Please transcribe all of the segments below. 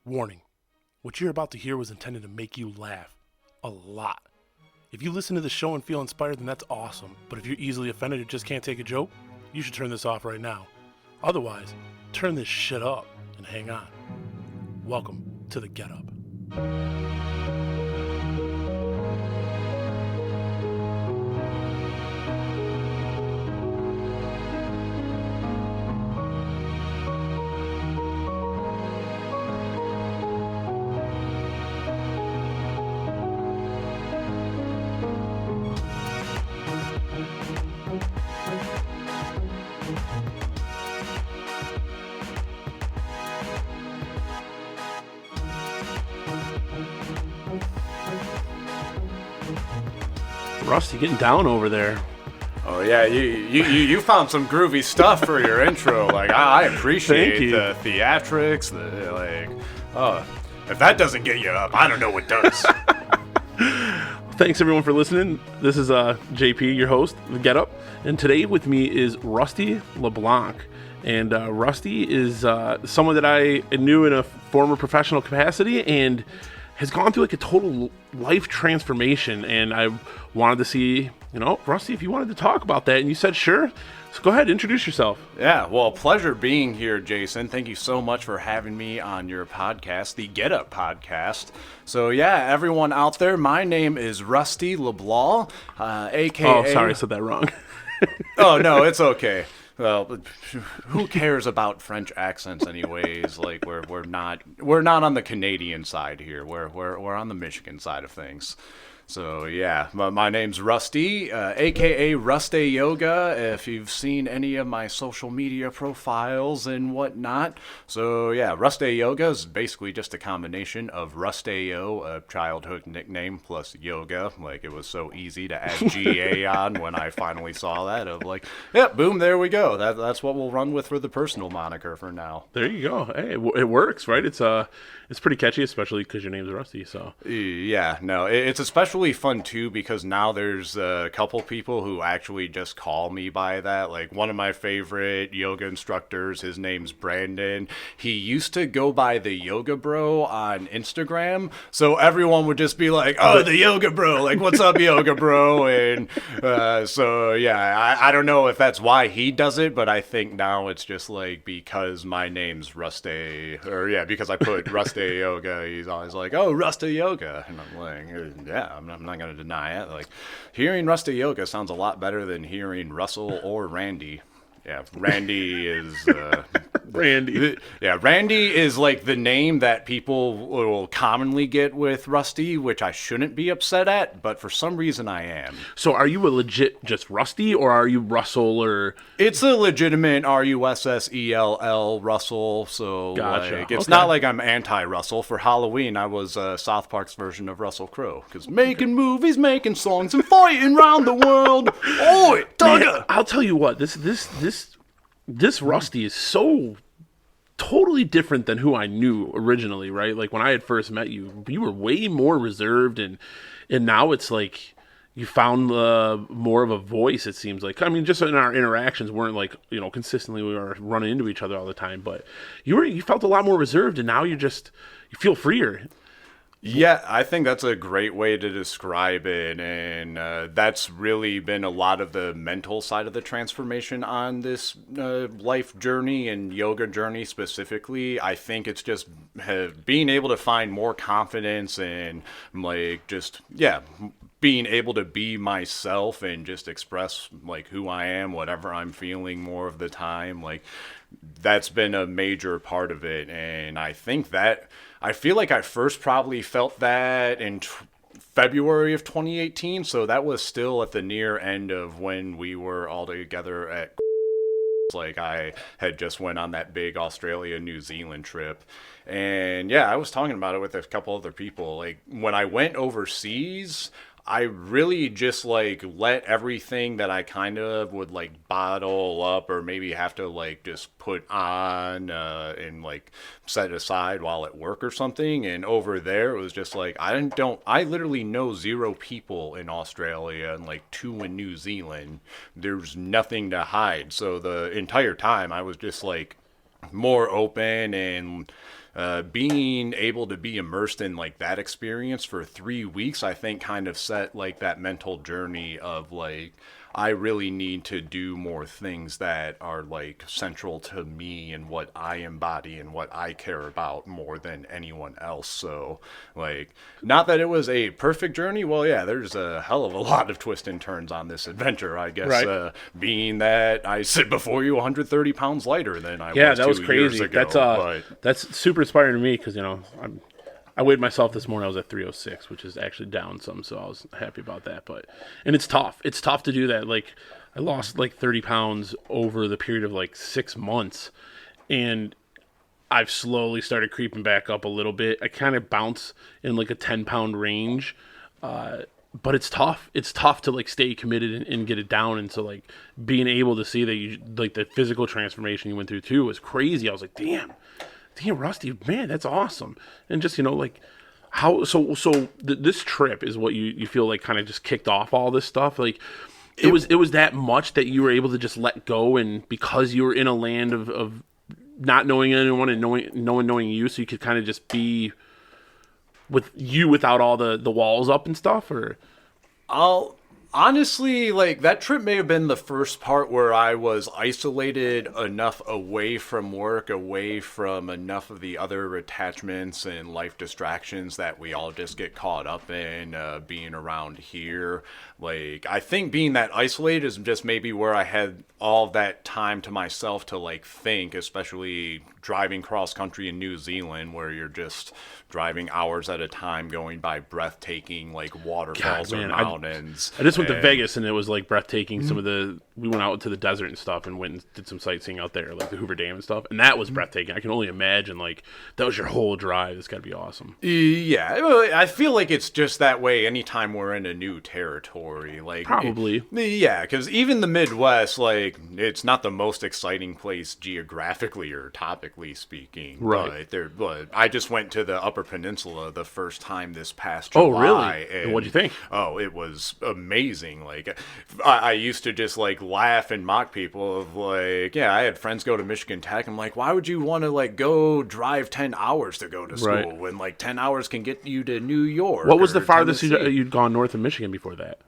Warning, what you're about to hear was intended to make you laugh. A lot. If you listen to the show and feel inspired, then that's awesome. But if you're easily offended or just can't take a joke, you should turn this off right now. Otherwise, turn this shit up and hang on. Welcome to the Get Up. Rusty, getting down over there. Oh yeah, you found some groovy stuff for your intro. Like I appreciate the theatrics. If that doesn't get you up, I don't know what does. Thanks everyone for listening. This is JP, your host, the Get Up, and today with me is Rusty LeBlanc. And Rusty is someone that I knew in a former professional capacity and has gone through like a total life transformation. And I wanted to see, Rusty, if you wanted to talk about that. And you said, sure. So go ahead, introduce yourself. Yeah, well, pleasure being here, Jason. Thank you so much for having me on your podcast, the Get Up podcast. So yeah, everyone out there, my name is Rusty LeBlanc, a.k.a. Oh, sorry, I said that wrong. Oh, no, it's okay. Well, who cares about French accents anyways? Like we're not on the Canadian side here. We're on the Michigan side of things. So yeah, my name's Rusty, aka Rustayoga, if you've seen any of my social media profiles and whatnot. So yeah, Rustayoga is basically just a combination of Rustayo, a childhood nickname, plus yoga. Like it was so easy to add GA on when I finally saw that. Of like, yeah, boom, there we go. That's what we'll run with for the personal moniker for now. There you go. Hey, it works, right? It's pretty catchy, especially because your name's Rusty. So yeah, no, it's especially fun too because now there's a couple people who actually just call me by that. Like one of my favorite yoga instructors, his name's Brandon. He used to go by the Yoga Bro on Instagram, so everyone would just be like, "Oh, the Yoga Bro! Like, what's up, Yoga Bro?" And so yeah, I don't know if that's why he does it, but I think now it's just like because my name's Rusty, or yeah, because I put Rusty Yoga, he's always like, "Oh, Rusty Yoga," and I'm like, yeah, I'm not going to deny it. Like, hearing Rusty Yoga sounds a lot better than hearing Russell or Randy. Yeah, Randy is... Randy. Yeah, Randy is like the name that people will commonly get with Rusty, which I shouldn't be upset at, but for some reason I am. So are you a legit just Rusty, or are you Russell, or... It's a legitimate Russell, Russell, so gotcha. Like, it's okay. not like I'm anti-Russell. For Halloween, I was South Park's version of Russell Crowe, because making movies, making songs, and fighting around the world. Oi, Tugger! I'll tell you what, this Rusty is so totally different than who I knew originally, right? Like when I had first met you, you were way more reserved, and now it's like you found more of a voice, it seems like. I mean, just in our interactions weren't like, consistently we were running into each other all the time, but you felt a lot more reserved, and now you feel freer. Yeah, I think that's a great way to describe it, and that's really been a lot of the mental side of the transformation on this life journey and yoga journey specifically. I think it's just being able to find more confidence and like just, yeah, being able to be myself and just express like who I am, whatever I'm feeling more of the time. Like that's been a major part of it, and I think that I feel like I first probably felt that in February of 2018, so that was still at the near end of when we were all together at like I had just went on that big Australia, New Zealand trip. And yeah, I was talking about it with a couple other people. Like when I went overseas, I really just like let everything that I kind of would like bottle up or maybe have to like just put on and like set aside while at work or something. And over there it was just like I literally know 0 people in Australia and like 2 in New Zealand. There's nothing to hide. So the entire time I was just like more open and being able to be immersed in like that experience for 3 weeks, I think kind of set like that mental journey of like, I really need to do more things that are like central to me and what I embody and what I care about more than anyone else. So, like, not that it was a perfect journey. Well, yeah, there's a hell of a lot of twists and turns on this adventure, I guess. Right. Being that I sit before you 130 pounds lighter than I Yeah, was that was 2 years crazy. ago. But That's super inspiring to me because I weighed myself this morning. I was at 306, which is actually down some, so I was happy about that. And it's tough. It's tough to do that. Like I lost like 30 pounds over the period of like 6 months, and I've slowly started creeping back up a little bit. I kind of bounce in like a 10-pound range, but it's tough. It's tough to like stay committed and get it down. And so like being able to see that you like the physical transformation you went through too was crazy. I was like, damn, Rusty, man, that's awesome. And just, like how, this trip is what you feel like kind of just kicked off all this stuff. Like it was that much that you were able to just let go. And because you were in a land of not knowing anyone and knowing you, so you could kind of just be with you without all the walls up and stuff. Or I'll honestly, like, that trip may have been the first part where I was isolated enough away from work, away from enough of the other attachments and life distractions that we all just get caught up in being around here. Like, I think being that isolated is just maybe where I had all that time to myself to, like, think, especially driving cross country in New Zealand where you're just driving hours at a time going by breathtaking, like, waterfalls or mountains. I just went to Vegas and it was, like, breathtaking. We went out to the desert and stuff and went and did some sightseeing out there, like the Hoover Dam and stuff. And that was breathtaking. I can only imagine, like, that was your whole drive. It's got to be awesome. Yeah, I feel like it's just that way anytime we're in a new territory. Like Probably. Yeah, because even the Midwest, like, it's not the most exciting place geographically or topically speaking. Right. But I just went to the Upper Peninsula the first time this past July. Oh, really? And what'd you think? Oh, it was amazing. Like, I used to just, like, laugh and mock people of, like, yeah, I had friends go to Michigan Tech. I'm like, why would you want to, like, go drive 10 hours to go to school when, like, 10 hours can get you to New York? What was the farthest you'd gone north of Michigan before that?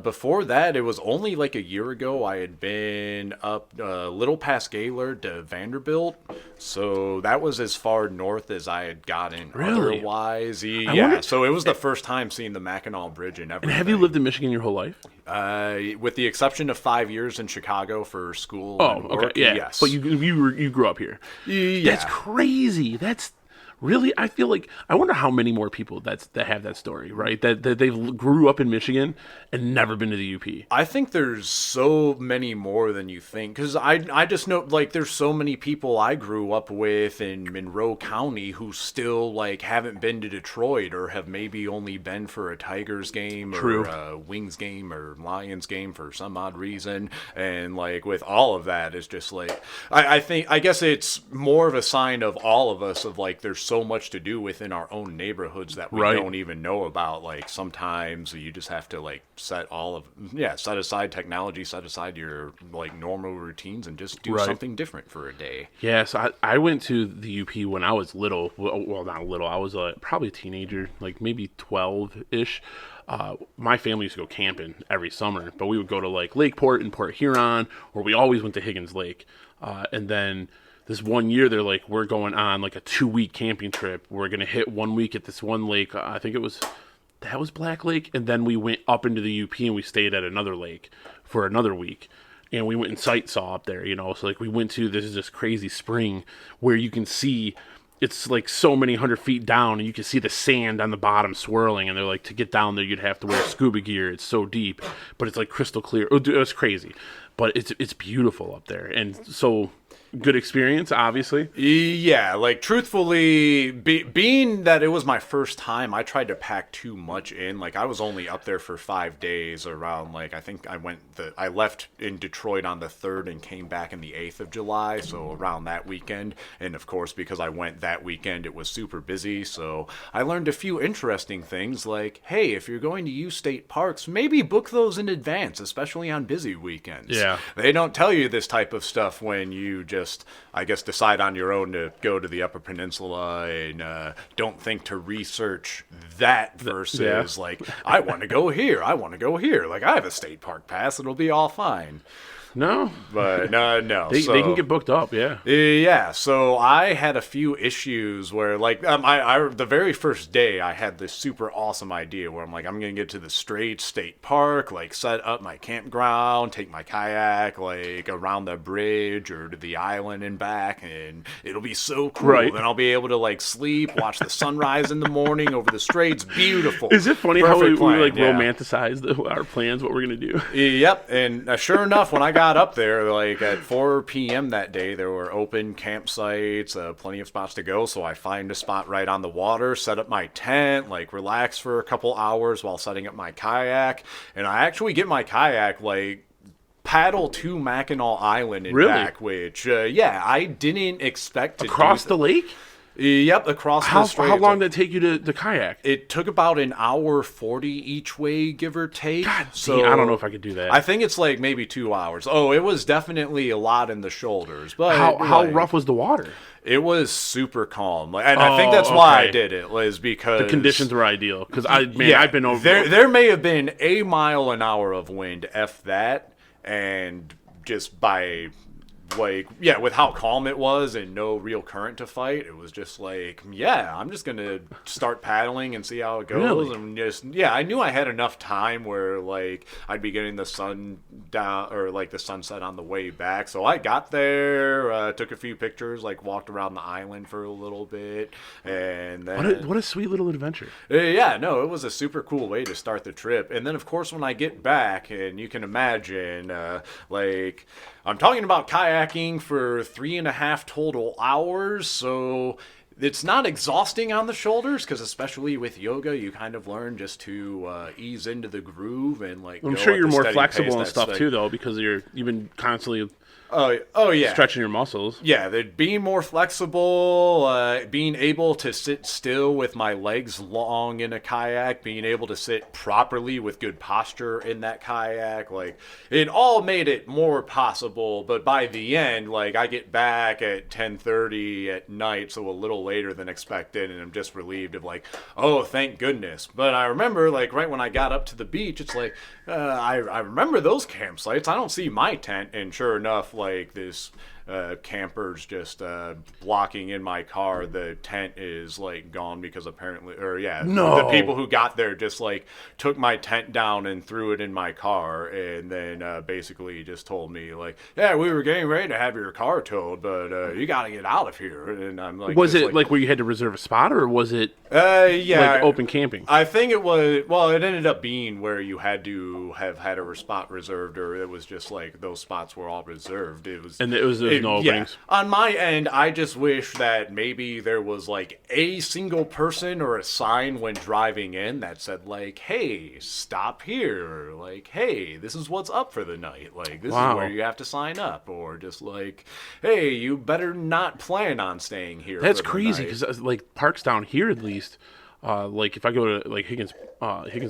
Before that, it was only like a year ago. I had been up a little past Gaylord to Vanderbilt, so that was as far north as I had gotten. Really? Otherwise, yeah. So it was the first time seeing the Mackinac Bridge and everything. And have you lived in Michigan your whole life? With the exception of 5 years in Chicago for school. Oh, and work, okay, yeah. Yes. But you grew up here. Yeah. That's crazy. That's really, I feel like, I wonder how many more people that have that story, right? That they grew up in Michigan and never been to the UP. I think there's so many more than you think, because I just know, like, there's so many people I grew up with in Monroe County who still, like, haven't been to Detroit or have maybe only been for a Tigers game or a Wings game or Lions game for some odd reason. And, like, with all of that, it's just like, I guess it's more of a sign of all of us of, like, there's so much to do within our own neighborhoods that we don't even know about. Like, sometimes you just have to, like, set aside technology, set aside your, like, normal routines and just do something different for a day. Yeah, so I went to the UP when I was little. Well, not little. I was probably a teenager, like maybe 12-ish. My family used to go camping every summer, but we would go to, like, Lakeport and Port Huron, or we always went to Higgins Lake. And then this one year, they're like, we're going on, like, a 2-week camping trip. We're going to hit 1 week at this one lake. I think that was Black Lake. And then we went up into the UP and we stayed at another lake for another week. And we went and sight saw up there, So, like, we went to this crazy spring where you can see, it's like so many 100 feet down, and you can see the sand on the bottom swirling. And they're like, to get down there, you'd have to wear scuba gear. It's so deep, but it's like crystal clear. Oh, dude, it's crazy, but it's beautiful up there. And so, good experience, obviously. Yeah, like, truthfully, being that it was my first time, I tried to pack too much in. Like, I was only up there for 5 days around, like, I think I left in Detroit on the 3rd and came back in the 8th of July, so around that weekend. And, of course, because I went that weekend, it was super busy, so I learned a few interesting things, like, hey, if you're going to use state parks, maybe book those in advance, especially on busy weekends. Yeah. They don't tell you this type of stuff when you just just, I guess, decide on your own to go to the Upper Peninsula and don't think to research that versus like, I want to go here, I want to go here. Like, I have a state park pass, it'll be all fine. No, But no. they can get booked up. Yeah. Yeah, so I had a few issues where, like, I the very first day I had this super awesome idea where I'm like, I'm gonna get to the straight state park, like, set up my campground, take my kayak, like, around the bridge or to the island and back, and it'll be so cool. Right. Then I'll be able to, like, sleep, watch the sunrise in the morning over the straits. Beautiful. Is it funny Perfect how we plan, like yeah. romanticize our plans, what we're gonna do? Yep, and sure enough, when I got up there, like at 4 p.m. that day, there were open campsites, plenty of spots to go. So I find a spot right on the water, set up my tent, like relax for a couple hours while setting up my kayak, and I actually get my kayak like paddle to Mackinac Island and Really? back, which I didn't expect to Across the lake? Yep, across the strait. How long did it take you to kayak? It took about an hour 40 each way, give or take. God, so I don't know if I could do that. I think it's like maybe 2 hours. Oh, it was definitely a lot in the shoulders. But How like, rough was the water? It was super calm, and I think that's why I did it, was because The conditions were ideal. Because I've been over There may have been a mile an hour of wind, f that, and just by. Like, yeah, with how calm it was and no real current to fight, it was just like, yeah, I'm just going to start paddling and see how it goes. Really? And just, yeah, I knew I had enough time where, like, I'd be getting the sun down, or, like, the sunset on the way back. So I got there, took a few pictures, like, walked around the island for a little bit, and then... What a sweet little adventure. Yeah, no, it was a super cool way to start the trip. And then, of course, when I get back, and you can imagine, like... I'm talking about kayaking for 3.5 total hours, so it's not exhausting on the shoulders, because especially with yoga, you kind of learn just to ease into the groove and like. I'm go sure at you're the more steady flexible pace and that's, stuff like, too, though, because you've been constantly Oh yeah. stretching your muscles. Yeah, being more flexible, being able to sit still with my legs long in a kayak, being able to sit properly with good posture in that kayak, like, it all made it more possible. But by the end, like, I get back at 10:30 at night, so a little later than expected, and I'm just relieved of like, oh, thank goodness. But I remember, like, right when I got up to the beach, it's like, I remember those campsites. I don't see my tent, and sure enough, like, this camper's just blocking in my car. The tent is like gone because apparently, the people who got there just like took my tent down and threw it in my car, and then basically just told me like, yeah, we were getting ready to have your car towed, but you got to get out of here. And I'm like, Was it like where you had to reserve a spot, or was it like open camping? I think it was, well, it ended up being where you had to have had a spot reserved, or it was just like those spots were all reserved. It was no openings. On my end, I just wish that maybe there was like a single person or a sign when driving in that said like, hey, stop here, like, hey, this is what's up for the night, like, this is where you have to sign up, or just like, hey, you better not plan on staying here. That's for the crazy, night. because like parks down here at least, like if I go to like Higgins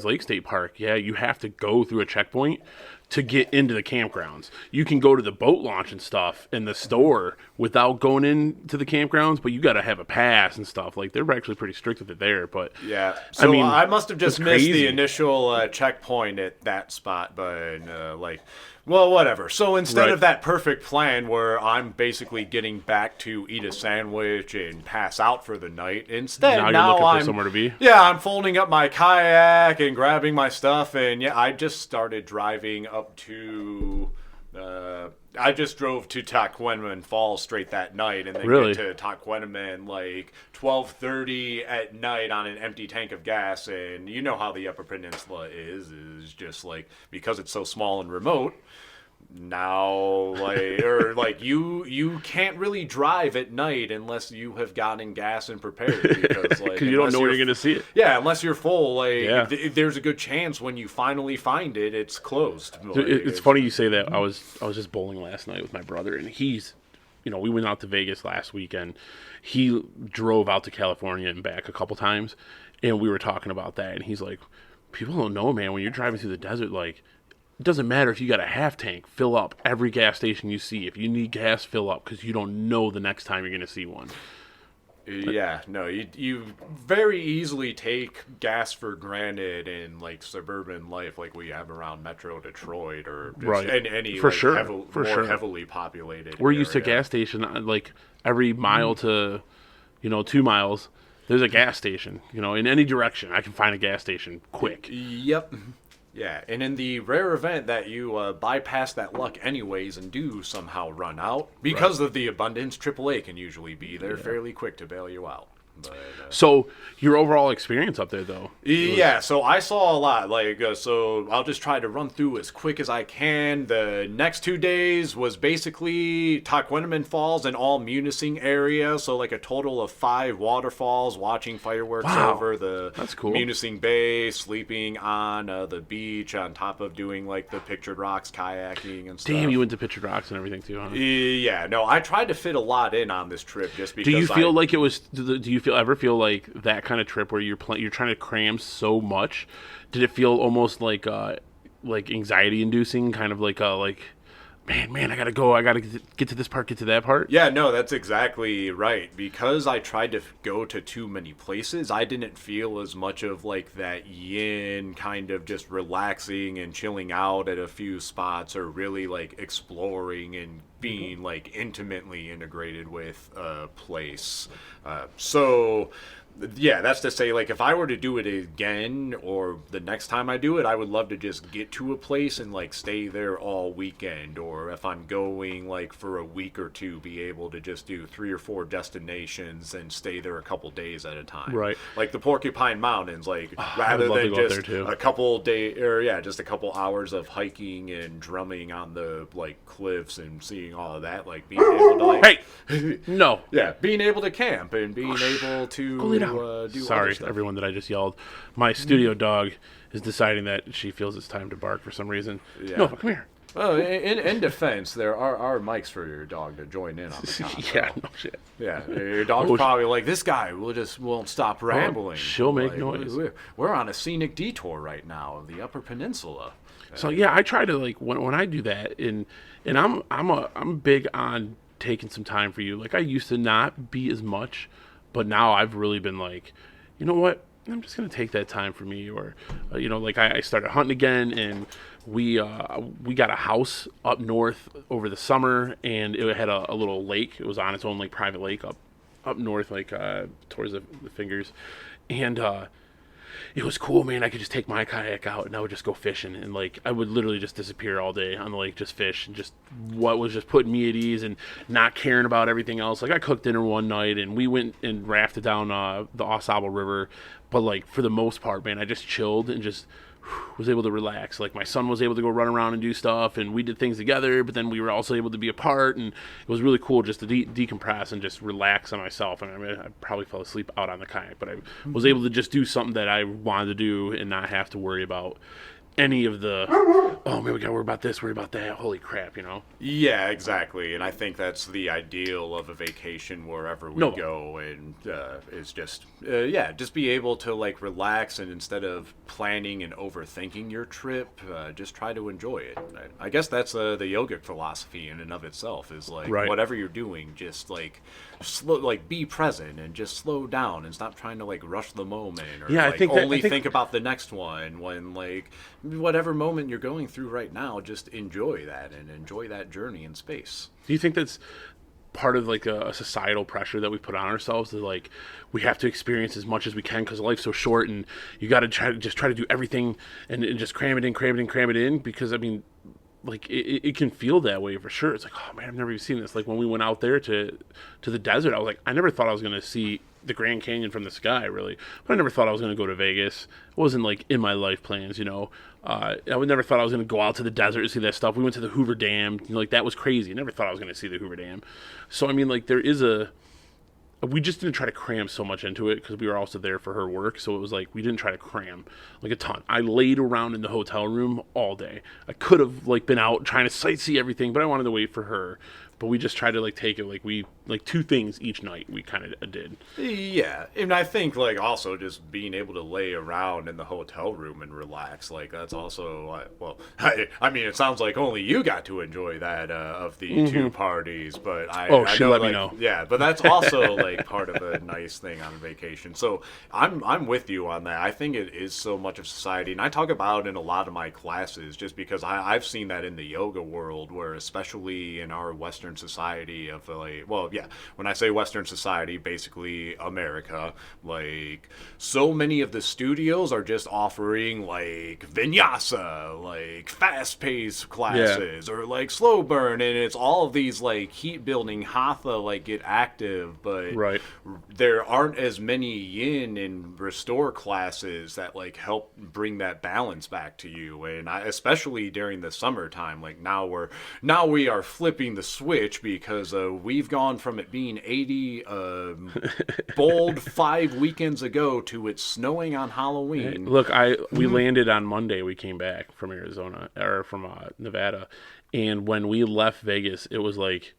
Lake State Park, you have to go through a checkpoint to get into the campgrounds. You can go to the boat launch and stuff in the store without going into the campgrounds, but you got to have a pass and stuff. Like, they're actually pretty strict with it there. But yeah, so I mean, I must have just missed crazy. the initial checkpoint at that spot, but like, well, whatever. So instead of that perfect plan where I'm basically getting back to eat a sandwich and pass out for the night, instead now you're looking I'm for somewhere to be. Yeah, I'm folding up my kayak and grabbing my stuff, and I just started driving up to. I just drove to Tahquamenon Falls straight that night, and then get to Tahquamenon like 12:30 at night on an empty tank of gas. And you know how the Upper Peninsula is just like, because it's so small and remote. Now, like, or like you can't really drive at night unless you have gotten gas and prepared, because like, you don't know where you're gonna see it. Yeah, unless you're full, like there's a good chance when you finally find it, it's closed. Like, it's funny you say that. I was just bowling last night with my brother, and he's, we went out to Vegas last weekend. He drove out to California and back a couple times, and we were talking about that, and he's like, people don't know, man, when you're driving through the desert, like, it doesn't matter if you got a half tank. Fill up every gas station you see. If you need gas, fill up because you don't know the next time you're going to see one. Yeah, no, you very easily take gas for granted in like suburban life, like we have around Metro Detroit or just Right. any For like sure. For more sure. heavily populated. We're used to area. gas station like every mile to, 2 miles. There's a gas station. In any direction, I can find a gas station quick. Yep. Yeah, and in the rare event that you bypass that luck anyways and do somehow run out, because of the abundance, AAA can usually be there fairly quick to bail you out. But, So your overall experience up there, though. yeah, so I saw a lot. So I'll just try to run through as quick as I can. The next 2 days was basically Taquinnaman Falls and all Munising area. So like a total of 5 waterfalls, watching fireworks Wow, over the that's cool. Munising Bay, sleeping on the beach on top of doing like the pictured rocks, kayaking and stuff. Damn, you went to Pictured Rocks and everything too, huh? Yeah, no, I tried to fit a lot in on this trip just because. Do you feel like it was? Do you ever feel like that kind of trip where you're trying to cram so much? Did it feel almost like anxiety inducing, kind of like man, I gotta go, I gotta get to this part, get to that part? Yeah, no, that's exactly right. Because I tried to go to too many places, I didn't feel as much of like that yin kind of just relaxing and chilling out at a few spots or really like exploring and being like intimately integrated with a place. So yeah, that's to say, like, if I were to do it again or the next time I do it, I would love to just get to a place and, like, stay there all weekend. Or if I'm going, like, for a week or two, be able to just do 3 or 4 destinations and stay there a couple days at a time. Right. Like the Porcupine Mountains, like, I rather would love to than go up just there, too. a couple day or, yeah, just a couple hours of hiking and drumming on the, like, cliffs and seeing all of that, like, being able to, like... Hey, no. Yeah, being able to camp and being able to Go lay down. do Sorry, other stuff. everyone that I just yelled. My studio dog is deciding that she feels it's time to bark for some reason. Yeah. No, come here. Well, in defense, there are mics for your dog to join in on the convo. Yeah, no shit. Yeah, your dog's Oh, probably like, this guy won't stop rambling. she'll make Like, noise. We're on a scenic detour right now of the Upper Peninsula. So yeah, I try to like when I do that, and I'm big on taking some time for you. Like I used to not be as much, but now I've really been like, you know what? I'm just gonna take that time for me, or like I started hunting again, and we got a house up north over the summer, and it had a little lake. It was on its own like private lake up north, like towards the fingers, and it was cool, man. I could just take my kayak out and I would just go fishing, and like I would literally just disappear all day on the lake, just fish, and just what was just putting me at ease and not caring about everything else. Like I cooked dinner one night and we went and rafted down the Osable River, but like for the most part, man, I just chilled and just was able to relax. Like my son was able to go run around and do stuff, and we did things together, but then we were also able to be apart, and it was really cool just to decompress and just relax on myself. And I mean, I probably fell asleep out on the kayak, but I was able to just do something that I wanted to do and not have to worry about any of the, oh man, we gotta worry about this, worry about that, holy crap, Yeah, exactly. And I think that's the ideal of a vacation wherever we go, and is just just be able to like relax, and instead of planning and overthinking your trip, just try to enjoy it. I guess that's the yogic philosophy in and of itself, is like whatever you're doing, just like be present and just slow down and stop trying to like rush the moment, or Yeah, like only think about the next one, when like whatever moment you're going through right now, just enjoy that and enjoy that journey in space. Do you think that's part of like a societal pressure that we put on ourselves, that like we have to experience as much as we can because life's so short, and you got to try to do everything and just cram it in? Because I mean, like it can feel that way for sure. It's like, oh man, I've never even seen this. Like when we went out there to the desert, I was like, I never thought I was going to see the Grand Canyon from the sky, really, but I never thought I was going to go to Vegas. It wasn't like in my life plans, I would never thought I was going to go out to the desert and see that stuff. We went to the Hoover Dam, like that was crazy. I never thought I was going to see the Hoover Dam. So I mean, like we just didn't try to cram so much into it because we were also there for her work. So it was like we didn't try to cram like a ton. I laid around in the hotel room all day. I could have like been out trying to sightsee everything, but I wanted to wait for her. But we just tried to like take it, like we like 2 things each night we kind of did. Yeah, and I think like also just being able to lay around in the hotel room and relax, like that's also well, I mean, it sounds like only you got to enjoy that of the 2 parties, but I she know, let me like, know. yeah, but that's also like part of a nice thing on vacation. So I'm with you on that. I think it is so much of society, and I talk about it in a lot of my classes, just because I've seen that in the yoga world, where especially in our Western society of like, well, yeah, when I say Western society, basically America, like so many of the studios are just offering like vinyasa, like fast-paced classes, or like slow burn, and it's all of these like heat building hatha, like get active, but Right. there aren't as many yin and restore classes that like help bring that balance back to you. And especially during the summertime, like now we are flipping the switch because we've gone from it being 80 bold 5 weekends ago to it snowing on Halloween. Look, we landed on Monday. We came back from Arizona or from Nevada, and when we left Vegas, it was like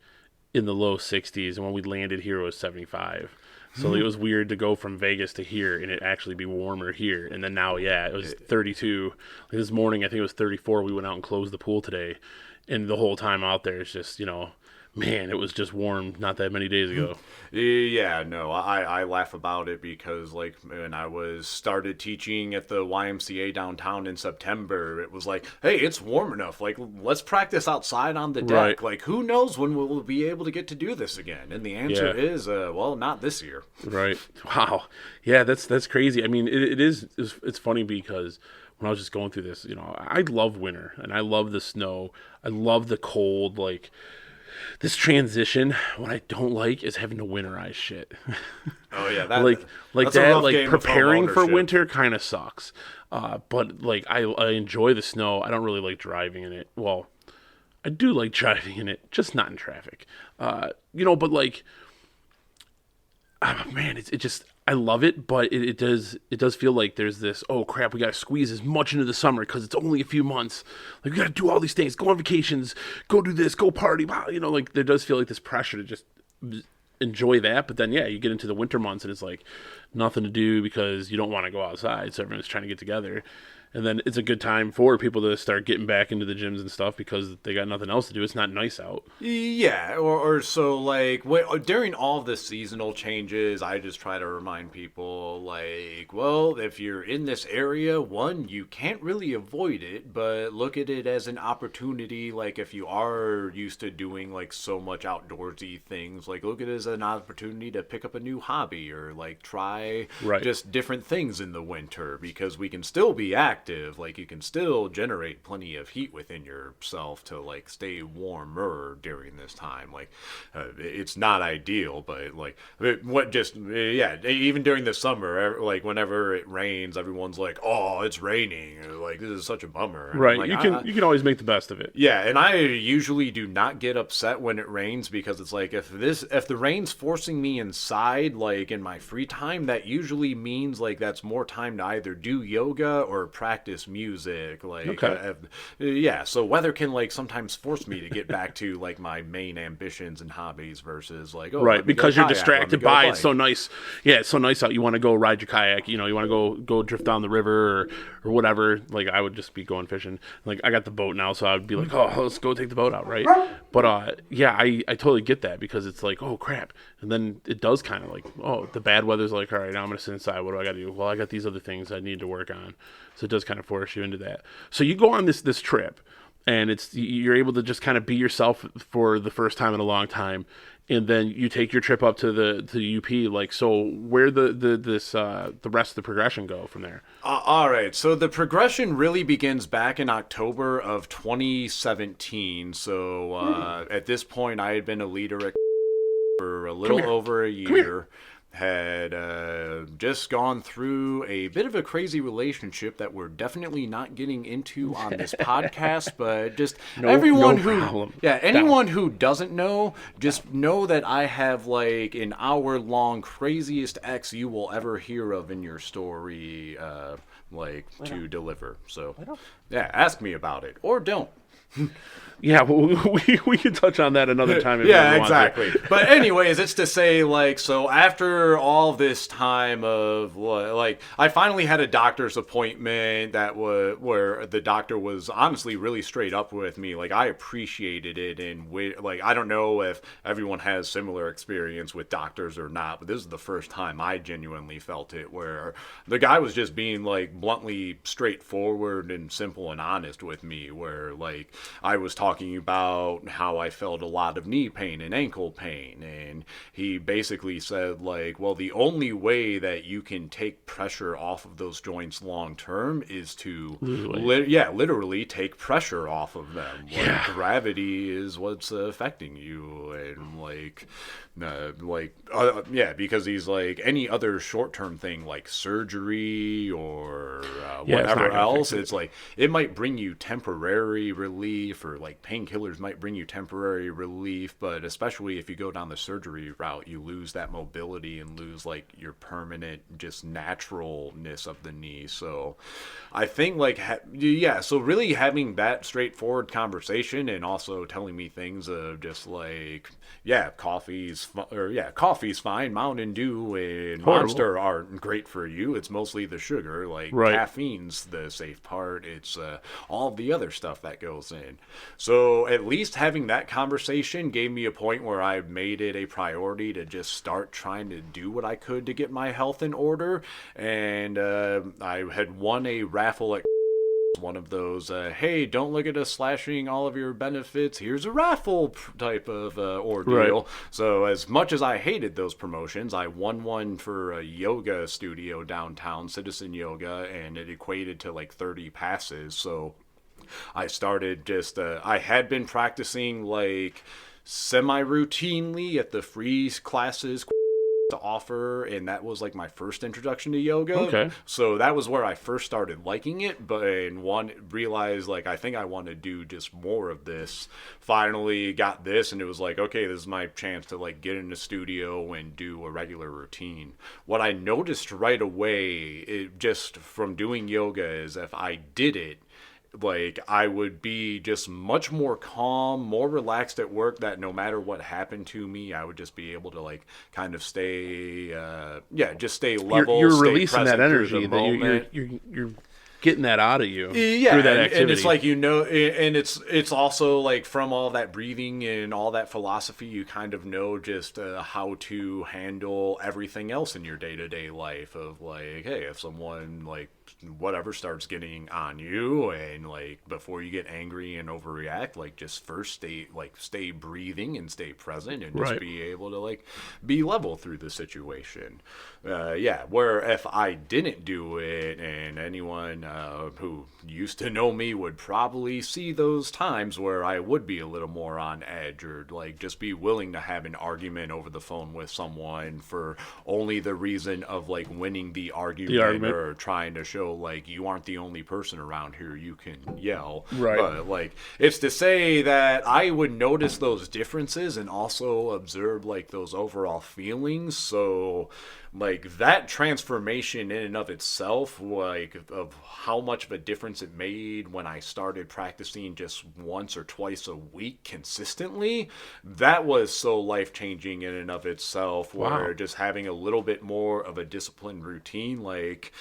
in the low 60s, and when we landed here, it was 75. So it was weird to go from Vegas to here and it actually be warmer here. And then now, yeah, it was 32. Like this morning, I think it was 34. We went out and closed the pool today, and the whole time out there, it's just man, it was just warm not that many days ago. Yeah, no, I laugh about it because like when I was started teaching at the YMCA downtown in September, it was like, hey, it's warm enough. Like let's practice outside on the deck. Right. Like who knows when we'll be able to get to do this again? And the answer Yeah. is, well, not this year. Right. Wow. Yeah, that's crazy. I mean, it's funny because when I was just going through this, I love winter and I love the snow. I love the cold. Like this transition, what I don't like is having to winterize shit. Oh yeah, like that's a that. rough Like game of home preparing for ownership. winter kind of sucks. But like I enjoy the snow. I don't really like driving in it. Well, I do like driving in it, just not in traffic. But like, oh, man, it just I love it, but it does feel like there's this, oh crap, we gotta squeeze as much into the summer because it's only a few months. Like we gotta do all these things, go on vacations, go do this, go party. Wow, like there does feel like this pressure to just enjoy that. But then yeah, you get into the winter months and it's like nothing to do because you don't want to go outside, so everyone's trying to get together. And then it's a good time for people to start getting back into the gyms and stuff because they got nothing else to do. It's not nice out. Yeah, or so like during all of the seasonal changes, I just try to remind people like, well, if you're in this area, one, you can't really avoid it, but look at it as an opportunity. Like if you are used to doing like so much outdoorsy things, like look at it as an opportunity to pick up a new hobby or like try Right. just different things in the winter because we can still be active. Like you can still generate plenty of heat within yourself to like stay warmer during this time. Like it's not ideal, but like yeah, even during the summer, like whenever it rains, everyone's like, oh, it's raining, or, like this is such a bummer. And Right. I'm like, You can always make the best of it. yeah, and I usually do not get upset when it rains because it's like if the rain's forcing me inside like in my free time, that usually means like that's more time to either do yoga or practice music. Like Okay. yeah, so weather can like sometimes force me to get back to like my main ambitions and hobbies versus like Right, let me go because you're kayak, let me distracted go by bike. it's so nice. Yeah, it's so nice out. You want to go ride your kayak. You want to go drift down the river or whatever. Like I would just be going fishing. Like I got the boat now, so I'd be like, oh, let's go take the boat out, right? But yeah, I totally get that because it's like, oh crap, and then it does kind of like, oh, the bad weather's like, all right, now I'm gonna sit inside. What do I got to do? Well, I got these other things I need to work on. So it does kind of force you into that. So you go on this trip, and you're able to just kind of be yourself for the first time in a long time, and then you take your trip up to the UP. Like, so where the rest of the progression go from there? All right, so the progression really begins back in October of 2017. So at this point, I had been a leader at for a little over a year. Had just gone through a bit of a crazy relationship that we're definitely not getting into on this podcast, but just everyone no who, problem. yeah, anyone who doesn't know, just know that I have like an hour-long craziest ex you will ever hear of in your story, to deliver. So, yeah, ask me about it or don't. Yeah, well, we can touch on that another time if you Yeah, ever want exactly. to. But anyways, it's to say, like, so after all this time of like, I finally had a doctor's appointment that was where the doctor was honestly really straight up with me. Like, I appreciated it, and like, I don't know if everyone has similar experience with doctors or not, but this is the first time I genuinely felt it, where the guy was just being like bluntly straightforward and simple and honest with me. Where like I was talking about how I felt a lot of knee pain and ankle pain, and he basically said like, well, the only way that you can take pressure off of those joints long term is to literally take pressure off of them. Like Yeah. gravity is what's affecting you, and yeah, because he's like any other short-term thing like surgery or Yeah, it's not whatever gonna fix else, it. it's like it might bring you temporary relief, or like painkillers might bring you temporary relief, but especially if you go down the surgery route, you lose that mobility and lose like your permanent just naturalness of the knee. So I think like yeah, so really having that straightforward conversation and also telling me things of just like, yeah, coffee's fine, Mountain Dew and Horrible. Monster aren't great for you, it's mostly the sugar. Like Right. caffeine's the safe part, it's all the other stuff that goes in. So at least having that conversation gave me a point where I made it a priority to just start trying to do what I could to get my health in order. And I had won a raffle at one of those, hey, don't look at us slashing all of your benefits, here's a raffle type of Right. ordeal. So as much as I hated those promotions, I won one for a yoga studio downtown, Citizen Yoga, and it equated to like 30 passes. So I started just, I had been practicing like semi routinely at the free classes to offer, and that was like my first introduction to yoga. Okay. So that was where I first started liking it, but and one realized like I think I want to do just more of this. Finally got this, and it was like, okay, this is my chance to like get in the studio and do a regular routine. What I noticed right away, it just from doing yoga, is if I did it, like I would be just much more calm, more relaxed at work, that no matter what happened to me, I would just be able to like kind of stay just stay level, You're stay releasing that present through the energy that moment. you're getting that out of you Yeah, through that and it's activity. like, you know, and it's also like from all that breathing and all that philosophy, you kind of know just how to handle everything else in your day-to-day life. Of like, hey, if someone like whatever starts getting on you, and like before you get angry and overreact, like just first stay breathing and stay present, and just Right. be able to like be level through the situation. Yeah, where if I didn't do it, and anyone who used to know me would probably see those times where I would be a little more on edge, or like just be willing to have an argument over the phone with someone for only the reason of like winning the argument, argument. or trying to show like you aren't the only person around here you can yell. Right. But like it's to say that I would notice those differences and also observe like those overall feelings. So like that transformation in and of itself, like of how much of a difference it made when I started practicing just once or twice a week consistently, that was so life changing in and of itself. Wow. Where just having a little bit more of a disciplined routine, like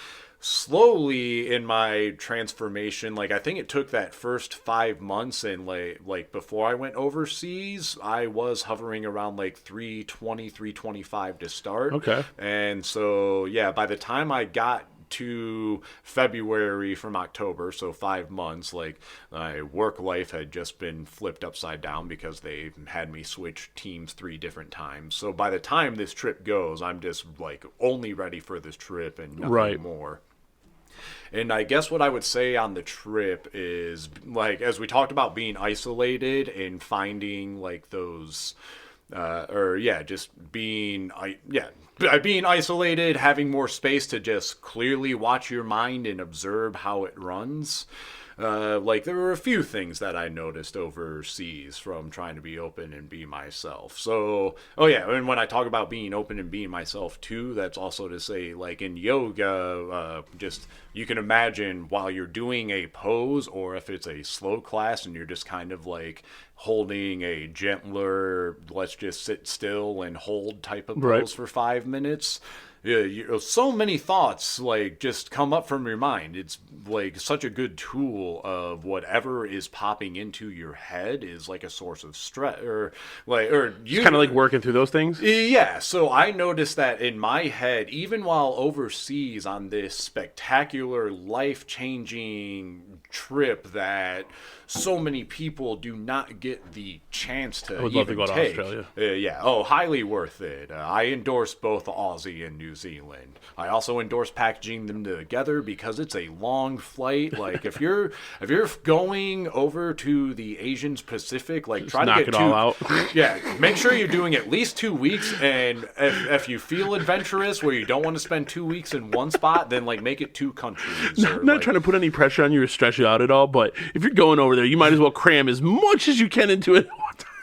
slowly in my transformation, like I think it took that first 5 months, and like before I went overseas, I was hovering around like 320, 325 to start. Okay. And so yeah, by the time I got to February from October, so 5 months, like my work life had just been flipped upside down because they had me switch teams 3 different times. So by the time this trip goes, I'm just like only ready for this trip and nothing Right. more. And I guess what I would say on the trip is, like, as we talked about being isolated and finding like those, or yeah, just being, yeah, being isolated, having more space to just clearly watch your mind and observe how it runs. Like, there were a few things that I noticed overseas from trying to be open and be myself. So, oh yeah, and when I talk about being open and being myself too, that's also to say, like, in yoga, just, you can imagine while you're doing a pose, or if it's a slow class and you're just kind of like holding a gentler, let's just sit still and hold type of pose for 5 minutes. Yeah, so many thoughts like just come up from your mind. It's like such a good tool of whatever is popping into your head is like a source of stress, or you kind of like working through those things. Yeah, so I noticed that in my head, even while overseas on this spectacular, life-changing trip that so many people do not get the chance to I would even love to go to take. Australia. Yeah, oh, highly worth it. I endorse both Aussie and New Zealand. I also endorse packaging them together because it's a long flight. Like if you're going over to the Asian Pacific, like Just try to knock get it all out. Yeah, make sure you're doing at least 2 weeks, and if you feel adventurous where you don't want to spend 2 weeks in one spot, then like make it 2 countries. I'm not trying to put any pressure on you or stress you out at all, but if you're going over there, you might as well cram as much as you can into it.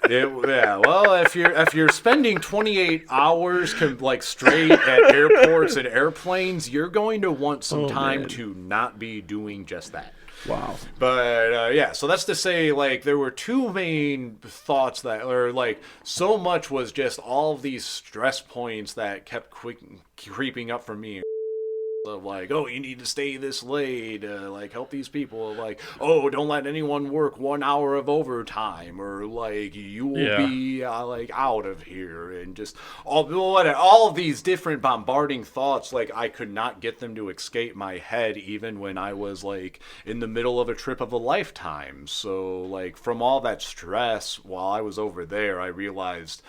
Yeah, well, if you're spending 28 hours like straight at airports and airplanes, you're going to want some time to not be doing just that. Wow. But yeah, so that's to say, like, there were 2 main thoughts that, or like, so much was just all of these stress points that kept creeping up for me. Of like, oh, you need to stay this late, like help these people, like, oh, don't let anyone work 1 hour of overtime, or like you will be like out of here, and just all of these different bombarding thoughts. Like I could not get them to escape my head even when I was like in the middle of a trip of a lifetime. So like from all that stress while I was over there, I realized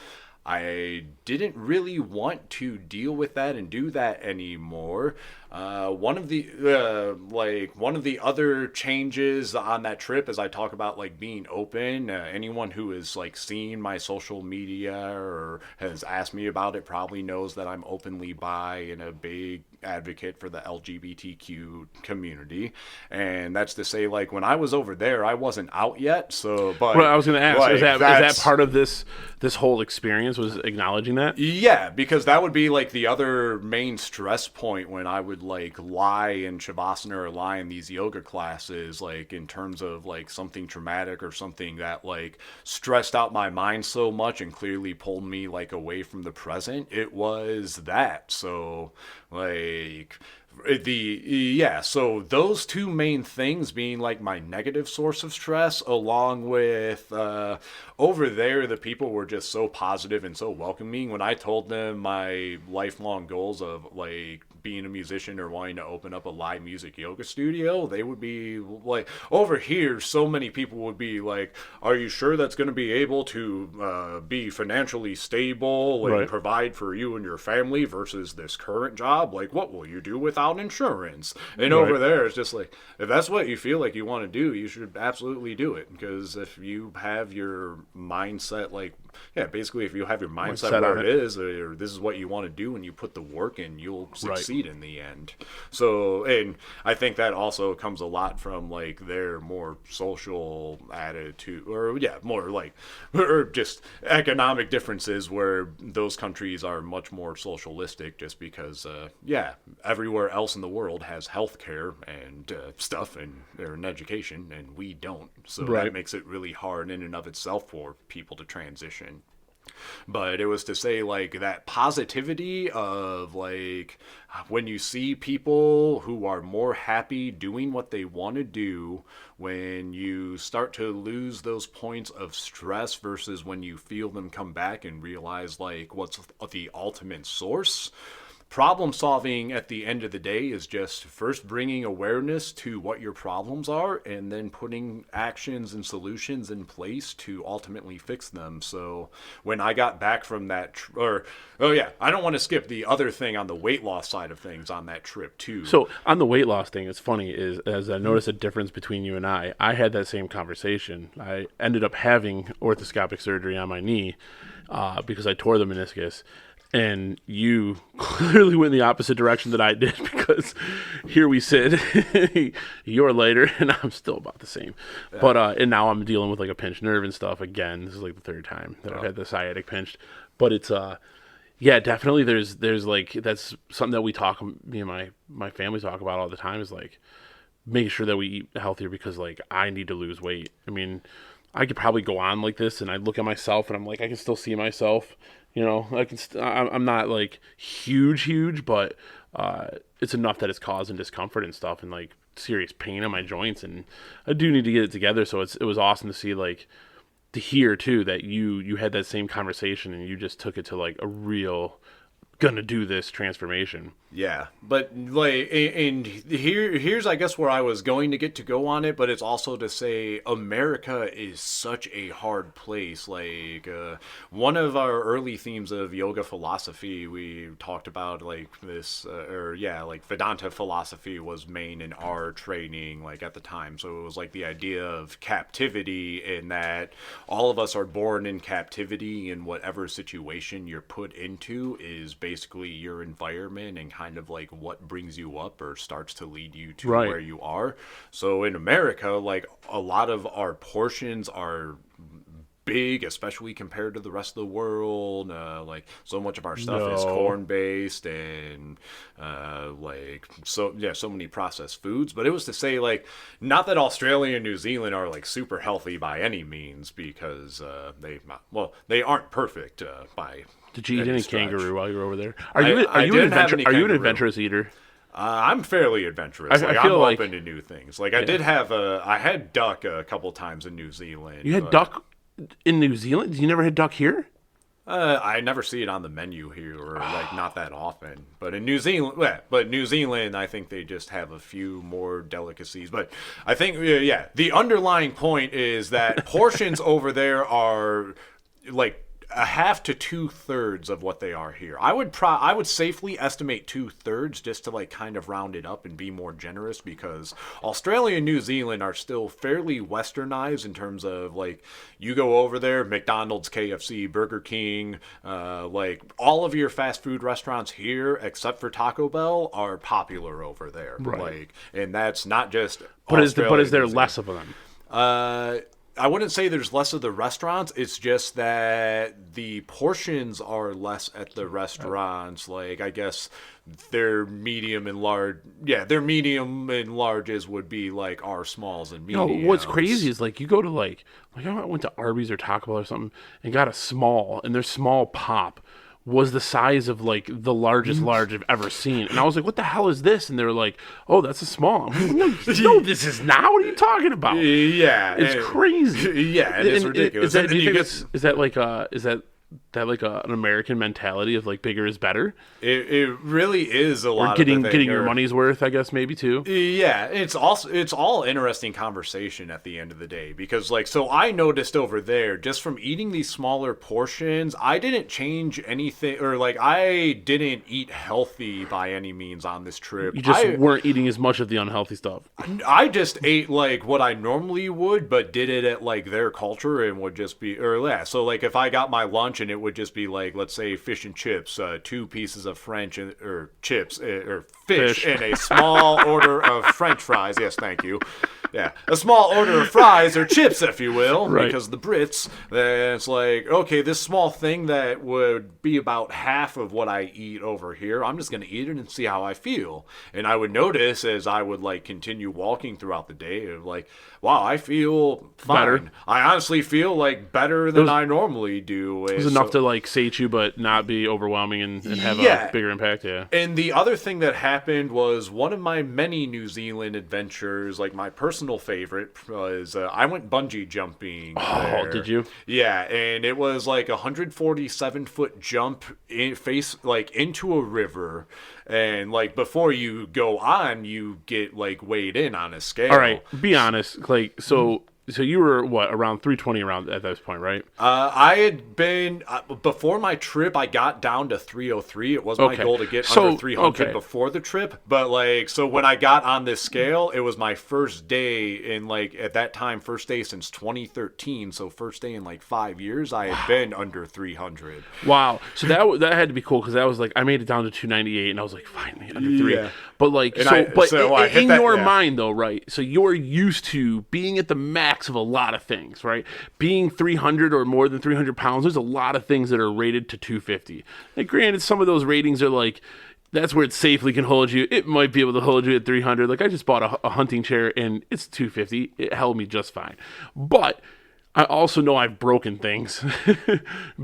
I didn't really want to deal with that and do that anymore. One of the other changes on that trip, as I talk about like being open, anyone who has like seen my social media or has asked me about it probably knows that I'm openly bi and a big advocate for the LGBTQ community. And that's to say, like when I was over there, I wasn't out yet. So, but well, I was going to ask, like, is that part of this whole experience, was acknowledging that? Yeah, because that would be like the other main stress point when I would like lie in Shavasana or lie in these yoga classes, like in terms of like something traumatic or something that like stressed out my mind so much and clearly pulled me like away from the present. It was that. So like so those 2 main things being like my negative source of stress, along with over there the people were just so positive and so welcoming. When I told them my lifelong goals of like being a musician or wanting to open up a live music yoga studio, they would be like, over here so many people would be like, are you sure that's going to be able to be financially stable and provide for you and your family versus this current job? Like, what will you do without insurance? And over there it's just like, if that's what you feel like you want to do, you should absolutely do it. Because if you have your mindset like, basically if you have your mindset where it is, or this is what you want to do and you put the work in, you'll succeed in the end. So, and I think that also comes a lot from like their more social attitude, or more like, or just economic differences, where those countries are much more socialistic, just because everywhere else in the world has healthcare and stuff and an education, and we don't. So that makes it really hard in and of itself for people to transition. But it was to say, like, that positivity of, like, when you see people who are more happy doing what they want to do, when you start to lose those points of stress versus when you feel them come back and realize, like, what's the ultimate source. Problem solving at the end of the day is just first bringing awareness to what your problems are, and then putting actions and solutions in place to ultimately fix them. So when I got back from that, I don't want to skip the other thing on the weight loss side of things on that trip too. So on the weight loss thing, it's funny, is as I noticed a difference between you and I had that same conversation. I ended up having orthoscopic surgery on my knee because I tore the meniscus. And you clearly went in the opposite direction that I did because here we sit a year later and I'm still about the same. But and now I'm dealing with like a pinched nerve and stuff again. This is like the third time that I've had the sciatic pinched. But it's yeah, definitely there's like that's something that we talk me and my family talk about all the time is like making sure that we eat healthier because like I need to lose weight. I mean, I could probably go on like this and I look at myself and I'm like I can still see myself. You know, I'm not like huge, but it's enough that it's causing discomfort and stuff, and like serious pain in my joints, and I do need to get it together. So it was awesome to see like to hear too that you had that same conversation and you just took it to like a real gonna do this transformation. Yeah, but like, and here's I guess where I was going to get to go on it, but it's also to say America is such a hard place. Like one of our early themes of yoga philosophy, we talked about like this, or yeah, like Vedanta philosophy was main in our training, like at the time. So it was like the idea of captivity, in that all of us are born in captivity, and whatever situation you're put into is basically your environment and kind of like what brings you up or starts to lead you to Right. where you are. So in America, like a lot of our portions are big, especially compared to the rest of the world. Like so much of our stuff is No. corn based and like so yeah, so many processed foods. But it was to say like not that Australia and New Zealand are like super healthy by any means, because they aren't perfect by Did you eat any any stretch. kangaroo while you were over there? I didn't have any Are you an kangaroo. adventurous eater? I'm fairly adventurous. I Like feel I'm like- open to new things. Like I had duck a couple times in New Zealand. You had but, duck in New Zealand? You never had duck here? I never see it on the menu here, or like not that often. But in New Zealand, New Zealand, I think they just have a few more delicacies. But I think, yeah, the underlying point is that portions over there are like a half to 2/3 of what they are here. I would safely estimate 2/3, just to like kind of round it up and be more generous, because Australia and New Zealand are still fairly westernized in terms of like you go over there, McDonald's, KFC, Burger King, like all of your fast food restaurants here except for Taco Bell are popular over there. Right. Like, and that's not just But is Australia, there New Zealand. less of them? I wouldn't say there's less of the restaurants. It's just that the portions are less at the restaurants. Like, I guess their medium and large. Yeah, their medium and larges would be like our smalls and No, mediums. what's crazy is like you go to like I went to Arby's or Taco Bell or something and got a small, and their small pop was the size of like the largest large I've ever seen. And I was like, what the hell is this? And they were like, oh, that's a small. I'm like, no, this is not. What are you talking about? Yeah, It's crazy. Yeah, and it's ridiculous. Is that, And do you you think get- is that like an American mentality of like bigger is better? it really is a lot Or of the getting thing, your or- money's worth, I guess maybe too. Yeah, it's all interesting conversation at the end of the day, because like, so I noticed over there, just from eating these smaller portions, I didn't change anything, or like I didn't eat healthy by any means on this trip. You just weren't eating as much of the unhealthy stuff. I just ate like what I normally would, but did it at like their culture, and would just be, or yeah. So like if I got my lunch and it would just be like, let's say fish and chips, 2 pieces of French or chips or fish, and a small order of French fries. Yes, thank you. Yeah, a small order of fries or chips, if you will, Right. because the Brits. Then it's like, okay, this small thing that would be about half of what I eat over here, I'm just gonna eat it and see how I feel. And I would notice as I would like continue walking throughout the day, of like, wow, I feel fine. Better. I honestly feel like better than I normally do. It was enough to like sate you, but not be overwhelming and have Yeah. a bigger impact. Yeah. And the other thing that happened was one of my many New Zealand adventures, like my personal favorite, was I went bungee jumping. Oh, there. did you? Yeah, and it was like a 147-foot jump into a river, and like before you go on, you get like weighed in on a scale. All right. Be honest. Like, so So you were what, around 320 around at this point, right? I had been before my trip. I got down to 303. It was my Okay. goal to get So, under 300 okay. before the trip. But like, so when I got on this scale, it was my first day in like at that time, first day since 2013. So first day in like 5 years, I had been under 300. Wow. So that had to be cool because that was like I made it down to 298 and I was like finally under 3. Yeah. But like And in hit that, your yeah. mind though, right? So you're used to being at the max of a lot of things, right? Being 300 or more than 300 pounds, there's a lot of things that are rated to 250. Like granted, some of those ratings are like that's where it safely can hold you. It might be able to hold you at 300. Like I just bought a hunting chair and it's 250. It held me just fine. But I also know I've broken things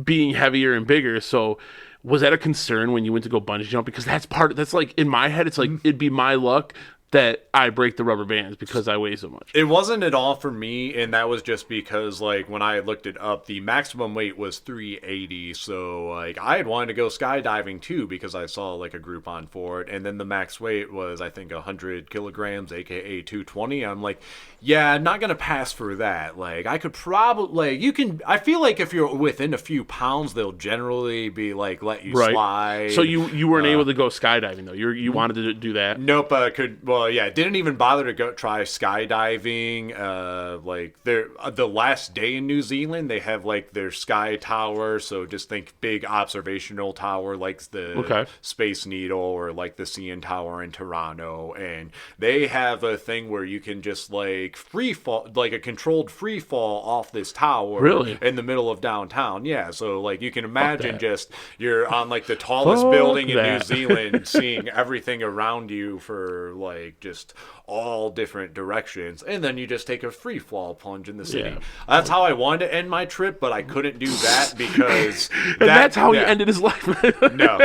being heavier and bigger. So was that a concern when you went to go bungee jump? Because that's like in my head, it's like it'd be my luck that I break the rubber bands because I weigh so much. It wasn't at all for me, and that was just because, like, when I looked it up, the maximum weight was 380, so, like, I had wanted to go skydiving, too, because I saw, like, a Groupon for it, and then the max weight was, I think, 100 kilograms, aka 220. I'm like, yeah, I'm not gonna pass for that. Like, I could probably, like, I feel like if you're within a few pounds, they'll generally be, like, let you slide. So you weren't able to go skydiving, though? You wanted to do that? Nope, yeah, didn't even bother to go try skydiving. Like the last day in New Zealand, they have like their sky tower. So just think big observational tower, like the Space Needle or like the CN Tower in Toronto, and they have a thing where you can just like free fall, like a controlled free fall off this tower, really, in the middle of downtown. Yeah, so like you can imagine just you're on like the tallest building in New Zealand, seeing everything around you for like just all different directions, and then you just take a free fall plunge in the city. Yeah. That's how I wanted to end my trip, but I couldn't do that because that's how he ended his life. No.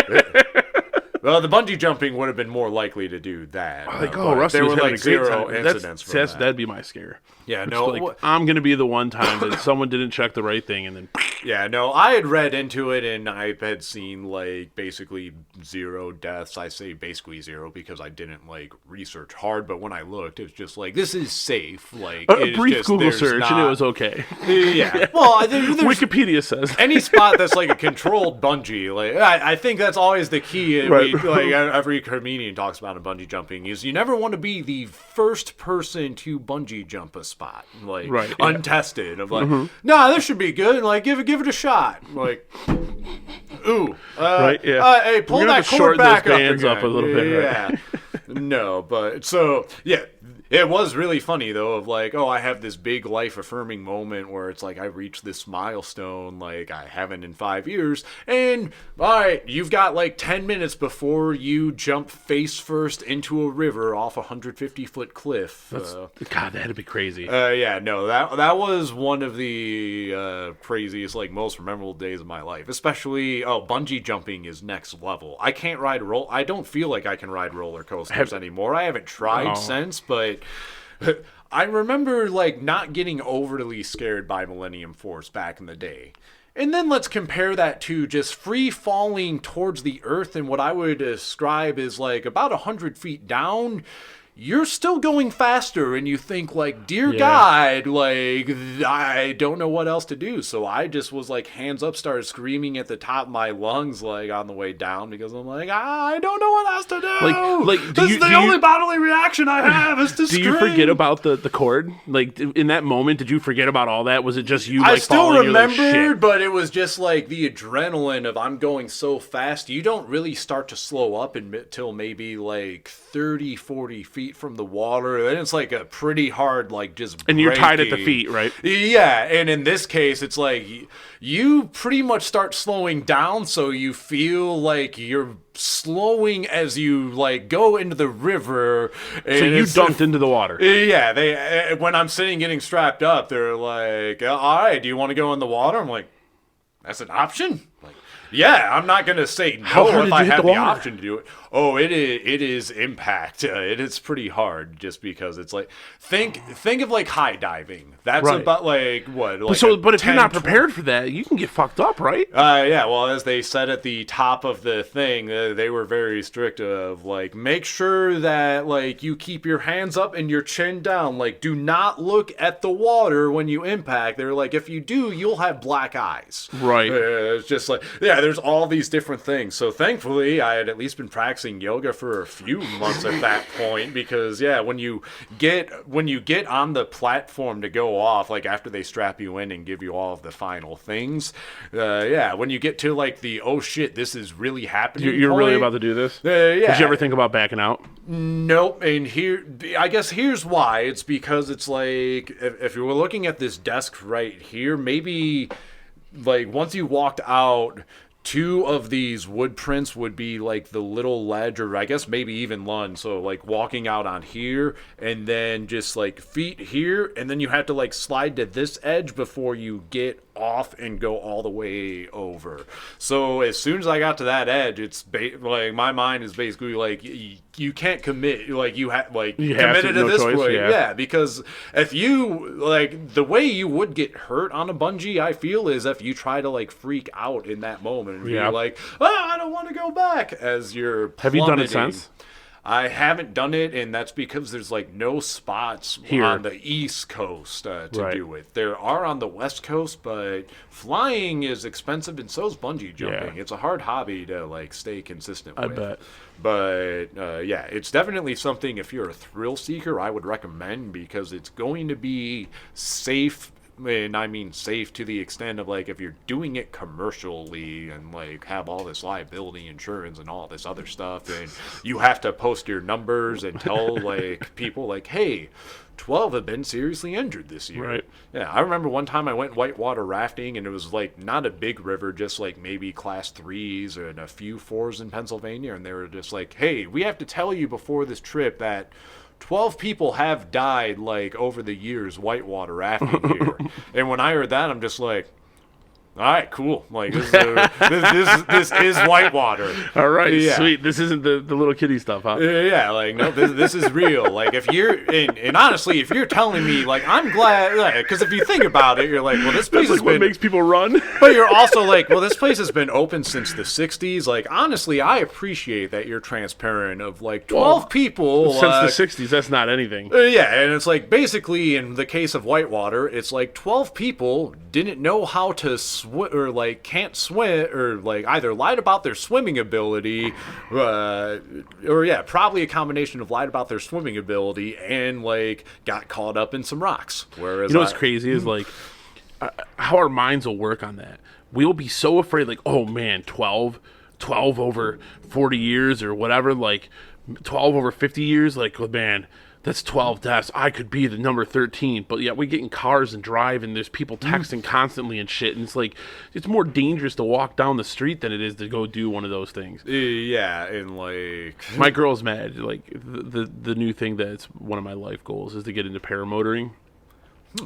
Well, the bungee jumping would have been more likely to do that. Like, Rusty there was were having like a great zero time. incidents from that. That'd be my scare. Yeah, It's no. like, I'm gonna be the one time that someone didn't check the right thing, and then Yeah, no, I had read into it, and I had seen like basically zero deaths. I say basically zero because I didn't like research hard, but when I looked, it was just like this is safe. Like a brief Google search, and it was okay. Yeah, well, there's Wikipedia says any spot that's like a controlled bungee. Like I think that's always the key. Right. Like every comedian talks about in bungee jumping is you never want to be the first person to bungee jump a spot, like untested. Of like, nah, this should be good. Like give it a shot. Like, ooh, hey, pull that cord back up again. Up a little bit. Yeah, no, but so yeah. It was really funny, though, of like, oh, I have this big life-affirming moment where it's like I reached this milestone like I haven't in 5 years, and, all right, you've got like 10 minutes before you jump face first into a river off a 150-foot cliff. God, that'd be crazy. Yeah, no, that was one of the craziest, like, most memorable days of my life, especially, bungee jumping is next level. I can't ride I don't feel like I can ride roller coasters anymore. I haven't tried since, but I remember like not getting overly scared by Millennium Force back in the day. And then let's compare that to just free falling towards the earth and what I would describe as like about 100 feet down. You're still going faster, and you think, like, dear God, like, I don't know what else to do. So I just was, like, hands up, started screaming at the top of my lungs, like, on the way down, because I'm like, I don't know what else to do. Like, this is the only bodily reaction I have is to scream. Do you forget about the cord? Like, in that moment, did you forget about all that? Was it just you, like, I still falling? remembered, Like, but it was just, like, the adrenaline of I'm going so fast. You don't really start to slow up until maybe, like, 30, 40 feet from the water. Then it's like a pretty hard, like, just and you're tied at the feet, right? Yeah, and in this case, it's like you pretty much start slowing down, so you feel like you're slowing as you like go into the river. And so you dumped into the water. Yeah, they when I'm sitting getting strapped up, they're like, all right, do you want to go in the water? I'm like, that's an option? Like, yeah, I'm not going to say no if I have the option to do it. Oh, it is impact. It is pretty hard just because it's like think of like high diving. That's Right. about like what like But if you're 10, not prepared for that, you can get fucked up, right? yeah, well, as they said at the top of the thing, they were very strict of like make sure that like you keep your hands up and your chin down. Like, do not look at the water when you impact. They're like, if you do, you'll have black eyes. Right. It's just like there's all these different things. So thankfully, I had at least been practicing yoga for a few months at that point because when you get on the platform to go off, like after they strap you in and give you all of the final things, when you get to like the oh shit, this is really happening. You're really about to do this? Yeah. Did you ever think about backing out? Nope. And I guess here's why. It's because it's like if you were looking at this desk right here, maybe like once you walked out, two of these wood prints would be like the little ledge, or I guess maybe even lunge. So like walking out on here and then just like feet here, and then you have to like slide to this edge before you get off and go all the way over. So as soon as I got to that edge, it's like my mind is basically like you can't commit, like you have committed to no this choice, way, yeah. because if you like the way you would get hurt on a bungee, I feel is if you try to like freak out in that moment and be like, I don't want to go back as you're plummeting. Have you done it since? I haven't done it, and that's because there's like no spots Here on the East Coast to Right. do it. There are on the West Coast, but flying is expensive, and so is bungee jumping. Yeah. It's a hard hobby to like stay consistent with. I bet. But it's definitely something if you're a thrill seeker, I would recommend because it's going to be safe. And I mean safe to the extent of like if you're doing it commercially and like have all this liability insurance and all this other stuff, and you have to post your numbers and tell like people like, hey, 12 have been seriously injured this year. Right. Yeah, I remember one time I went whitewater rafting and it was like not a big river, just like maybe class 3s and a few 4s in Pennsylvania, and they were just like, hey, we have to tell you before this trip that 12 people have died like over the years whitewater rafting here. And when I heard that, I'm just like, all right, cool. Like this is whitewater. All right, Yeah. sweet. This isn't the little kiddie stuff, huh? Yeah, like no, this is real. Like if you're and honestly, if you're telling me, like I'm glad, because if you think about it, you're like, well, this place That's has like what been. makes people run. But you're also like, well, this place has been open since the '60s. Like honestly, I appreciate that you're transparent. Of like 12 people Since the 60s, that's not anything. yeah, and it's like basically in the case of whitewater, it's like 12 people didn't know how to swim or like can't swim or like either lied about their swimming ability or probably a combination of lied about their swimming ability and like got caught up in some rocks. Whereas You know what's crazy is like how our minds will work on that. We'll be so afraid, like, oh man, 12 over 40 years or whatever, like 12 over 50 years, like, oh, man, that's 12 deaths. I could be the number 13. But yeah, we get in cars and drive, and there's people texting constantly and shit. And it's like, it's more dangerous to walk down the street than it is to go do one of those things. yeah, and like My girl's mad. Like, the new thing that's one of my life goals is to get into paramotoring.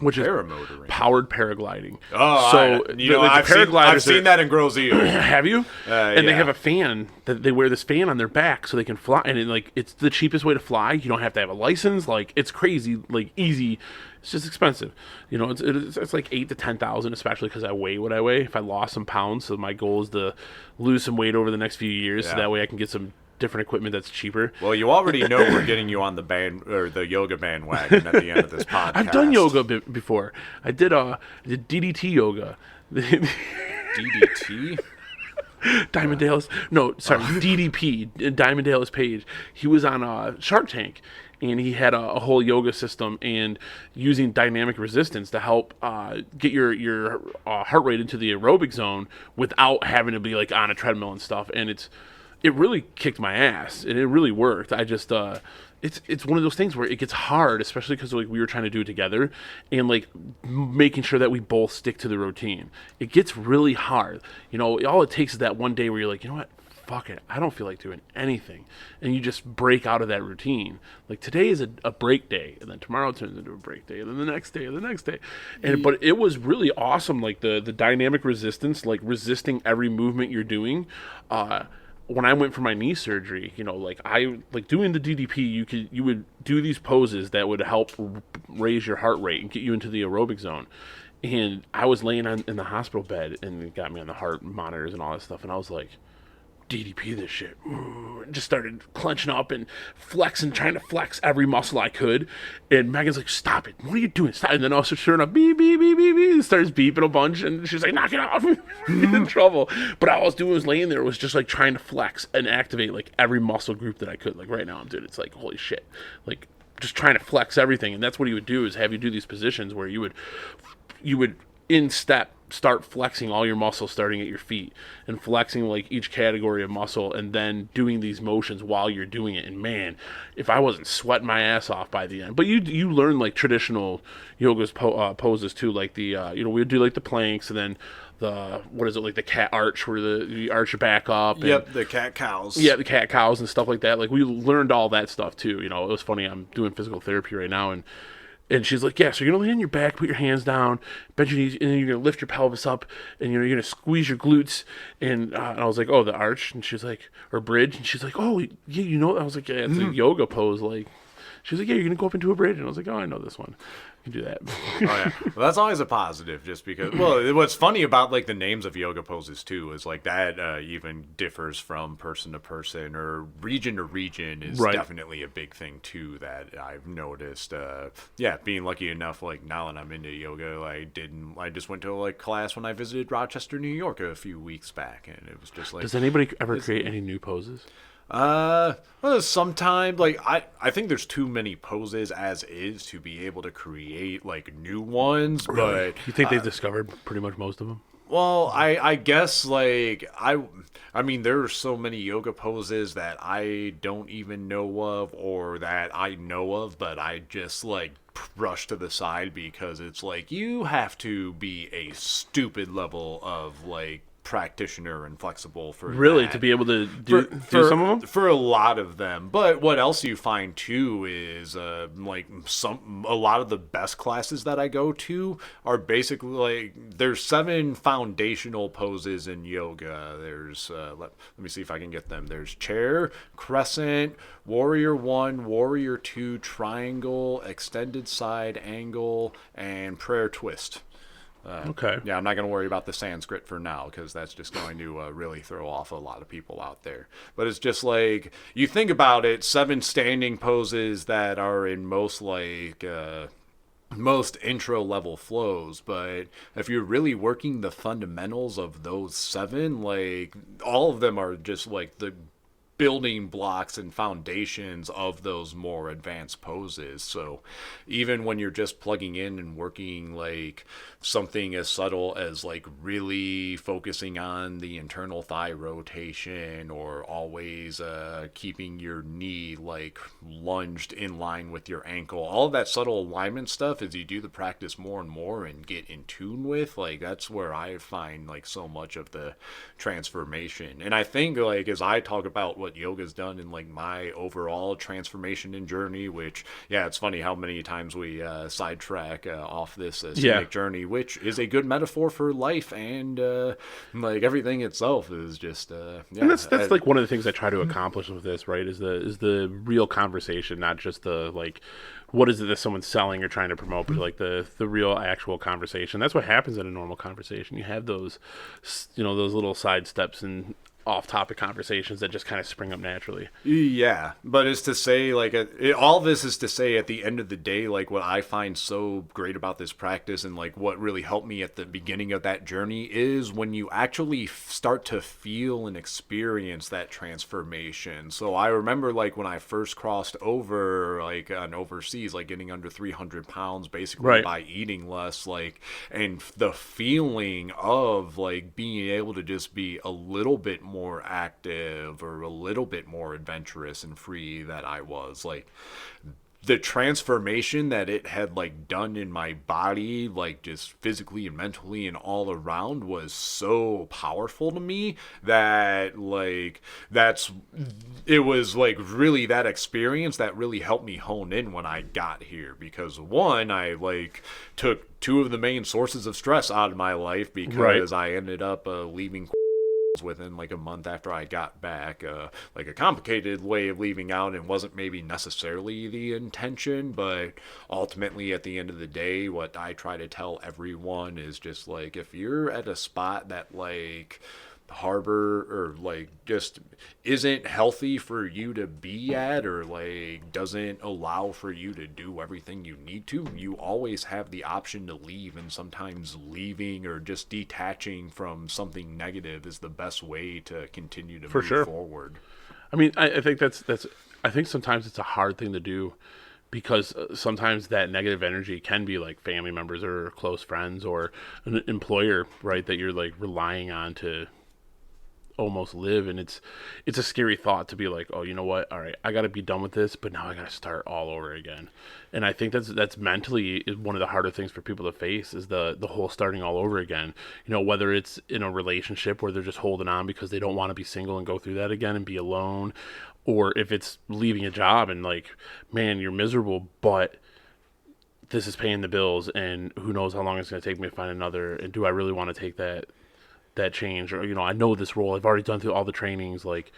Which is paramotoring. Powered paragliding. Oh, so I've seen that in Grozio. Have you? And they yeah. have a fan that they wear this fan on their back so they can fly. And it's the cheapest way to fly. You don't have to have a license. Like it's crazy, like easy. It's just expensive. You know, it's like 8,000 to 10,000, especially because I weigh what I weigh. If I lost some pounds, so my goal is to lose some weight over the next few years, so that way I can get some different equipment that's cheaper. Well, you already know we're getting you on the band or the yoga bandwagon at the end of this podcast. I've done yoga before. I did DDT yoga. DDT? Diamond Dallas. No, sorry, DDP. Diamond Dallas Page. He was on Shark Tank, and he had a whole yoga system and using dynamic resistance to help get your heart rate into the aerobic zone without having to be like on a treadmill and stuff. And it really kicked my ass, and it really worked. I just it's one of those things where it gets hard, especially because like we were trying to do it together, and like making sure that we both stick to the routine. It gets really hard. You know, all it takes is that one day where you're like, you know what, fuck it, I don't feel like doing anything, and you just break out of that routine. Like today is a break day, and then tomorrow turns into a break day, and then the next day, and the next day. And but it was really awesome, like the dynamic resistance, like resisting every movement you're doing. when I went for my knee surgery, like I like doing the DDP, you would do these poses that would help raise your heart rate and get you into the aerobic zone. And I was laying in the hospital bed, and it got me on the heart monitors and all that stuff, and I was like, DDP this shit. Ooh, and just started clenching up and flexing, trying to flex every muscle I could. And Megan's like, stop it. What are you doing? Stop. And then also sure enough, beep, beep, beep, beep, beep. It starts beeping a bunch. And she's like, knock it off. I'm in trouble. But all I was doing was laying there was just like trying to flex and activate like every muscle group that I could. Like right now I'm doing it's like, holy shit. Like just trying to flex everything. And that's what he would do is have you do these positions where you would in step start flexing all your muscles starting at your feet and flexing like each category of muscle and then doing these motions while you're doing it. And man, if I wasn't sweating my ass off by the end. But you learn like traditional yoga's poses too, like the we would do like the planks and then the what is it, like the cat arch where you arch your back up and, Yep, the cat cows. yeah, the cat cows and stuff like that. Like we learned all that stuff too. It was funny, I'm doing physical therapy right now, and she's like, yeah, so you're going to lay on your back, put your hands down, bend your knees, and then you're going to lift your pelvis up, and you're going to squeeze your glutes. And I was like, oh, the arch. And she's like, or bridge. And she's like, oh, yeah, I was like, yeah, it's a yoga pose. Like, she's like, yeah, you're going to go up into a bridge. And I was like, oh, I know this one. I can do that. Oh yeah, well, that's always a positive, just because. Well, what's funny about like the names of yoga poses too is like that even differs from person to person or region to region is Right. definitely a big thing too that I've noticed. Being lucky enough, like now that I'm into yoga, I just went to like class when I visited Rochester, New York a few weeks back, and it was just like. Does anybody ever create any new poses? Well, sometimes like I think there's too many poses as is to be able to create like new ones, but You think they've discovered pretty much most of them? well, I guess like I mean there are so many yoga poses that I don't even know of or that I know of, but I just like brush to the side because it's like you have to be a stupid level of like practitioner and flexible for Really, that. to be able to do some of them? For a lot of them. But what else you find too is like a lot of the best classes that I go to are basically like there's 7 foundational poses in yoga. There's let me see if I can get them. There's chair, crescent, warrior 1, warrior 2, triangle, extended side angle, and prayer twist. Okay. Yeah, I'm not going to worry about the Sanskrit for now because that's just going to really throw off a lot of people out there. But it's just like, you think about it, 7 standing poses that are in most most intro level flows, but if you're really working the fundamentals of those 7, like all of them are just like the building blocks and foundations of those more advanced poses. So even when you're just plugging in and working like something as subtle as like really focusing on the internal thigh rotation or always keeping your knee like lunged in line with your ankle, all of that subtle alignment stuff, as you do the practice more and more and get in tune with, like that's where I find like so much of the transformation. And I think like as I talk about what yoga's done in like my overall transformation and journey, which it's funny how many times we sidetrack off this scenic journey, which is a good metaphor for life and like everything itself is just And that's like one of the things I try to accomplish with this, right? Is the real conversation, not just the like what is it that someone's selling or trying to promote, but like the real actual conversation. That's what happens in a normal conversation. You have those those little side steps and off-topic conversations that just kind of spring up naturally. Yeah, but it's to say, like, all this is to say at the end of the day, like, what I find so great about this practice and, like, what really helped me at the beginning of that journey is when you actually start to feel and experience that transformation. So I remember, like, when I first crossed over, like, on overseas, like, getting under 300 pounds basically by eating less, like, and the feeling of, like, being able to just be a little bit more active or a little bit more adventurous and free that I was, like the transformation that it had like done in my body, like just physically and mentally and all around, was so powerful to me that like it was like really that experience that really helped me hone in when I got here, because one, I like took 2 of the main sources of stress out of my life because I ended up leaving within like a month after I got back. Like a complicated way of leaving out, and wasn't maybe necessarily the intention, but ultimately at the end of the day, what I try to tell everyone is just like, if you're at a spot that like harbor or like just isn't healthy for you to be at, or like doesn't allow for you to do everything you need to, you always have the option to leave. And sometimes leaving or just detaching from something negative is the best way to continue to move forward. I mean, I think that's I think sometimes it's a hard thing to do, because sometimes that negative energy can be like family members or close friends or an employer, right, that you're like relying on to almost live. And it's a scary thought to be like, oh, you know what, all right, I got to be done with this, but now I got to start all over again. And I think that's mentally one of the harder things for people to face, is the whole starting all over again. You know, whether it's in a relationship where they're just holding on because they don't want to be single and go through that again and be alone, or if it's leaving a job and like, man, you're miserable, but this is paying the bills and who knows how long it's going to take me to find another, and do I really want to take that change? Or, you know, I know this role, I've already done through all the trainings. Like,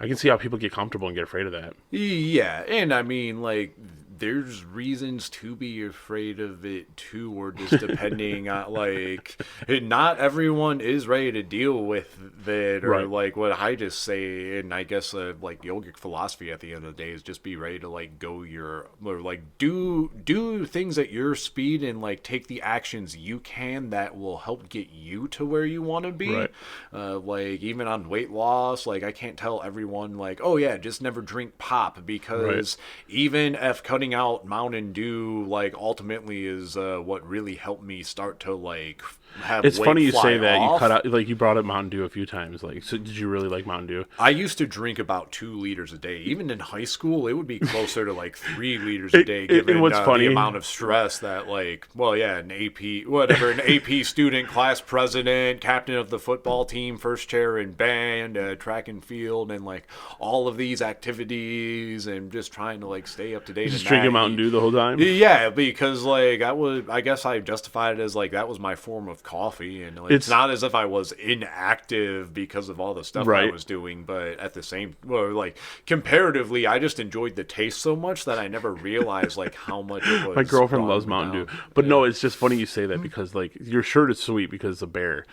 I can see how people get comfortable and get afraid of that. Yeah, and I mean, like, there's reasons to be afraid of it too, or just depending on, like, not everyone is ready to deal with it, or Right. like what I just say, and I guess like yogic philosophy at the end of the day is just be ready to like go your, or like do things at your speed, and like take the actions you can that will help get you to where you want to be. Right. Like even on weight loss, like I can't tell everyone like, oh yeah, just never drink pop, because even if cutting out Mountain Dew like ultimately is what really helped me start to like have It's weight funny you fly say that. off. You cut out, like, you brought up Mountain Dew a few times. Like, so did you really like Mountain Dew? I used to drink about 2 liters a day. Even in high school, it would be closer to like 3 liters a day, given what's funny, the amount of stress that, like, well, yeah, an AP student, class president, captain of the football team, first chair in band, track and field, and like all of these activities, and just trying to like stay up to date. Just drinking Mountain Dew the whole time? Yeah, because like I guess I justified it as like that was my form of coffee, and like, it's not as if I was inactive because of all the stuff I was doing, but at the same, well, like comparatively, I just enjoyed the taste so much that I never realized like how much it was. My girlfriend loves Mountain Dew, but no, it's just funny you say that, because like your shirt is sweet because it's a bare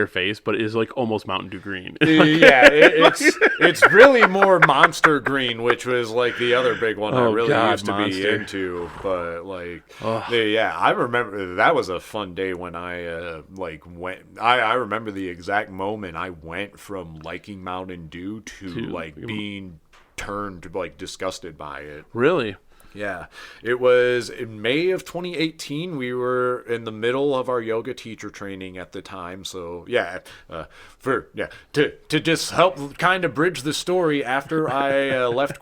face, but it is like almost Mountain Dew green. Yeah, it's really more Monster Green, which was like the other big one I really used to be into. But like, yeah, I remember that was a fun day when I like went. I remember the exact moment I went from liking Mountain Dew to like being turned like disgusted by it. Really? Yeah, it was in May of 2018. We were in the middle of our yoga teacher training at the time. So yeah, to just help kind of bridge the story, after I left,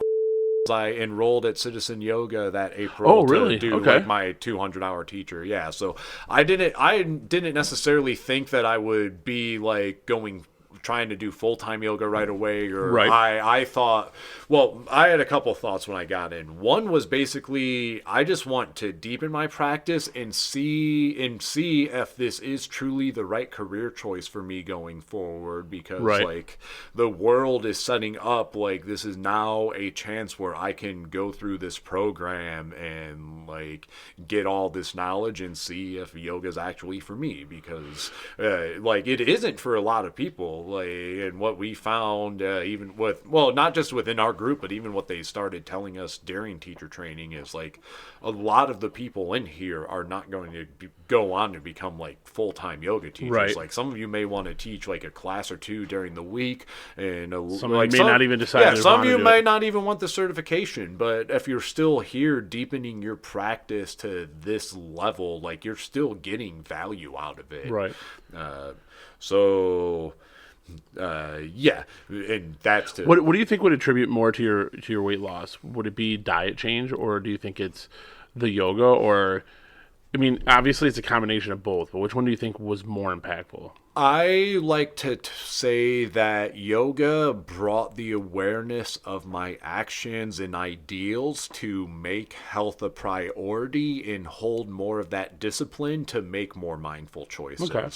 I enrolled at Citizen Yoga that April. Oh, really? To do like my 200-hour teacher. Yeah, so I didn't necessarily think that I would be like trying to do full-time yoga right away, or I thought, well, I had a couple thoughts when I got in. One was basically I just want to deepen my practice and see if this is truly the right career choice for me going forward, because like the world is setting up like this is now a chance where I can go through this program and like get all this knowledge and see if yoga is actually for me, because like it isn't for a lot of people. Like, and what we found, even with, well, not just within our group, but even what they started telling us during teacher training, is like a lot of the people in here are not going to go on to become like full-time yoga teachers. Like some of you may want to teach like a class or two during the week, and some of you may not even decide. Yeah, some of you may not even want the certification. But if you're still here deepening your practice to this level, like you're still getting value out of it. Right. Yeah, and that's what do you think would attribute more to your weight loss? Would it be diet change, or do you think it's the yoga? Or, I mean, obviously it's a combination of both, but which one do you think was more impactful? I like to say that yoga brought the awareness of my actions and ideals to make health a priority and hold more of that discipline to make more mindful choices. Okay.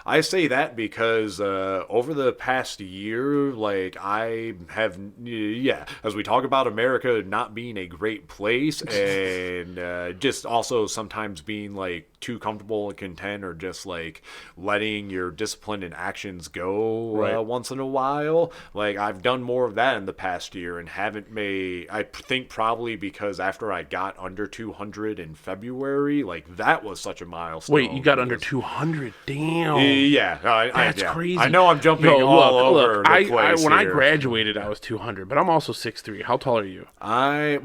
I say that because over the past year, like I have, yeah, as we talk about America not being a great place and just also sometimes being like too comfortable and content or just like letting your discipline and actions go Right. once in a while. Like I've done more of that in the past year and haven't made. I think probably because after I got under 200 in February, like that was such a milestone. Wait, you got under because- 200? Damn. Yeah, That's yeah. crazy. I know I'm jumping Yo, all over look, the place when I here. graduated, I was 200, but I'm also 6'3". How tall are you? I'm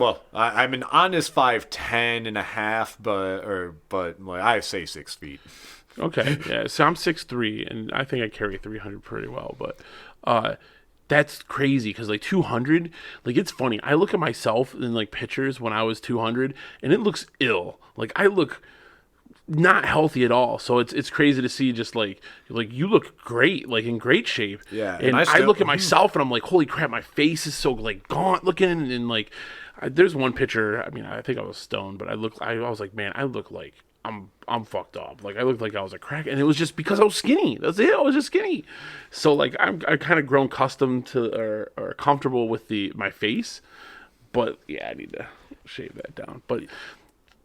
an honest 5'10" and a half, but like, I say 6 feet. Okay, yeah. So I'm 6'3", and I think I carry 300 pretty well. But that's crazy because like 200, like it's funny. I look at myself in like pictures when I was 200, and it looks ill. Like I look not healthy at all. So it's crazy to see just like you look great, like in great shape. Yeah, And I look at myself and I'm like, holy crap, my face is so like gaunt looking, and like there's one picture. I mean, I think I was stoned, but I was like, man, I look like I'm fucked up. Like I looked like I was a crack, and it was just because I was skinny. That's it. I was just skinny. So like I kind of grown accustomed to or comfortable with my face, but yeah, I need to shave that down. But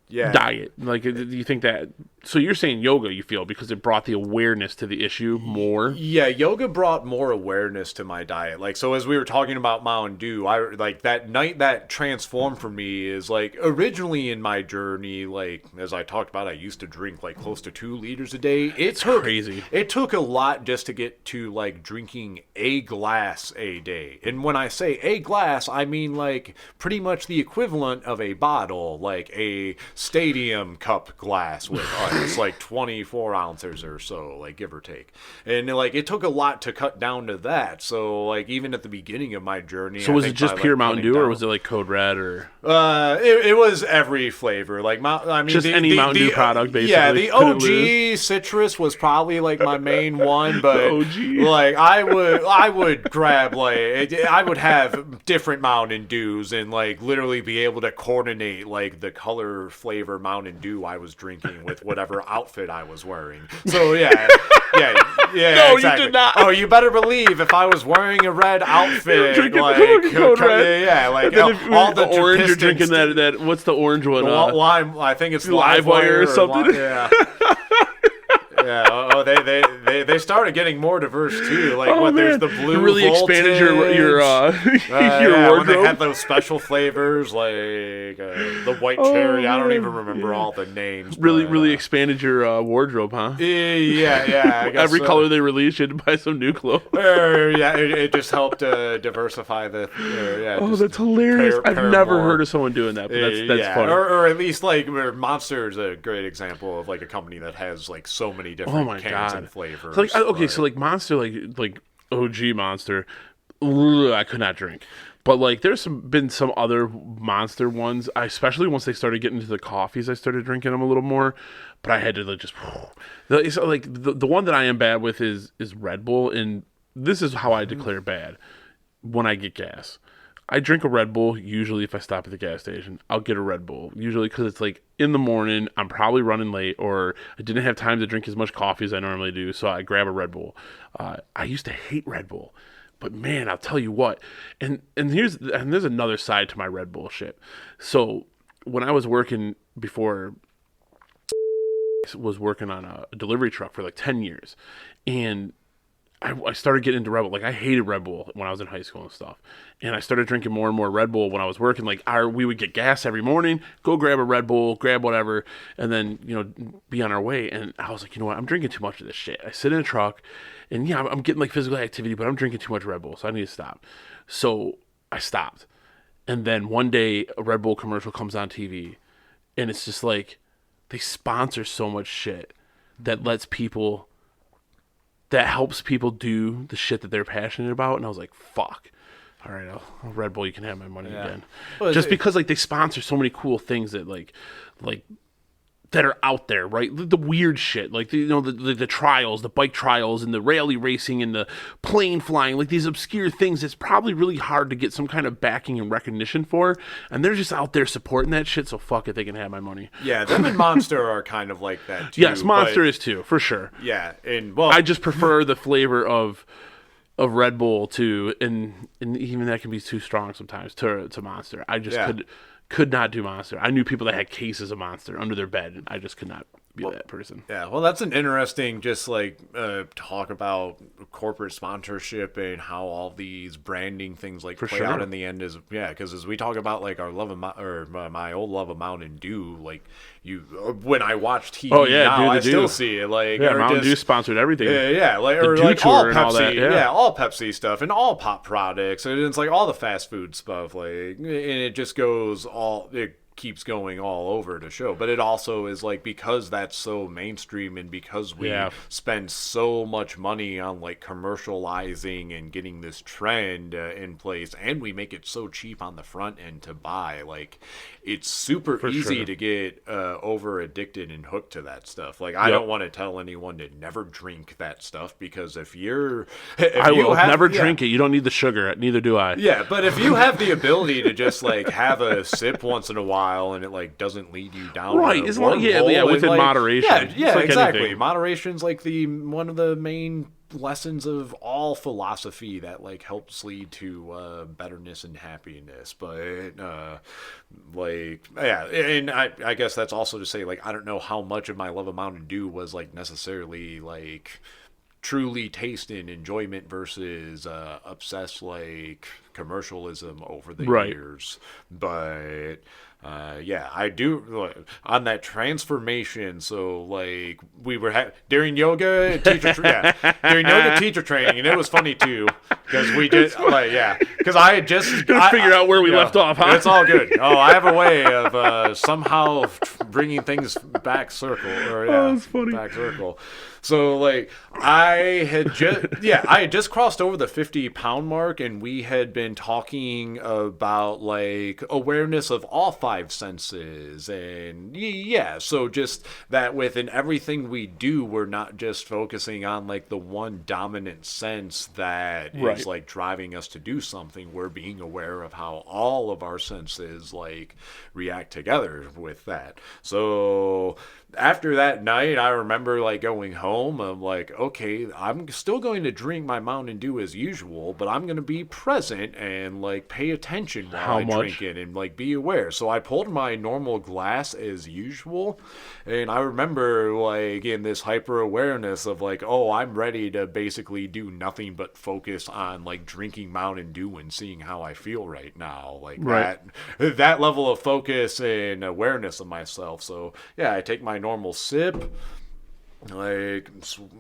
Yeah. diet, like do you think that? So you're saying yoga, you feel, because it brought the awareness to the issue more. Yeah, yoga brought more awareness to my diet. Like, so as we were talking about Mountain Dew, I like that night that transformed for me is like originally in my journey, like as I talked about, I used to drink like close to 2 liters a day. It's crazy. It took a lot just to get to like drinking a glass a day. And when I say a glass, I mean like pretty much the equivalent of a bottle, like a stadium cup glass with it's like 24 ounces or so, like give or take. And like it took a lot to cut down to that. So like even at the beginning of my journey, So I was it think just by, pure like, Mountain cutting Dew, or down- was it like Code Red, or it was every flavor. Like I mean, Just any Mountain Dew product, basically? Yeah, the Couldn't OG lose. citrus was probably like my main one, but OG. like I would grab like I would have different Mountain Dews and like literally be able to coordinate like the color flavor Mountain Dew I was drinking with whatever outfit I was wearing. So yeah. No, you exactly. did not. Oh, you better believe if I was wearing a red outfit, drinking like Code Red. yeah, like And then if all the orange, you're Pistons- drinking that. What's the orange one? lime. I think it's Livewire or something? Yeah. Yeah. Oh, they started getting more diverse too. Like there's the blue. You really expanded your your yeah, when they wardrobe. had those special flavors like the white cherry. I don't even remember all the names. Really expanded your wardrobe, huh? Yeah. I guess Every so. color they released, you had to buy some new clothes. Yeah, it just helped diversify the. Oh, just that's hilarious! I've pair never more. heard of someone doing that, but that's Yeah, funny. or at least like Monster is a great example of like a company that has like so many Oh different my cans god! and flavors. So, like, okay, but- so like Monster, like OG Monster, ugh, I could not drink. But like, there's been some other Monster ones, especially once they started getting into the coffees. I started drinking them a little more, but I had to like just. So like the one that I am bad with is Red Bull, and this is how I declare bad when I get gas. I drink a Red Bull usually if I stop at the gas station. I'll get a Red Bull usually because it's like in the morning. I'm probably running late, or I didn't have time to drink as much coffee as I normally do, so I grab a Red Bull. I used to hate Red Bull, but man, I'll tell you what. And there's another side to my Red Bull shit. So when I was working before, was working on a delivery truck for like 10 years, and I started getting into Red Bull. Like, I hated Red Bull when I was in high school and stuff. And I started drinking more and more Red Bull when I was working. Like, we would get gas every morning, go grab a Red Bull, grab whatever, and then, be on our way. And I was like, you know what? I'm drinking too much of this shit. I sit in a truck, and yeah, I'm getting like physical activity, but I'm drinking too much Red Bull, so I need to stop. So I stopped. And then one day, a Red Bull commercial comes on TV, and it's just like, they sponsor so much shit that helps people do the shit that they're passionate about. And I was like, fuck. All right, I'll Red Bull, you can have my money again. Well, Just because like they sponsor so many cool things that like that are out there, right? The weird shit, like the trials, the bike trials, and the rally racing, and the plane flying, like these obscure things. It's probably really hard to get some kind of backing and recognition for, and they're just out there supporting that shit. So fuck it, they can have my money. Yeah, them and Monster are kind of like that too. Yes, Monster is too, for sure. Yeah, and well, I just prefer the flavor of Red Bull to, and even that can be too strong sometimes to Monster. I just could not do Monster. I knew people that had cases of Monster under their bed, and I just could not be that person. Yeah, well, that's an interesting just like talk about corporate sponsorship and how all these branding things like play out in the end is because as we talk about like our love of my old love of Mountain Dew, like when I watch TV now, I still see it like Mountain Dew sponsored everything. Like or like all Pepsi, all that, all Pepsi stuff and all pop products, and it's like all the fast food stuff, like, and it just goes all it keeps going all over the show. But it also is like, because that's so mainstream and because we spend so much money on like commercializing and getting this trend in place, and we make it so cheap on the front end to buy, like it's super easy to get over addicted and hooked to that stuff. Like I don't want to tell anyone to never drink that stuff, because if I will never drink it. You don't need the sugar. Neither do I. Yeah, but if you have the ability to just like have a sip once in a while and it like doesn't lead you down right, a as long, within like, moderation. Yeah, like exactly. Anything. Moderation's like one of the main lessons of all philosophy that like helps lead to betterness and happiness. But and I guess that's also to say, like, I don't know how much of my love of Mountain Dew was like necessarily like truly taste and enjoyment versus obsessed like commercialism over the years. But I do on that transformation. So like we were during yoga teacher teacher training, and it was funny too because we did because I had just figure out where we left off. Huh? It's all good. Oh, I have a way of somehow bringing things back circle that's funny. Back circle. So like I had just crossed over the 50-pound mark, and we had been talking about like awareness of all five senses, and so just that within everything we do, we're not just focusing on like the one dominant sense that is like driving us to do something. We're being aware of how all of our senses like react together with that. So after that night, I remember like going home. I'm like, okay, I'm still going to drink my Mountain Dew as usual, but I'm going to be present and like pay attention while I drink it and like be aware. So I pulled my normal glass as usual, and I remember like in this hyper awareness of like, oh, I'm ready to basically do nothing but focus on like drinking Mountain Dew and seeing how I feel right now, like that level of focus and awareness of myself. So I take my normal sip, like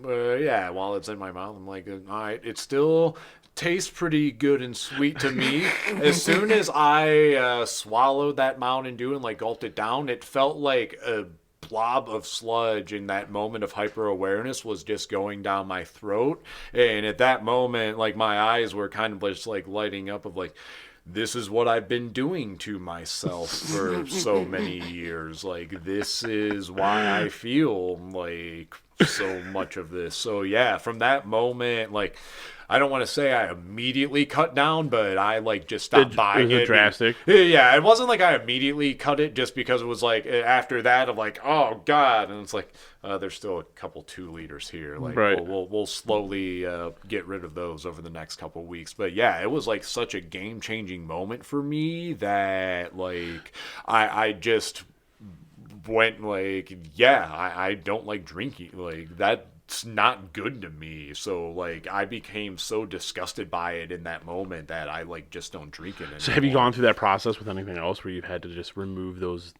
while it's in my mouth, I'm like, all right, it still tastes pretty good and sweet to me. As soon as I swallowed that Mountain Dew and like gulped it down, it felt like a blob of sludge in that moment of hyper awareness was just going down my throat. And at that moment, like my eyes were kind of just like lighting up of like, this is what I've been doing to myself for so many years. Like, this is why I feel like so much of this. So from that moment, like, I don't want to say I immediately cut down, but I like just stopped buying it. Drastic. Yeah, it wasn't like I immediately cut it just because it was like after that of like, oh God, and it's like there's still a couple 2 liters here. Like we'll slowly get rid of those over the next couple weeks. But it was like such a game changing moment for me that like I just went like I don't like drinking like that. It's not good to me. So like I became so disgusted by it in that moment that I like just don't drink it anymore. So have you gone through that process with anything else where you've had to just remove those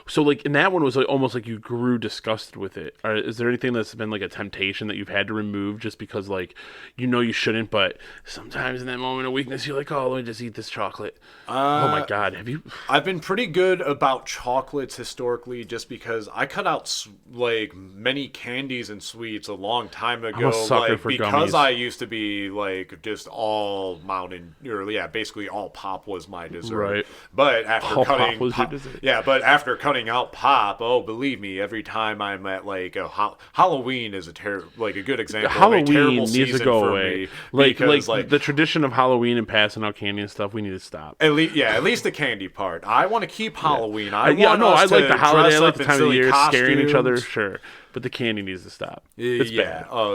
so like in that one was like almost like you grew disgusted with it? Or is there anything that's been like a temptation that you've had to remove just because like you shouldn't, but sometimes in that moment of weakness you're like, oh, let me just eat this chocolate? Oh my God, have you? I've been pretty good about chocolates historically, just because I cut out like many candies and sweets a long time ago. I'm a sucker like for because gummies. I used to be like just all basically all pop was my dessert. Right. But after All cutting pop was your dessert. but after after cutting out pop, oh, believe me, every time I'm at like Halloween is a good example of a Halloween terrible needs to season go for away. me Like because the tradition of Halloween and passing out candy and stuff, we need to stop. at least the candy part. I want to keep Halloween. I I like the holiday. I dress like up the in time of the silly year, scaring each other, costumes. sure. But the candy needs to stop. It's bad. Oh,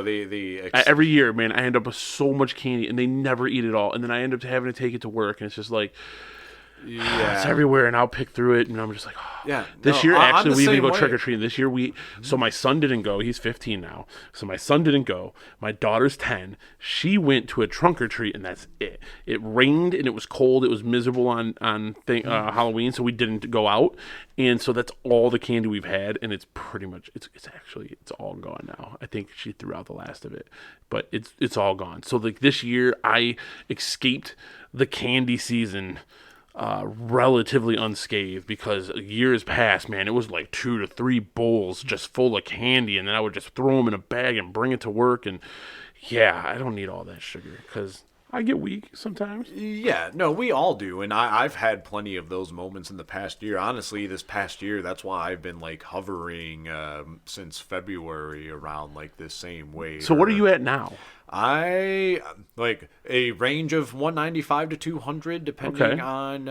Every year, man, I end up with so much candy, and they never eat it all. And then I end up having to take it to work, and it's just like, it's everywhere, and I'll pick through it, and I'm just like, oh. Yeah. This No, year, I'm actually, the we even same go way. trick or treating. This year, so my son didn't go. He's 15 now, so my son didn't go. My daughter's 10. She went to a trunk or treat, and that's it. It rained and it was cold. It was miserable on Halloween, so we didn't go out, and so that's all the candy we've had, and it's pretty much it's all gone now. I think she threw out the last of it, but it's all gone. So like this year, I escaped the candy season relatively unscathed, because years past, man, it was like 2 to 3 bowls just full of candy, and then I would just throw them in a bag and bring it to work. And yeah, I don't need all that sugar because I get weak sometimes. Yeah, no, we all do, and I've had plenty of those moments in the past year. Honestly, this past year, that's why I've been like hovering since February around like this same weight. So what are you at now? I like a range of 195 to 200, depending on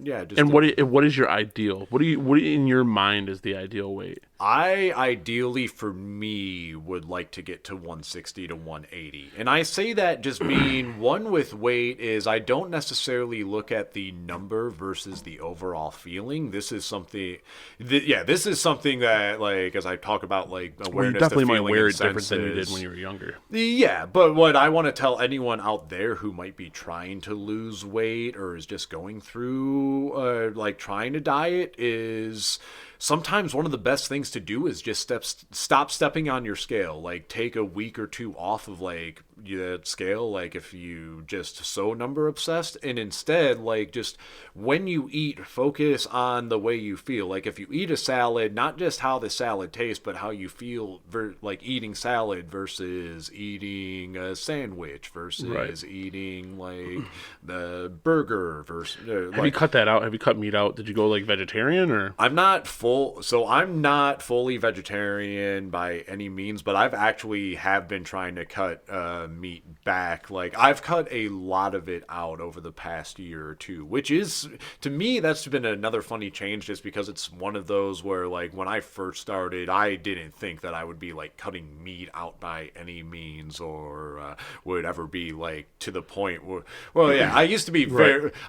Just And what is your ideal? What in your mind is the ideal weight? I ideally, for me, would like to get to 160 to 180. And I say that just being one with weight is I don't necessarily look at the number versus the overall feeling. This is something, this is something that, like, as I talk about, like, awareness Well, you definitely to might feeling wear and it different than you did senses. when you were younger. Yeah, but what I want to tell anyone out there who might be trying to lose weight or is just going through, like, trying to diet is sometimes one of the best things to do is just stop stepping on your scale. Like, take a week or two off of, like, your scale, like if you just so number obsessed, and instead, like, just when you eat, focus on the way you feel. Like, if you eat a salad, not just how the salad tastes, but how you feel like eating salad versus eating a sandwich versus eating like the burger versus Have you cut that out? Have you cut meat out? Did you go like vegetarian or? I'm not fully vegetarian by any means, but I've actually have been trying to cut meat back. Like, I've cut a lot of it out over the past year or two, which is, to me, that's been another funny change, just because it's one of those where, like, when I first started, I didn't think that I would be like cutting meat out by any means, or would ever be like to the point where, well, yeah, I used to be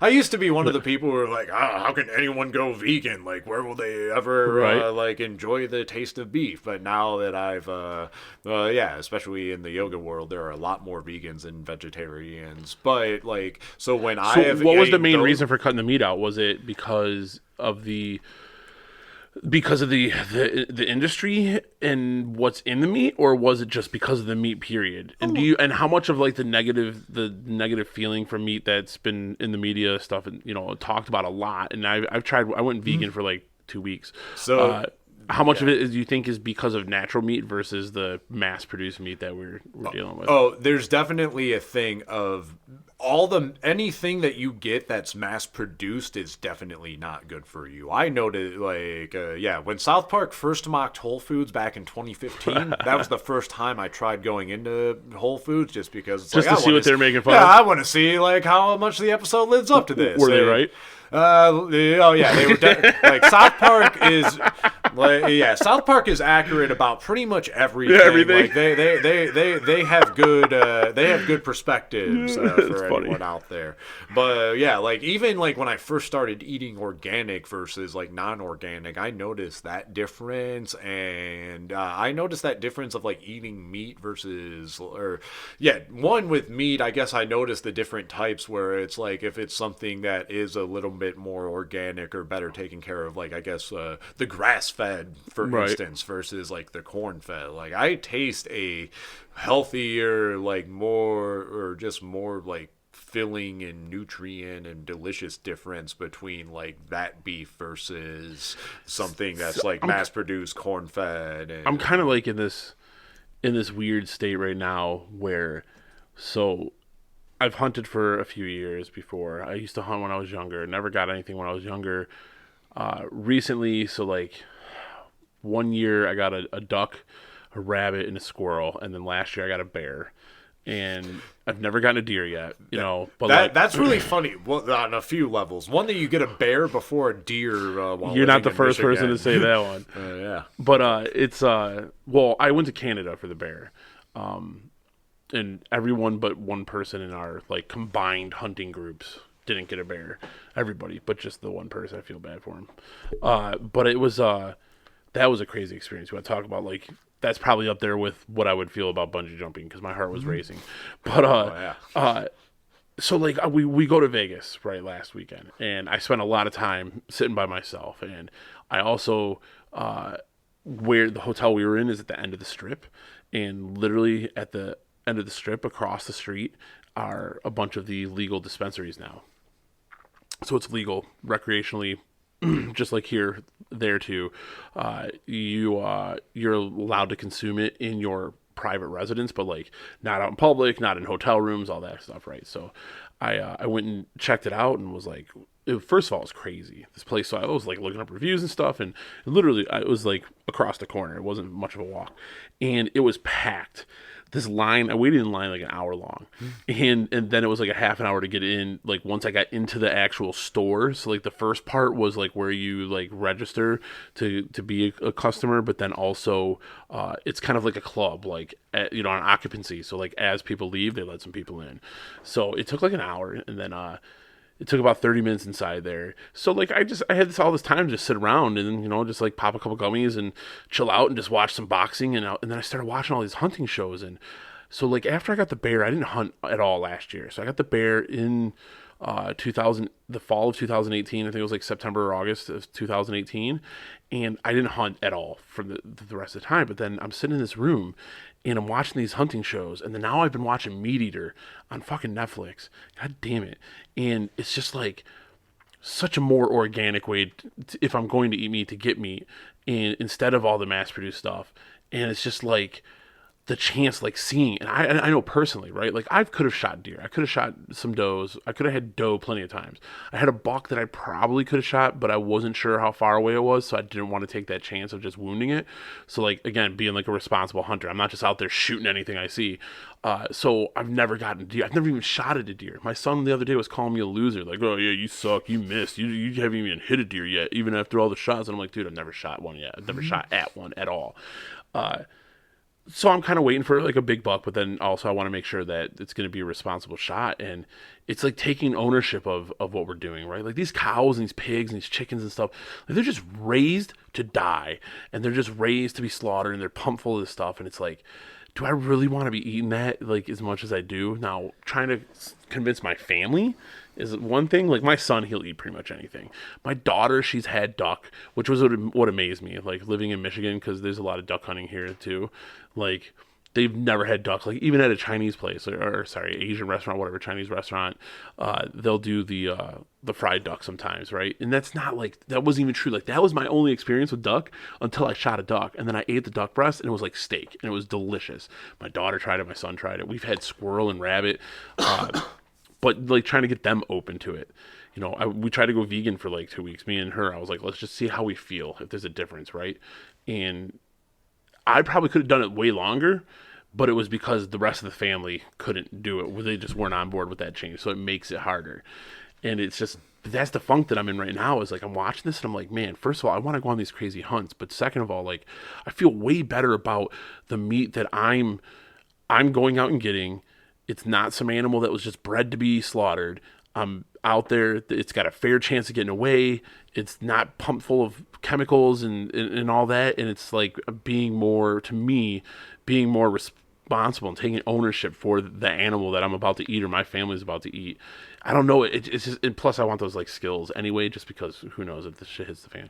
I used to be one of the people who were like, how can anyone go vegan? Like, where will they ever like enjoy the taste of beef? But now that I've especially in the yoga world, there are a lot more vegans than vegetarians. But like, so when what was the main reason for cutting the meat out? Was it because of the industry and what's in the meat, or was it just because of the meat period? And how much of like the negative feeling from meat that's been in the media stuff and talked about a lot? And I've tried. I went vegan for like 2 weeks. So how much of it do you think is because of natural meat versus the mass-produced meat that we're dealing with? Oh, there's definitely a thing of anything that you get that's mass-produced is definitely not good for you. I noticed, like, when South Park first mocked Whole Foods back in 2015, that was the first time I tried going into Whole Foods, just because it's just like, to see what they're making fun of. of. I want to see like how much the episode lives up to this. Were they right? They were like South Park is. South Park is accurate about pretty much everything. Yeah, everything. Like they have good perspectives for anyone out there. But like even like when I first started eating organic versus like non-organic, I noticed that difference, and I noticed that difference of like eating meat versus one with meat. I guess I noticed the different types where it's like if it's something that is a little bit more organic or better taken care of, like I guess the grass-fed, for instance, versus like the corn-fed. Like I taste a healthier, like more like filling and nutrient and delicious difference between like that beef versus something that's like mass-produced corn-fed. And I'm kind of like in this weird state right now where I've hunted for a few years before. I used to hunt when I was younger. Never got anything when I was younger. Recently, so like 1 year I got a duck, a rabbit, and a squirrel, and then last year I got a bear. And I've never gotten a deer yet, but like That's really funny. Well, on a few levels. One, that you get a bear before a deer while you're not living the in first person Michigan. to say that one. Yeah. But it's well, I went to Canada for the bear, and everyone but one person in our like combined hunting groups didn't get a bear. Everybody, but just the one person. I feel bad for him. But it was that was a crazy experience. When I talk about like that's probably up there with what I would feel about bungee jumping because my heart was racing. But Yeah. so like we go to Vegas right last weekend, and I spent a lot of time sitting by myself, and I also where the hotel we were in is at the end of the strip, and literally at the end of the strip across the street are a bunch of the legal dispensaries now. So it's legal recreationally, just like here, there too. You're allowed to consume it in your private residence, but like not out in public, not in hotel rooms, all that stuff, right? So I went and checked it out and was like, first of all, it was crazy. This place, so I was like looking up reviews and stuff, and literally, it was like across the corner. It wasn't much of a walk, and it was packed. This line, I waited in line like an hour long, and then it was like a half an hour to get in. Like once I got into the actual store, so like the first part was like where you like register to be a customer, but then also it's kind of like a club, like on occupancy. So like as people leave, they let some people in. So it took like an hour, and then it took about 30 minutes inside there. So like I had all this time to just sit around and just like pop a couple gummies and chill out and just watch some boxing, and then I started watching all these hunting shows. And so like after I got the bear, I didn't hunt at all last year. So I got the bear in 2000, the fall of 2018. I think it was like September or August of 2018, and I didn't hunt at all for the rest of the time. But then I'm sitting in this room and I'm watching these hunting shows, and then now I've been watching Meat Eater on fucking Netflix. God damn it. And it's just like such a more organic way if I'm going to eat meat, to get meat, and instead of all the mass produced stuff. And it's just like the chance, like seeing, and I know personally, right? Like I could have shot deer, I could have shot some does, I could have had doe plenty of times. I had a buck that I probably could have shot, but I wasn't sure how far away it was, so I didn't want to take that chance of just wounding it. So like again, being like a responsible hunter, I'm not just out there shooting anything I see. So I've never gotten deer. I've never even shot at a deer. My son the other day was calling me a loser, like, "Oh yeah, you suck, you missed, you haven't even hit a deer yet, even after all the shots." And I'm like, dude, I've never shot one yet. I've never shot at one at all. So I'm kind of waiting for like a big buck, but then also I want to make sure that it's going to be a responsible shot. And it's like taking ownership of what we're doing, right? Like these cows and these pigs and these chickens and stuff, like they're just raised to die, and they're just raised to be slaughtered, and they're pumped full of this stuff. And it's like, do I really want to be eating that like as much as I do? Now, trying to convince my family is one thing. Like my son, he'll eat pretty much anything. My daughter, she's had duck, which was what amazed me. Like living in Michigan, because there's a lot of duck hunting here too. Like they've never had duck. Like even at a Chinese place, or sorry, Asian restaurant, whatever, Chinese restaurant, they'll do the fried duck sometimes, right? And that's not like, that wasn't even true. Like that was my only experience with duck until I shot a duck, and then I ate the duck breast, and it was like steak, and it was delicious. My daughter tried it, my son tried it. We've had squirrel and rabbit, but like trying to get them open to it. We tried to go vegan for like 2 weeks. Me and her, I was like, let's just see how we feel, if there's a difference, right? And I probably could have done it way longer, but it was because the rest of the family couldn't do it. They just weren't on board with that change, so it makes it harder. And it's just, that's the funk that I'm in right now. Is like I'm watching this and I'm like, man, first of all, I want to go on these crazy hunts, but second of all, like I feel way better about the meat that I'm going out and getting. It's not some animal that was just bred to be slaughtered. I'm out there. It's got a fair chance of getting away. It's not pumped full of chemicals and all that. And it's like being more, to me, being more responsible and taking ownership for the animal that I'm about to eat or my family's about to eat. I don't know. It's just, and plus I want those like skills anyway, just because who knows if this shit hits the fan.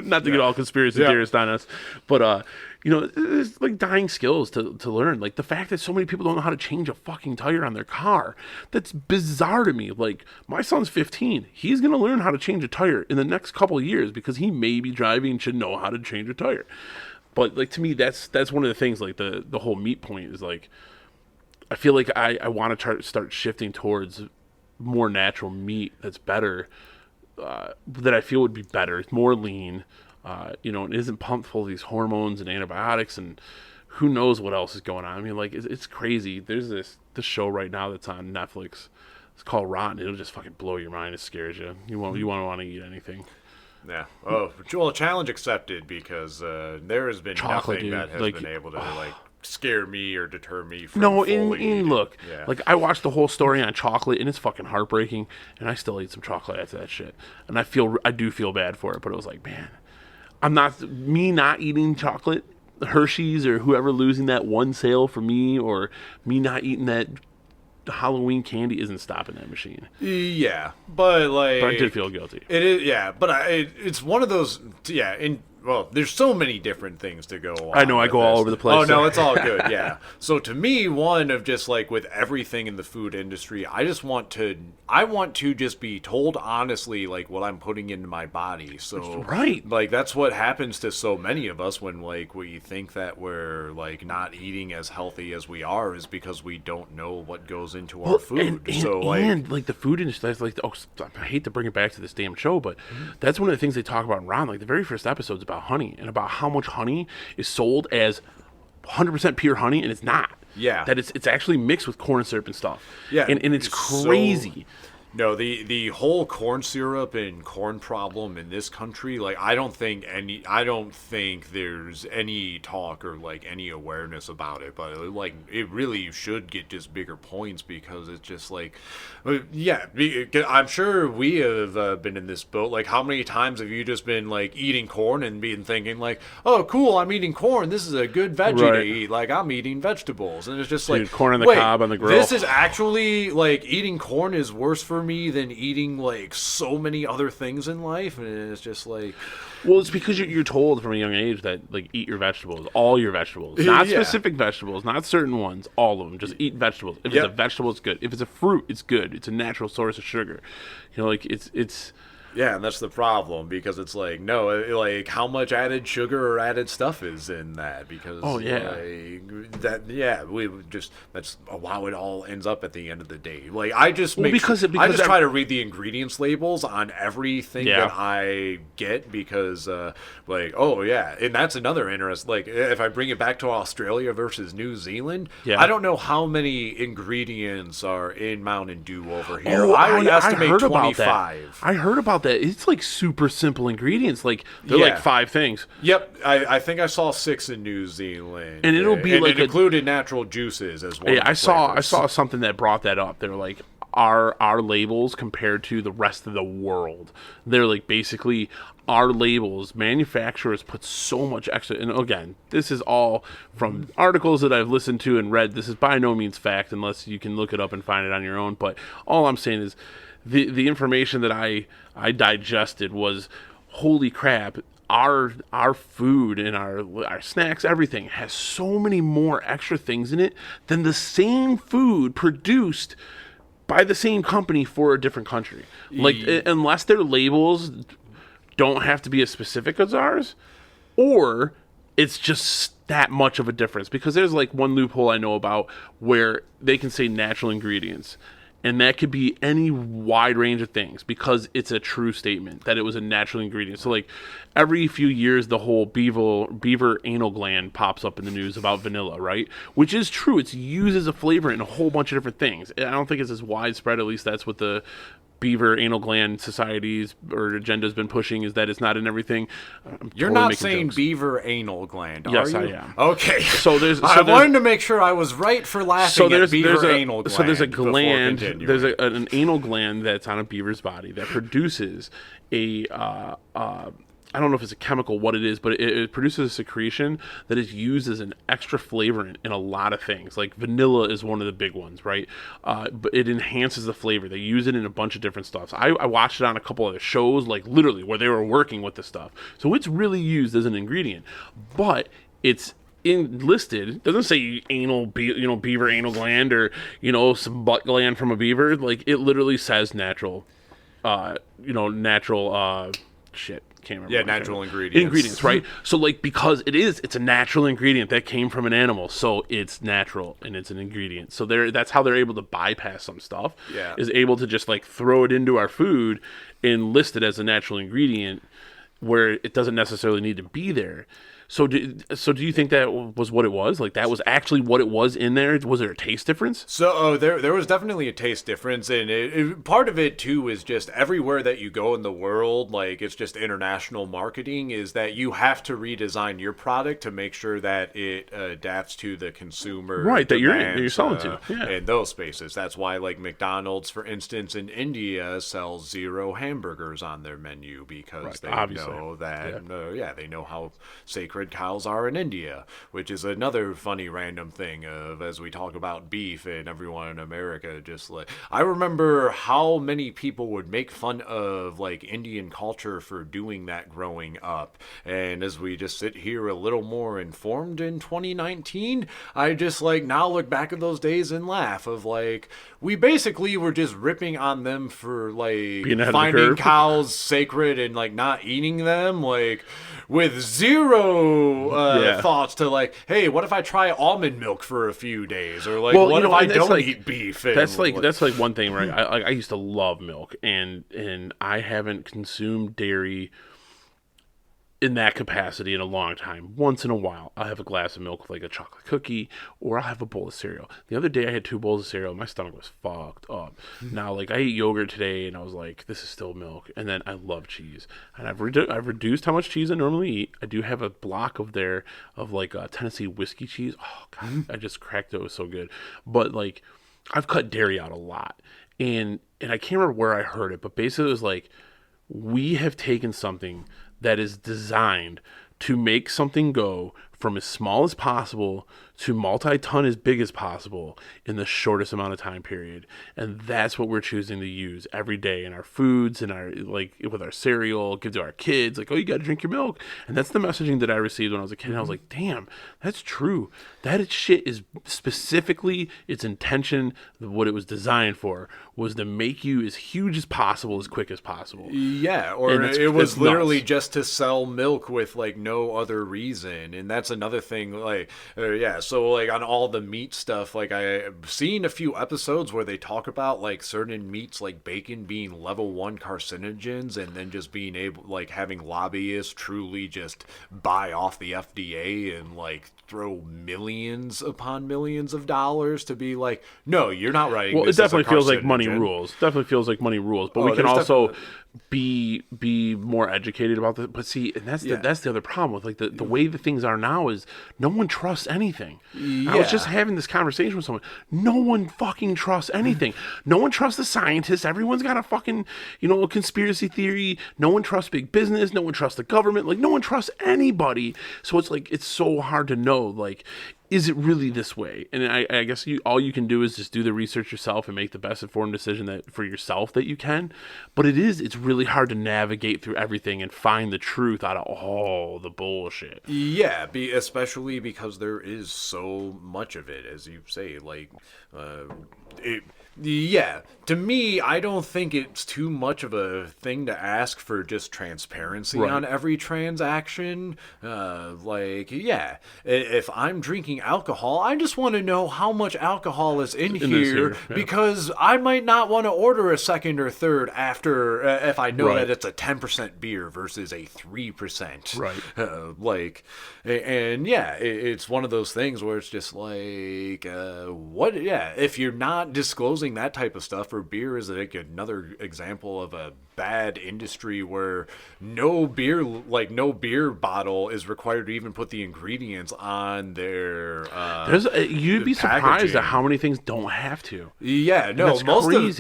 Not to get all conspiracy theorist on us, but it's like dying skills to learn. Like the fact that so many people don't know how to change a fucking tire on their car. That's bizarre to me. Like my son's 15. He's going to learn how to change a tire in the next couple of years because he may be driving and should know how to change a tire. But like to me, that's one of the things. Like the whole meat point is like, I feel like I want to start shifting towards more natural meat that's better, that I feel would be better. It's more lean. It isn't pumped full of these hormones and antibiotics and who knows what else is going on. I mean, like, it's crazy. There's this show right now that's on Netflix. It's called Rotten. It'll just fucking blow your mind. It scares you. You won't want to eat anything. Yeah. Oh, well, challenge accepted, because there has been Chocolate, nothing dude. that has Like, been able to scare me or deter me from No, fully and eating. look, Yeah. like, I watched the whole story on chocolate, and it's fucking heartbreaking, and I still eat some chocolate after that shit. And I do feel bad for it, but it was like, man, not eating chocolate, Hershey's or whoever losing that one sale for me, or me not eating that Halloween candy isn't stopping that machine. Yeah, but like, But I did feel guilty. It is, yeah, but it's one of those, yeah. Well, there's so many different things to go on. I know, I with go all this. over the place. Oh no, it's all good. Yeah. So to me, one of just like with everything in the food industry, I want to just be told honestly like what I'm putting into my body. So Right. like that's what happens to so many of us when like we think that we're like not eating as healthy as we are, is because we don't know what goes into our food. And the food industry, that's like, I hate to bring it back to this damn show, but that's one of the things they talk about in Ron. Like, the very first episode's about honey, and about how much honey is sold as 100% pure honey, and it's not. Yeah. That it's actually mixed with corn syrup and stuff. Yeah. And it's crazy. No, the whole corn syrup and corn problem in this country, like I don't think there's any talk or like any awareness about it, but like it really should get just bigger points, because it's just like, I'm sure we have been in this boat. Like, how many times have you just been like eating corn and been thinking like, oh cool, I'm eating corn, this is a good veggie to eat, like I'm eating vegetables, and it's just like, corn on the wait, cob on the grill. This is actually like eating corn is worse for me than eating like so many other things in life, and it's just like, well, it's because you're told from a young age that, like, eat your vegetables, all your vegetables, not specific vegetables, not certain ones, all of them. Just eat vegetables. If it's a vegetable, it's good. If it's a fruit, it's good. It's a natural source of sugar. Like, it's. Yeah, and that's the problem, because it's like, no, like how much added sugar or added stuff is in that, because that's how it all ends up at the end of the day. Like I just try to read the ingredients labels on everything that I get, because and that's another interest. Like if I bring it back to Australia versus New Zealand, I don't know how many ingredients are in Mountain Dew over here. I would estimate 25. I heard about that. It's like super simple ingredients. Like they're like 5 things. Yep, I think I saw 6 in New Zealand, and it'll be like it included natural juices as well. Yeah, I saw something that brought that up. They're like, our labels compared to the rest of the world. They're like, basically, our labels, manufacturers put so much extra. And again, this is all from articles that I've listened to and read. This is by no means fact, unless you can look it up and find it on your own. But all I'm saying is, the information that I digested was, holy crap, our food and our snacks, everything has so many more extra things in it than the same food produced by the same company for a different country. Like, unless their labels don't have to be as specific as ours, or it's just that much of a difference. Because there's like one loophole I know about where they can say natural ingredients, and that could be any wide range of things, because it's a true statement that it was a natural ingredient. So like every few years, the whole beaver anal gland pops up in the news about vanilla, right? Which is true. It's used as a flavor in a whole bunch of different things. I don't think it's as widespread. At least that's what the beaver anal gland societies or agenda's been pushing, is that it's not in everything. You're not saying jokes. Beaver anal gland, are yes, you? I am. Okay. I wanted to make sure I was right for laughing at beaver anal gland. So there's a gland. There's an anal gland that's on a beaver's body that produces I don't know if it's a chemical, what it is, but it produces a secretion that is used as an extra flavorant in a lot of things. Like vanilla is one of the big ones, right? But it enhances the flavor. They use it in a bunch of different stuff. So I watched it on a couple of shows, like literally where they were working with the stuff. So it's really used as an ingredient, but it's listed. It doesn't say beaver anal gland, or some butt gland from a beaver. Like it literally says natural. Shit. can't remember. Yeah, what I'm natural saying. ingredients. Ingredients, right? So like because it's a natural ingredient that came from an animal, so it's natural and it's an ingredient. So that's how they're able to bypass some stuff. Yeah. Is able to just like throw it into our food and list it as a natural ingredient where it doesn't necessarily need to be there. So do you think that was what it was? Like that was actually what it was in there? Was there a taste difference? So there was definitely a taste difference, and part of it too is just everywhere that you go in the world, like it's just international marketing, is that you have to redesign your product to make sure that it adapts to the consumer Right, that demands, you're selling to. Yeah. in those spaces. That's why like McDonald's, for instance, in India sells 0 hamburgers on their menu because they obviously. know that they know how sacred cows are in India, which is another funny random thing of as we talk about beef and everyone in America just like I remember how many people would make fun of like Indian culture for doing that growing up, and as we just sit here a little more informed in 2019, I just like now look back at those days and laugh of like we basically were just ripping on them for like finding cows sacred and like not eating them, like with zero thoughts to like, hey, what if I try almond milk for a few days, or like, what if I don't eat beef? That's like one thing, right? I used to love milk, and I haven't consumed dairy in that capacity in a long time. Once in a while, I'll have a glass of milk with like a chocolate cookie, or I'll have a bowl of cereal. The other day I had 2 bowls of cereal. My stomach was fucked up. Now, like I ate yogurt today and I was like, this is still milk. And then I love cheese. And I've reduced how much cheese I normally eat. I do have a block of like Tennessee whiskey cheese. Oh God, I just cracked it. It was so good. But like I've cut dairy out a lot. And I can't remember where I heard it, but basically it was like, we have taken something that is designed to make something go from as small as possible to multi-ton as big as possible in the shortest amount of time period. And that's what we're choosing to use every day in our foods and our, like with our cereal, give to our kids, like, oh, you got to drink your milk. And that's the messaging that I received when I was a kid. And I was like, damn, that's true. That shit is specifically its intention, what it was designed for was to make you as huge as possible, as quick as possible. Yeah, or it was literally just to sell milk with like no other reason. And that's another thing, like, so like on all the meat stuff, like I've seen a few episodes where they talk about like certain meats like bacon being level 1 carcinogens, and then just being able, like having lobbyists truly just buy off the FDA and like throw millions upon millions of dollars to be like, no, you're not right. Well, it definitely feels like money rules. Definitely feels like money rules. But we can also be more educated about this. But see, and that's the other problem with like the way the things are now is no one trusts anything. Yeah. I was just having this conversation with someone. No one fucking trusts anything. No one trusts the scientists. Everyone's got a fucking, a conspiracy theory. No one trusts big business. No one trusts the government. Like no one trusts anybody. So it's like, it's so hard to know, like, is it really this way? And I guess all you can do is just do the research yourself and make the best informed decision that for yourself that you can. But it's really hard to navigate through everything and find the truth out of all the bullshit. Yeah, especially because there is so much of it, as you say. Like, to me, I don't think it's too much of a thing to ask for just transparency on every transaction. If I'm drinking alcohol, I just want to know how much alcohol is in here because I might not want to order a second or third after if I know that it's a 10% beer versus a 3%. Right. It's one of those things where it's just like, if you're not disclosing that type of stuff, or beer is like another example of a bad industry where no beer bottle is required to even put the ingredients on their you'd be surprised at how many things don't have to.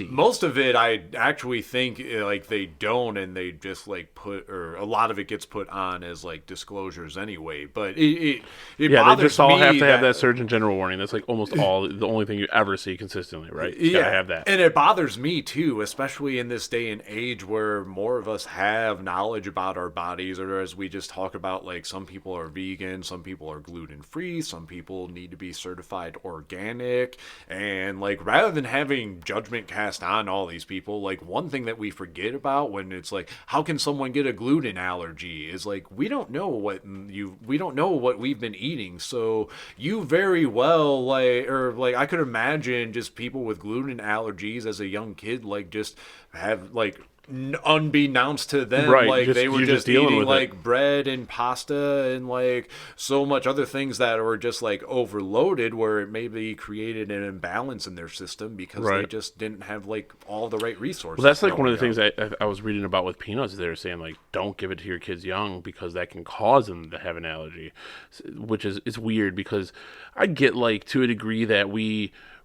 Most of it I actually think like they don't, and they just like put, or a lot of it gets put on as like disclosures anyway, but it they just all have to have that Surgeon General warning. That's like almost the only thing you ever see consistently, right? You gotta have that. And it bothers me too, especially in this day and age where more of us have knowledge about our bodies, or as we just talk about, like, some people are vegan, some people are gluten free, some people need to be certified organic, and like rather than having judgment cast on all these people, like one thing that we forget about when it's like, how can someone get a gluten allergy, is like, we don't know what we've been eating. So you very well, like, or like, I could imagine just people with gluten allergies as a young kid, like, just have like, unbeknownst to them, Right, like, they were you're just dealing eating with like it. bread and pasta and like so much other things that were just like overloaded, where it maybe created an imbalance in their system because they Right. just didn't have like all the right resources Well, that's like one of growing the things up. I was reading about with peanuts. They were saying like, don't give it to your kids young because that can cause them to have an allergy, which is it's weird because I get like to a degree that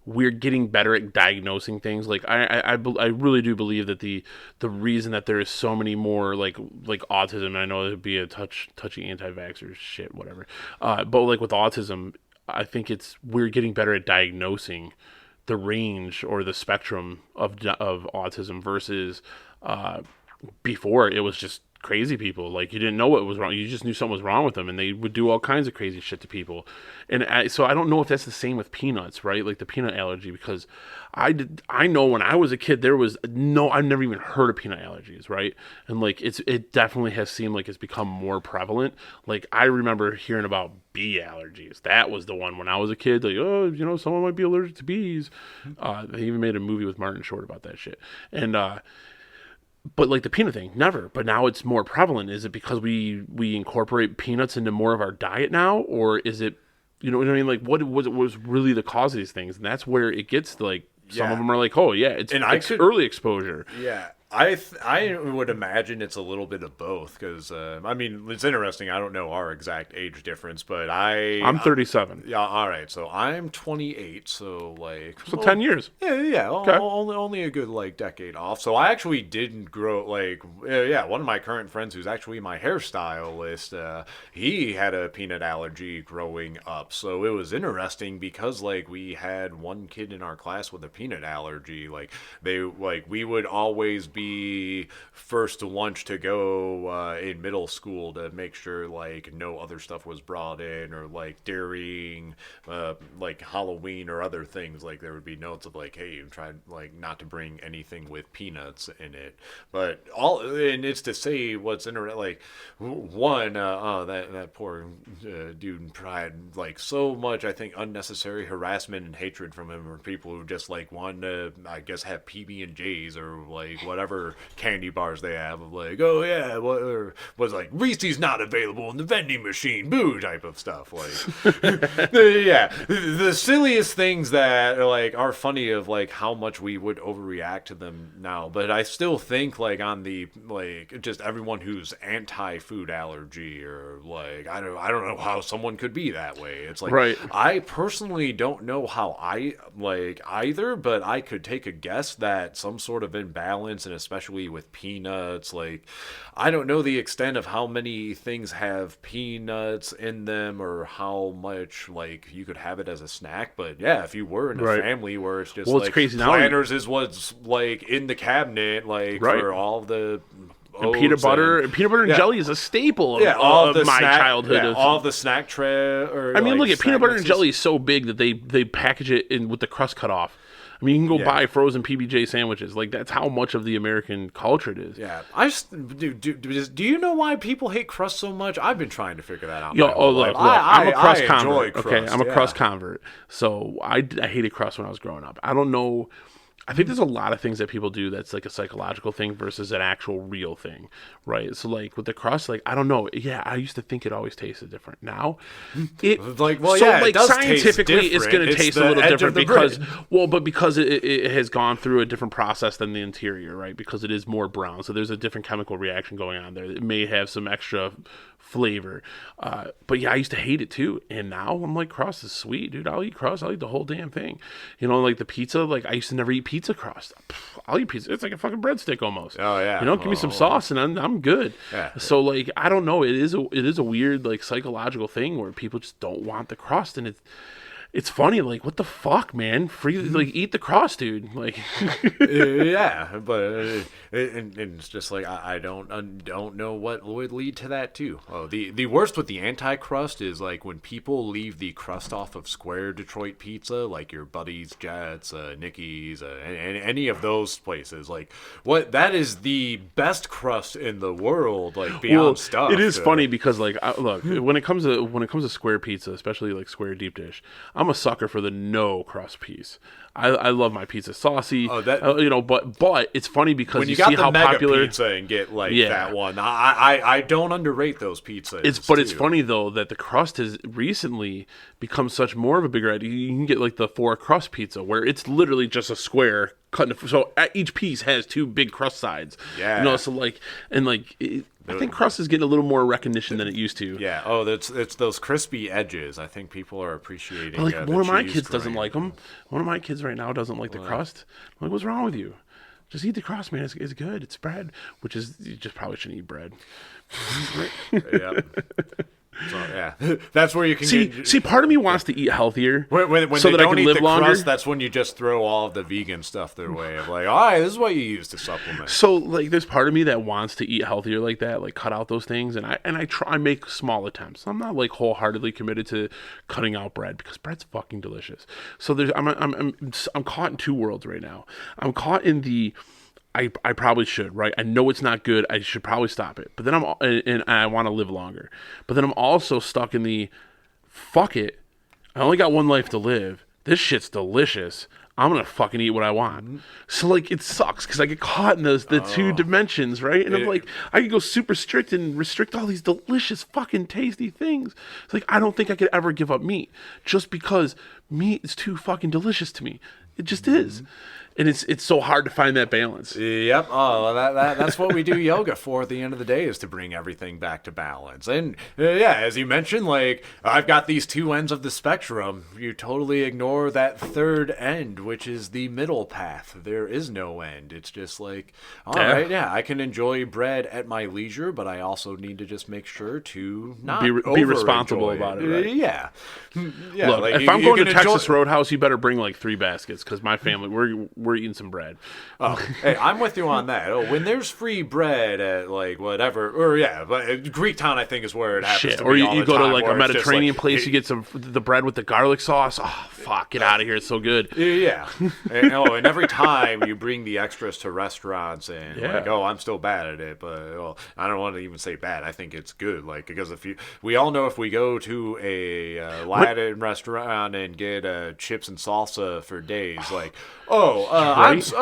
we're getting better at diagnosing things. Like I really do believe that the reason that there is so many more like autism. I know it'd be a touchy anti-vaxxer shit, whatever. But like with autism, I think we're getting better at diagnosing the range or the spectrum of autism versus before it was just crazy people. Like you didn't know what was wrong, you just knew something was wrong with them, and they would do all kinds of crazy shit to people. And so I don't know if that's the same with peanuts, right? Like the peanut allergy, because I know when I was a kid there was no, I've never even heard of peanut allergies, right? And like it definitely has seemed like it's become more prevalent. Like I remember hearing about bee allergies. That was the one when I was a kid, like, oh, someone might be allergic to bees. They even made a movie with Martin Short about that shit. And but like the peanut thing, never. But now it's more prevalent. Is it because we incorporate peanuts into more of our diet now, or is it, you know what I mean? Like, what was really the cause of these things? And that's where it gets like some of Yeah. them are like, oh yeah, And I it's could, early exposure. yeah, I would imagine it's a little bit of both because I mean, it's interesting. I don't know our exact age difference, but I'm 37, yeah, all right. So I'm 28, so like, so well, 10 years. yeah, Okay. only a good like decade off. So I actually didn't grow like, yeah. One of my current friends, who's actually my hairstylist, he had a peanut allergy growing up. So it was interesting because like we had one kid in our class with a peanut allergy. We would always be first to lunch to go in middle school to make sure like no other stuff was brought in, or like during like Halloween or other things, like there would be notes of like, hey, you tried like not to bring anything with peanuts in it. But all, and it's to say what's like one, that poor dude tried like so much, I think, unnecessary harassment and hatred from him, or people who just like wanted to, I guess, have PB&Js or like whatever candy bars they have, of like, oh yeah, what, or was like, Reese's not available in the vending machine, boo, type of stuff. Like, yeah, the silliest things that are funny, of like how much we would overreact to them now. But I still think like on the like just everyone who's anti-food allergy, or like I don't know how someone could be that way. It's like, Right. I personally don't know how I like either, but I could take a guess that some sort of imbalance, and especially with peanuts, like I don't know the extent of how many things have peanuts in them, or how much like you could have it as a snack. But yeah, if you were in a Right. family where it's just Well, it's like crazy now. planters is what's like in the cabinet, like Right. for all the And peanut oats butter, and peanut butter and yeah, jelly is a staple yeah, all of the my snack, childhood. yeah, all the snack tray, or I mean, like look at snack peanut butter and mixes. jelly is so big that they package it in with the crust cut off. I mean, you can go Yeah. buy frozen PBJ sandwiches. Like that's how much of the American culture it is. Yeah, I just do you know why people hate crust so much? I've been trying to figure that out. Yo, my oh whole look, life. I'm a crust I convert. enjoy crust, Okay, I'm a yeah. crust convert. So I hated crust when I was growing up. I don't know. I think there's a lot of things that people do that's like a psychological thing versus an actual real thing, right? So like with the crust, like I don't know. Yeah, I used to think it always tasted different. Now, Like, well, yeah, it does taste scientifically it's going different. to It's taste a the little edge of different the because bread. because it has gone through a different process than the interior, right? Because it is more brown, so there's a different chemical reaction going on there. It may have some extra flavor, but yeah, I used to hate it too, and now I'm like, crust is sweet, dude. I'll eat crust. I'll eat the whole damn thing. You know, like the pizza. Like I used to never eat pizza crust. I'll eat pizza. It's like a fucking breadstick almost. Oh, yeah. You know, give me some Oh. sauce and I'm good. Yeah. So like I don't know. It is a weird like psychological thing where people just don't want the crust, and it's funny, like, what the fuck, man? Free, like, eat the crust, dude. Like, Yeah, but and it's just like I don't know what would lead to that too. Oh, the worst with the anti-crust is like when people leave the crust off of Square Detroit Pizza, like your Buddy's, Jets, Nicky's, any of those places. Like, what that is the best crust in the world, like beyond stuff. it is funny because, like, look, when it comes to square pizza, especially like square deep dish, I'm a sucker for the no crust piece. I love my pizza saucy. Oh, that but it's funny because when you see got the how mega popular pizza and get like that one. I don't underrate those pizzas. It's funny though that the crust has recently become such more of a bigger idea. You can get like the 4 crust pizza where it's literally just a square cut into, so each piece has 2 big crust sides. Yeah. So like I think crust is getting a little more recognition than it used to. Yeah. Oh, it's those crispy edges. I think people are appreciating. But like one of my kids doesn't grain. like them. One of my kids right now doesn't like the crust. I'm like, what's wrong with you? Just eat the crust, man. It's good. It's bread, which is you just probably shouldn't eat bread. Yeah. So, yeah, that's where you can see. Part of me wants to eat healthier, when so they that I don't can eat live the longer. crust. That's when you just throw all of the vegan stuff their way. Of like, all right, this is what you use to supplement. So like, there's part of me that wants to eat healthier like that, like cut out those things, and I try make small attempts. I'm not like wholeheartedly committed to cutting out bread because bread's fucking delicious. So I'm caught in 2 worlds right now. I'm caught in the I probably should, right? I know it's not good. I should probably stop it. But then and I want to live longer. But then I'm also stuck in the fuck it. I only got one life to live. This shit's delicious. I'm gonna fucking eat what I want. Mm-hmm. So like it sucks because I get caught in the 2 dimensions, right? And I'm like, I could go super strict and restrict all these delicious fucking tasty things. It's like I don't think I could ever give up meat just because meat is too fucking delicious to me. It just is. And it's so hard to find that balance. Yep. Oh, that's what we do yoga for at the end of the day, is to bring everything back to balance. And yeah, as you mentioned, like I've got these 2 ends of the spectrum. You totally ignore that third end, which is the middle path. There is no end. It's just like, all right, yeah, I can enjoy bread at my leisure, but I also need to just make sure to not be responsible about it. Right? Yeah. Yeah. Look, like if I'm going to Texas Roadhouse, you better bring like 3 baskets because my family we're eating some bread. Oh, hey, I'm with you on that. Oh, when there's free bread at like whatever, or yeah, but Greek Town I think is where it happens. To or be you, all you the go to time, like a where it's just Mediterranean like, place, you get the bread with the garlic sauce. Oh fuck, get out of here! It's so good. Yeah, and every time you bring the extras to restaurants and like, oh, I'm still bad at it, but well, I don't want to even say bad. I think it's good, like because we all know if we go to a Latin restaurant and get chips and salsa for days, like I'm just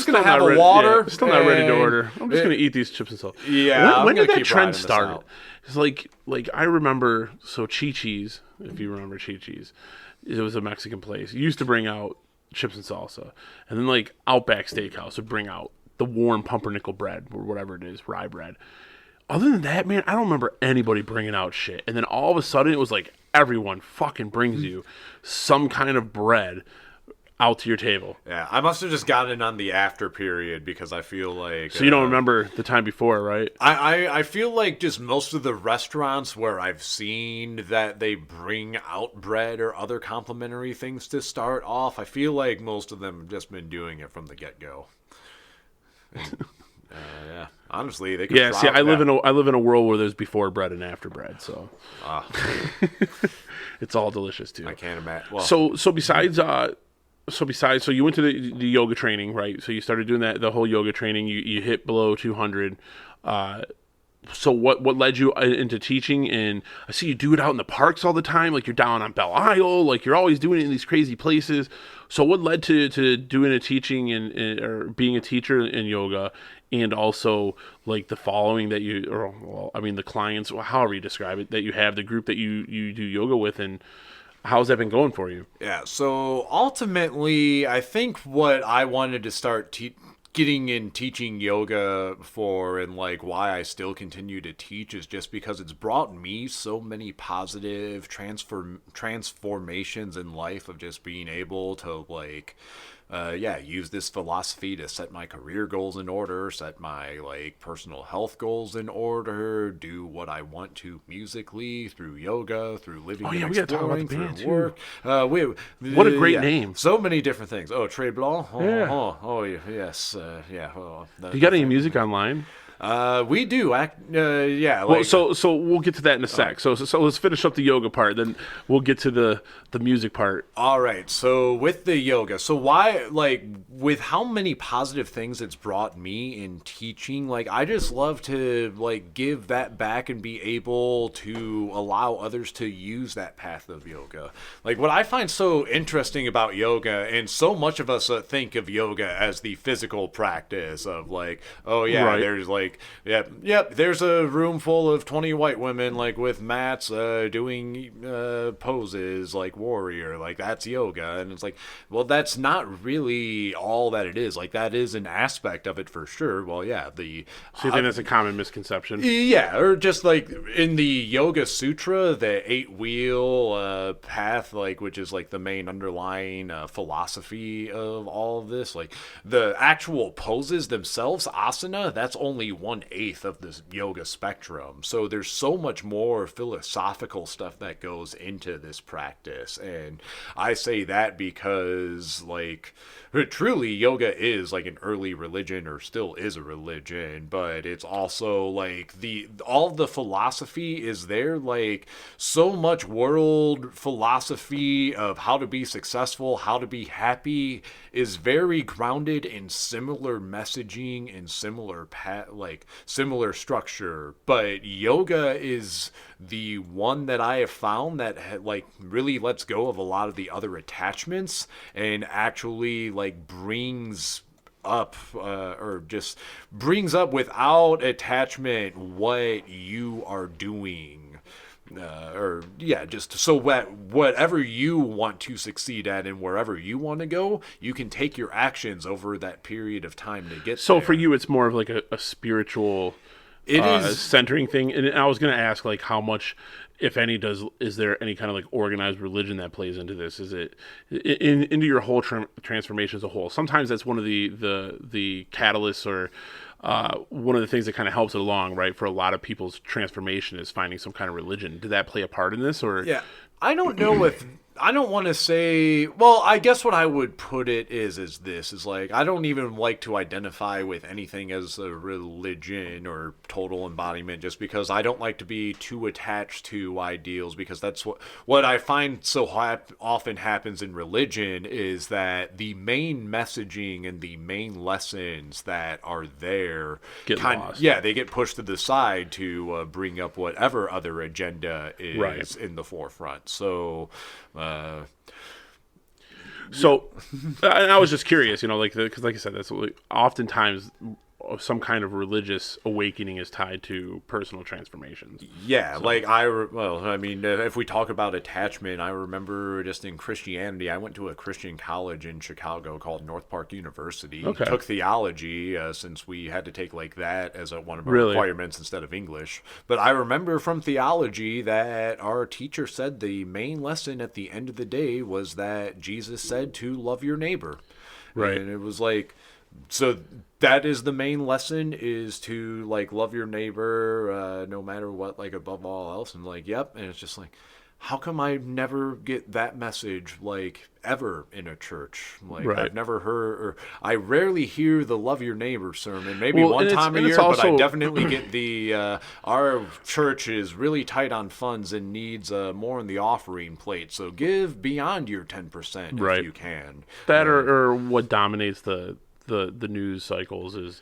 gonna have a water. Still not ready to order. I'm just gonna eat these chips and salsa. Yeah, when did that trend start? It's like I remember. So Chi-Chi's, if you remember Chi-Chi's, it was a Mexican place. It used to bring out chips and salsa, and then like Outback Steakhouse would bring out the warm pumpernickel bread or whatever it is, rye bread. Other than that, man, I don't remember anybody bringing out shit. And then all of a sudden, it was like everyone fucking brings you some kind of bread out to your table. Yeah, I must have just gotten on the after period because I feel like... So you don't remember the time before, right? I feel like just most of the restaurants where I've seen that they bring out bread or other complimentary things to start off, I feel like most of them have just been doing it from the get-go. Yeah, honestly, they could. Yeah, see, I live in a world where there's before bread and after bread, so it's all delicious too. I can't imagine. Well, so besides you went to the yoga training, right? So you started doing the whole yoga training. You hit below 200. So what led you into teaching? And I see you do it out in the parks all the time. Like you're down on Belle Isle. Like you're always doing it in these crazy places. So what led to doing a teaching or being a teacher in yoga, and also like the following that the clients, however you describe it, that you have, the group that you do yoga with, and how's that been going for you? Yeah. So ultimately, I think what I wanted to start getting in teaching yoga for, and like why I still continue to teach, is just because it's brought me so many positive transformations in life, of just being able to like use this philosophy to set my career goals in order, set my like personal health goals in order, do what I want to musically through yoga, through living and we gotta talk about the exploring, band, through work. What a great name. So many different things. Oh, Trey Blanc. Yeah. Yes. Well, You got any music online? we do yeah. Well, Like, so we'll get to that in a sec. So let's finish up the yoga part, then we'll get to the music part. all right, so with the yoga, so why, like, with how many positive things it's brought me in teaching, like, I just love to, like, give that back and be able to allow others to use that path of yoga. Like, what I find so interesting about yoga, and so much of us think of yoga as the physical practice of, like, oh, yeah, Right. there's, like, yep, there's a room full of 20 white women, like, with mats doing poses, like, warrior, like, that's yoga. And it's like, well, that's not really all that it is. Like, that is an aspect of it for sure. Well, yeah, So you think that's a common misconception? yeah, or just like in the Yoga Sutra, the 8-wheel path, like, which is like the main underlying philosophy of all of this, like the actual poses themselves, asana, that's only 1/8 of this yoga spectrum. So there's so much more philosophical stuff that goes into this practice, and I say that because, like, truly yoga is like an early religion, or still is a religion, but it's also like all the philosophy is there, like so much world philosophy of how to be successful, how to be happy is very grounded in similar messaging and similar structure. But yoga is the one that I have found that like really lets go of a lot of the other attachments and actually like brings up or just brings up without attachment what you are doing. Or yeah, just so whatever you want to succeed at and wherever you want to go, you can take your actions over that period of time to get So there. for you, it's more of like a spiritual It is. centering thing. And I was going to ask, like, how much, if any, is there any kind of like organized religion that plays into this? Is it into your whole transformation as a whole? Sometimes that's one of the catalysts, or one of the things that kind of helps it along, right? For a lot of people's transformation is finding some kind of religion. Did that play a part in this, or Yeah, I don't know if I don't want to say. Well, I guess what I would put it is this is like I don't even like to identify with anything as a religion or total embodiment, just because I don't like to be too attached to ideals, because that's what I find so often happens in religion is that the main messaging and the main lessons that are there Get lost. yeah, they get pushed to the side to bring up whatever other agenda is Right. in the forefront. So, So, and I was just curious, like, because like I said, that's like, oftentimes some kind of religious awakening is tied to personal transformations. yeah, like well, I mean, if we talk about attachment, I remember just in Christianity, I went to a Christian college in Chicago called North Park University. Okay. Took theology since we had to take like that as one of our Really? requirements instead of English. But I remember from theology that our teacher said the main lesson at the end of the day was that Jesus said to love your neighbor. Right. And it was like, so that is the main lesson, is to like love your neighbor no matter what, like above all else. And like, yep. And it's just like, how come I never get that message like ever in a church? Like, Right. I've never heard, or I rarely hear the love your neighbor sermon, maybe Well, one and it's- time a and it's year, but I also- definitely get the our church is really tight on funds and needs more in the offering plate, so give beyond your 10% Right. if you can. That or what dominates the news cycles is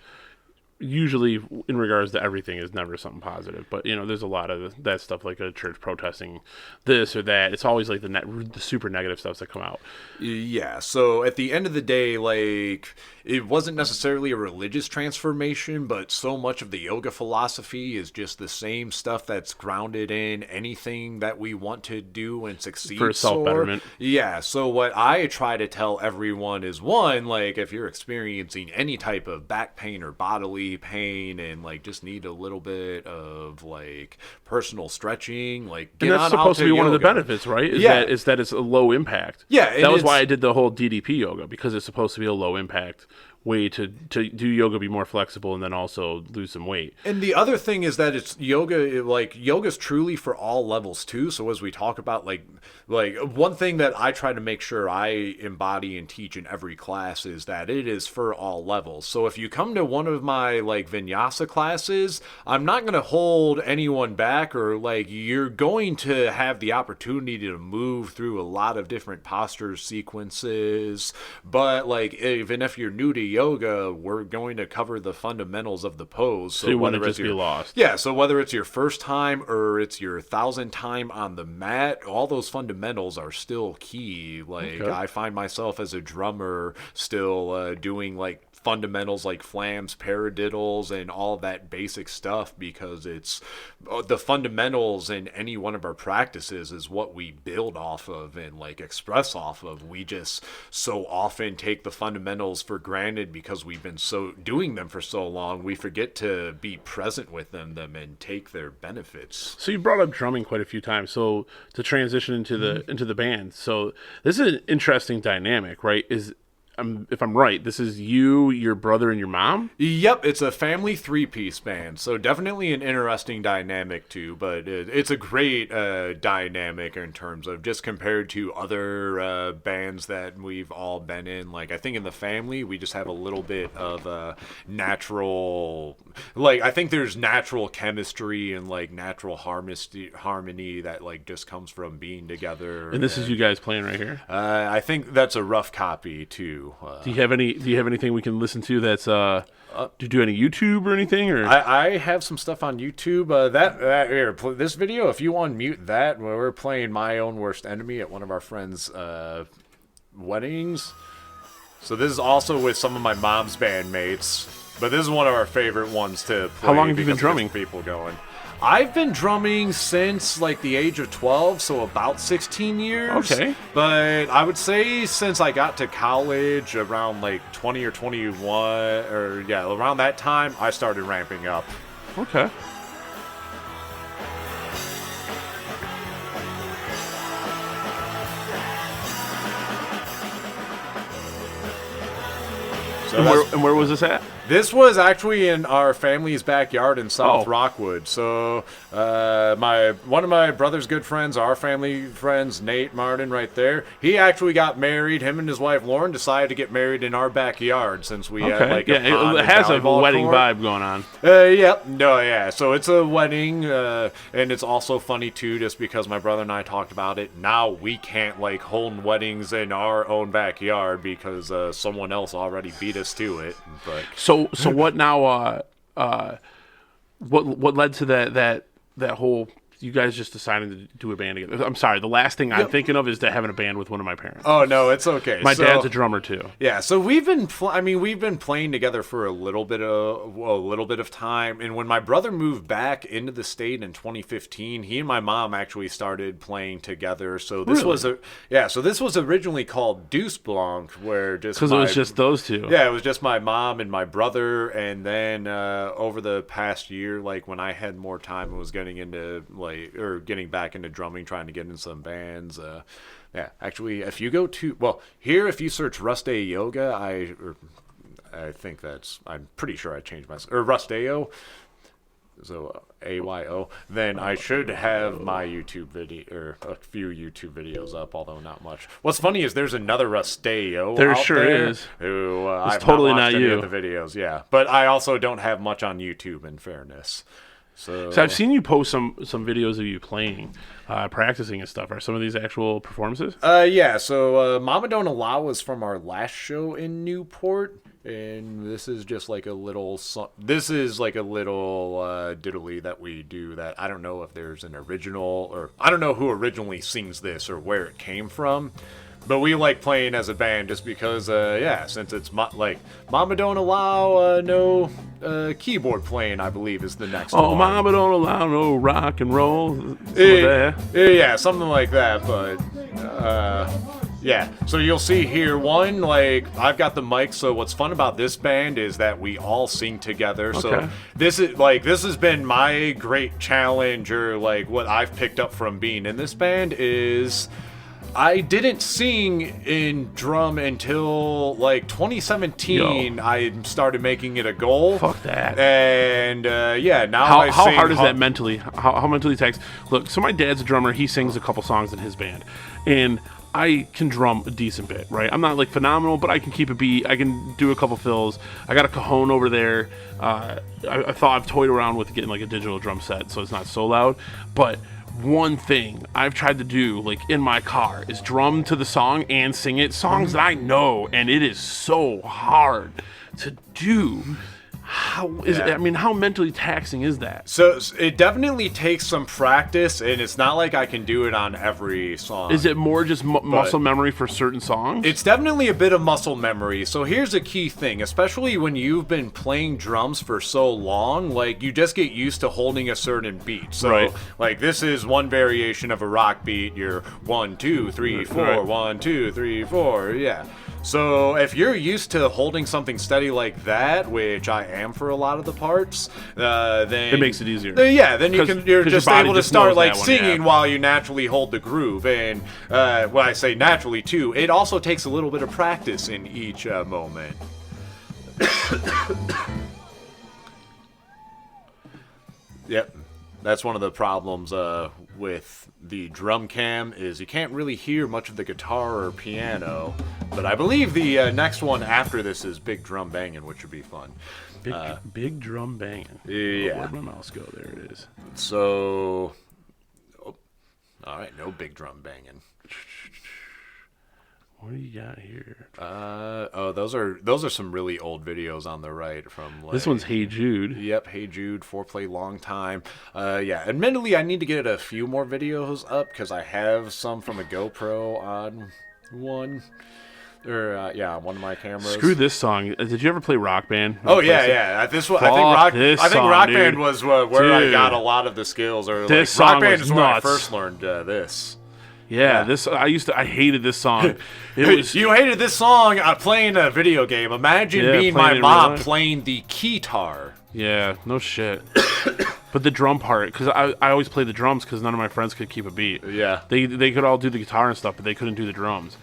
usually, in regards to everything, is never something positive. But there's a lot of that stuff, like a church protesting this or that. It's always like the super negative stuff that come out. Yeah, so at the end of the day, like, it wasn't necessarily a religious transformation, but so much of the yoga philosophy is just the same stuff that's grounded in anything that we want to do and succeed For self-betterment. Yeah, so what I try to tell everyone is, one, like, if you're experiencing any type of back pain or bodily knee pain and like just need a little bit of like personal stretching, like get And that's on supposed to be one of the yoga. benefits, right? Yeah. That it's a low impact. Yeah, and That was why it's- I did the whole DDP yoga, because it's supposed to be a low impact way to do yoga, be more flexible, and then also lose some weight. And the other thing is that it's yoga, like yoga's truly for all levels too. So as we talk about like one thing that I try to make sure I embody and teach in every class is that it is for all levels. So if you come to one of my like vinyasa classes, I'm not going to hold anyone back, or like you're going to have the opportunity to move through a lot of different postures, sequences. But like even if you're new to yoga, we're going to cover the fundamentals of the pose. So you whether wouldn't it's just be lost. Yeah, so whether it's your first time or it's your 1,000th time on the mat, all those fundamentals are still key. Like Okay. I find myself as a drummer still doing like fundamentals like flams, paradiddles, and all that basic stuff, because it's the fundamentals in any one of our practices is what we build off of and like express off of. We just so often take the fundamentals for granted because we've been so doing them for so long, we forget to be present with them and take their benefits. So you brought up drumming quite a few times. So to transition into the band, so this is an interesting dynamic, right? If I'm right, this is you, your brother, and your mom? Yep, it's a family three-piece band, so definitely an interesting dynamic too, but it's a great dynamic in terms of just compared to other bands that we've all been in. Like, I think in the family, we just have a little bit of natural, like, I think there's natural chemistry and, like, natural harmony that, like, just comes from being together. And this is you guys playing right here? I think that's a rough copy, too. Do you have anything we can listen to that's do you do any YouTube or anything, or I have some stuff on YouTube. This video, if you unmute that, we're playing My Own Worst Enemy at one of our friends' weddings. So this is also with some of my mom's bandmates, but this is one of our favorite ones to play. How long have you been because drumming? it gets people going. I've been drumming since like the age of 12, so about 16 years. Okay. But I would say since I got to college around like 20 or 21, or yeah, around that time, I started ramping up. okay? So And that's- where was this at? This was actually in our family's backyard in South Oh. Rockwood. So one of my brother's good friends, our family friends, Nate Martin right there, he actually got married. Him and his wife Lauren decided to get married in our backyard since we had like a pond it and has a volleyball wedding court. vibe going on. Yep. No, yeah. So it's a wedding, and it's also funny too, just because my brother and I talked about it. Now we can't like hold weddings in our own backyard because someone else already beat us to it. But So what now? What led to that whole? You guys just decided to do a band together. I'm sorry. The last thing I'm thinking of is to having a band with one of my parents. oh no, it's okay. My dad's a drummer too. Yeah, so we've been we've been playing together for a little bit of time, and when my brother moved back into the state in 2015, he and my mom actually started playing together. So this Really? this was originally called LeBlanc, where just Because it was just those two. yeah, it was just my mom and my brother, and then over the past year, like when I had more time, I was getting into getting back into drumming, trying to get in some bands. Yeah, actually, if you go to if you search Rustayoga, I think I'm pretty sure I changed my Rustayo. So AYO, then I should have my YouTube video or a few YouTube videos up, although not much. What's funny is there's another Rustayo. There out sure there is. Who It's I've totally not not watched any you. of the videos, yeah. But I also don't have much on YouTube, in fairness. So So I've seen you post some videos of you playing, practicing and stuff. Are some of these actual performances? yeah. So Mama Don't Allow was from our last show in Newport. And this is just like a little diddly that we do that I don't know if there's an original, or I don't know who originally sings this or where it came from. But we like playing as a band just because, since it's Mama Don't Allow no keyboard playing, I believe, is the next one. Oh, Mama don't allow no rock and roll. Yeah, something like that. But Yeah, so you'll see here, one, like, I've got the mic, so what's fun about this band is that we all sing together. So Okay. this has been my great challenge, or like what I've picked up from being in this band is I didn't sing in drum until like 2017. Yo. I started making it a goal. Fuck that. And yeah, now How I sing. hard is that mentally? How mentally taxing? Look, so my dad's a drummer. He sings a couple songs in his band, and I can drum a decent bit, right? I'm not like phenomenal, but I can keep a beat. I can do a couple fills. I got a cajon over there. I thought I've toyed around with getting like a digital drum set, so it's not so loud. But one thing I've tried to do, like in my car, is drum to the song and sing it. Songs that I know, and it is so hard to do. How is it? I mean, how mentally taxing is that? So it definitely takes some practice, and it's not like I can do it on every song. Is it more just muscle memory for certain songs? It's definitely a bit of muscle memory. So here's a key thing, especially when you've been playing drums for so long, like you just get used to holding a certain beat. So Right. like this is one variation of a rock beat. You're 1, 2, 3, 4, Right. 1, 2, 3, 4. Yeah. So if you're used to holding something steady like that, which I am for a lot of the parts, then It makes it easier. Yeah, then you're 'Cause your just body able to just start knows like that one, singing yeah. while you naturally hold the groove. And when I say naturally too, it also takes a little bit of practice in each moment. Yep. That's one of the problems with the drum cam is you can't really hear much of the guitar or piano. But I believe the next one after this is big drum banging, which would be fun. Big drum banging. Yeah. Where'd my mouse go? There it is. So, all right, no big drum banging. What do you got here? Those are some really old videos on the right from like, This one's Hey Jude. Yep, Hey Jude, foreplay long time. Yeah, admittedly, I need to get a few more videos up because I have some from a GoPro on one. Or yeah, on one of my cameras. Screw this song. Did you ever play Rock Band? Oh yeah, yeah. This one, Fuck this I think song, Rock dude. Band was where I Dude. got a lot of the skills. Or This like, Rock song Band was is where I nuts. first learned this. Yeah, this I hated this song. It was You hated this song playing a video game. Imagine Yeah, being playing my it in mom real life. playing the keytar. yeah, no shit. But the drum part, because I always play the drums because none of my friends could keep a beat. Yeah. They could all do the guitar and stuff, but they couldn't do the drums.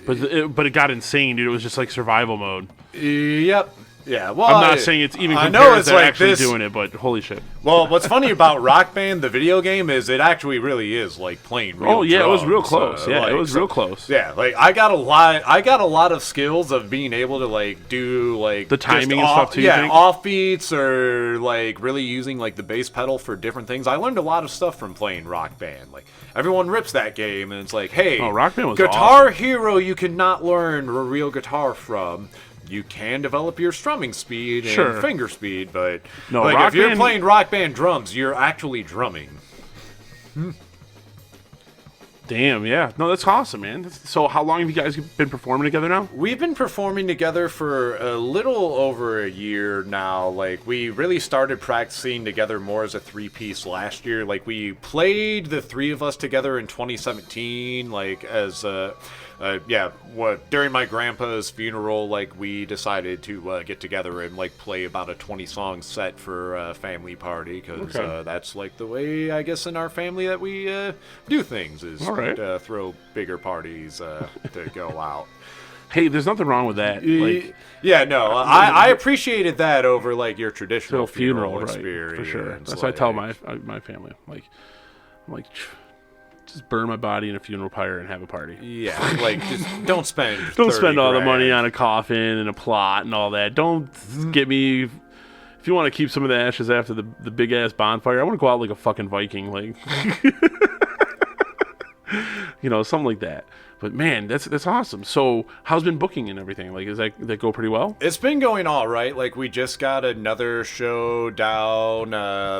But it got insane, dude. It was just like survival mode. Yep. Yeah. Well, I'm not saying it's even I compared know it's to like actually this. doing it, but holy shit. Well, what's funny about Rock Band, the video game, is it actually really is like playing real Oh yeah, it was real drums. close. Yeah, like, it was real close. Yeah, like I got a lot of skills of being able to like do like The just timing and stuff, too, you Yeah, think? off beats or like really using like the bass pedal for different things. I learned a lot of stuff from playing Rock Band. Like everyone rips that game, and it's like, hey, Oh, Rock Band was Guitar awesome. Hero, you cannot learn a real guitar from. You can develop your strumming speed and Sure. finger speed, but No, like Rock if you're Band- playing Rock Band drums, you're actually drumming. Damn, yeah. No, that's awesome, man. So how long have you guys been performing together now? We've been performing together for a little over a year now. Like, we really started practicing together more as a three-piece last year. Like, we played the three of us together in 2017, like, as during my grandpa's funeral, like, we decided to get together and, like, play about a 20-song set for a family party, because Okay. that's, like, the way, I guess, in our family that we do things, is All right. throw bigger parties to go out. Hey, there's nothing wrong with that. Like Yeah, no, I appreciated that over like your traditional little funeral, right? experience. For sure. That's what I tell my family. I'm like, just burn my body in a funeral pyre and have a party. Yeah, like just don't spend Don't spend all the 30 money grand. on a coffin and a plot and all that. Don't get me. If you want to keep some of the ashes after the big ass bonfire, I want to go out like a fucking Viking, like something like that. But man, that's awesome. So how's been booking and everything? Like, that go pretty well? It's been going all right. Like, we just got another show down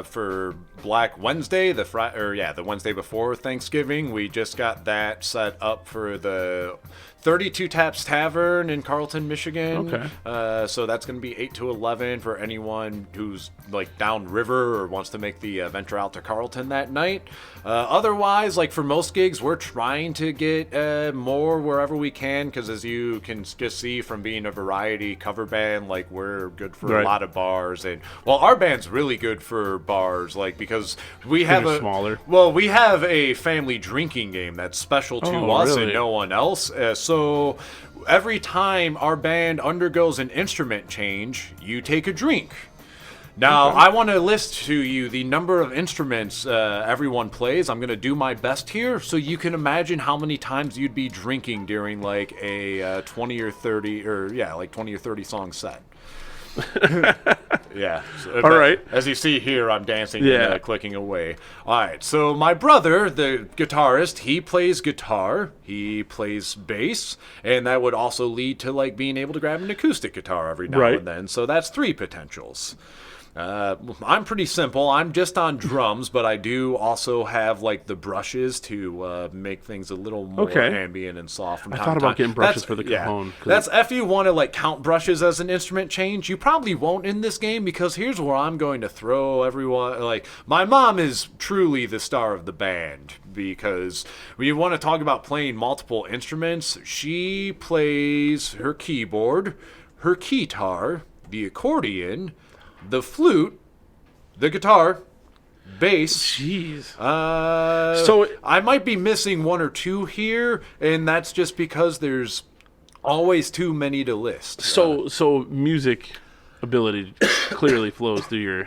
for Black Wednesday, the Wednesday before Thanksgiving. We just got that set up for the 32 Taps Tavern in Carlton, Michigan. Okay. So that's going to be 8 to 11 for anyone who's like downriver or wants to make the venture out to Carlton that night. Otherwise, like for most gigs, we're trying to get more wherever we can, because as you can just see from being a variety cover band, like we're good for a lot of bars, and well, our band's really good for bars, like because we have smaller. Well, we have a family drinking game that's special to us and no one else. So every time our band undergoes an instrument change, you take a drink. Now, I want to list to you the number of instruments everyone plays. I'm going to do my best here so you can imagine how many times you'd be drinking during like a 20 or 30 song set. Yeah. So, all right. As you see here, I'm dancing and clicking away. All right. So my brother, the guitarist, he plays guitar. He plays bass, and that would also lead to like being able to grab an acoustic guitar every now and then. So that's 3 potentials. I'm pretty simple. I'm just on drums, but I do also have like the brushes to make things a little more ambient and soft. From I time thought to about time. getting brushes for the cajon. That's if you want to like count brushes as an instrument change. You probably won't in this game, because here's where I'm going to throw everyone. Like my mom is truly the star of the band, because when you want to talk about playing multiple instruments, she plays her keyboard, her keytar, the accordion, the flute, the guitar, bass. Jeez. So I might be missing 1 or 2 here, and that's just because there's always too many to list. So music ability clearly flows through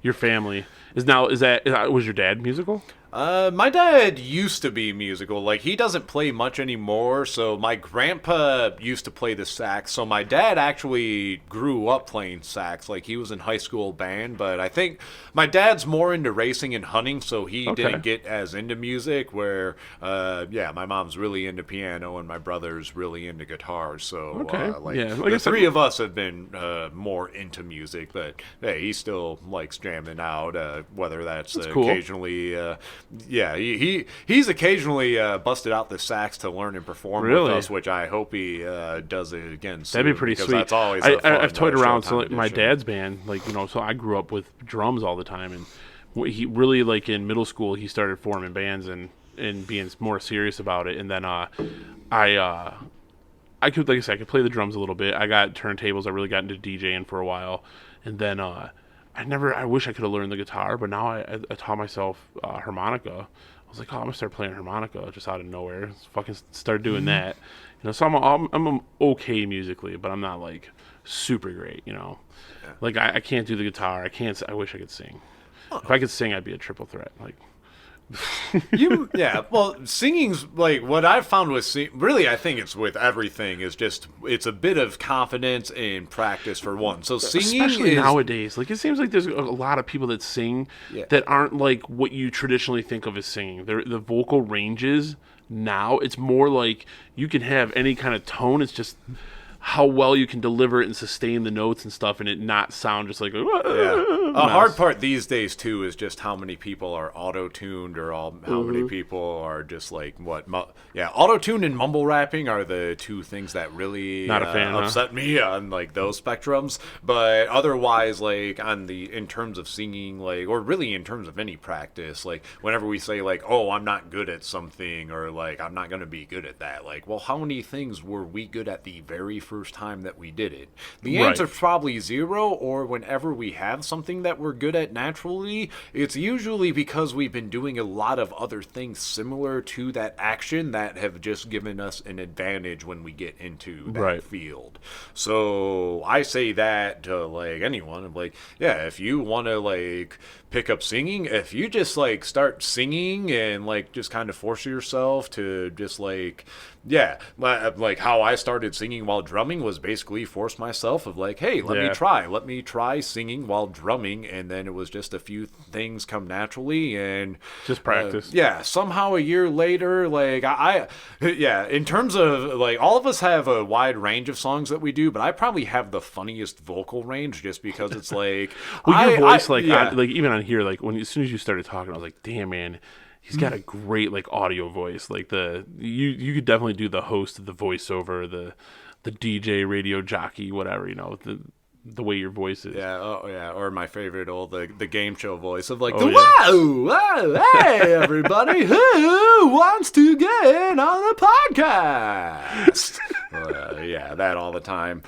your family. Was your dad musical? My dad used to be musical. Like, he doesn't play much anymore, so my grandpa used to play the sax. So my dad actually grew up playing sax. Like, he was in high school band, but I think my dad's more into racing and hunting, so he didn't get as into music, where, my mom's really into piano and my brother's really into guitar. So, the 3 of us have been more into music, but hey, he still likes jamming out, whether that's occasionally... he's occasionally busted out the sax to learn and perform with us, which I hope he does it again soon. That'd be pretty sweet. That's always I've toyed around. So like my dad's band, so I grew up with drums all the time, and he really like in middle school he started forming bands and being more serious about it. And then I could, like I said, I could play the drums a little bit. I got turntables. I really got into DJing for a while, and then I wish I could have learned the guitar, but now I taught myself harmonica. I was like, I'm gonna start playing harmonica just out of nowhere. Fucking start doing that, So I'm okay musically, but I'm not like super great, Like I can't do the guitar. I wish I could sing. If I could sing, I'd be a triple threat. Like. Well, singing's like what I've found with really, I think it's with everything is just it's a bit of confidence and practice for one. So singing, especially nowadays, like it seems like there's a lot of people that sing that aren't like what you traditionally think of as singing. The vocal ranges now, it's more like you can have any kind of tone. It's just how well you can deliver it and sustain the notes and stuff, and it not sound just like a hard part these days too is just how many people are auto-tuned, or how many people are just like auto-tuned and mumble rapping are the 2 things that really not a fan, upset me on like those spectrums. But otherwise, like in terms of singing, like, or really in terms of any practice, like whenever we say like, oh, I'm not good at something, or like I'm not gonna be good at that, like, well, how many things were we good at the very first time that we did it? The answer's probably 0, or whenever we have something that we're good at naturally, it's usually because we've been doing a lot of other things similar to that action that have just given us an advantage when we get into that field. So I say that to like anyone. I'm like, if you want to like pick up singing, if you just like start singing and like just kind of force yourself to just like like how I started singing while drumming was basically force myself of like, hey, let me try singing while drumming, and then it was just a few things come naturally and just practice. Somehow a year later, like in terms of like all of us have a wide range of songs that we do, but I probably have the funniest vocal range just because it's like your voice like even on here, like as soon as you started talking, I was like, damn, man, he's got a great like audio voice. Like you could definitely do the host, the voiceover, the DJ, radio jockey, whatever. the way your voice is. Yeah, oh yeah, or my favorite the game show voice of like Oh, the yeah. wow, wow, hey everybody, who wants to get on a podcast? Yeah, that all the time.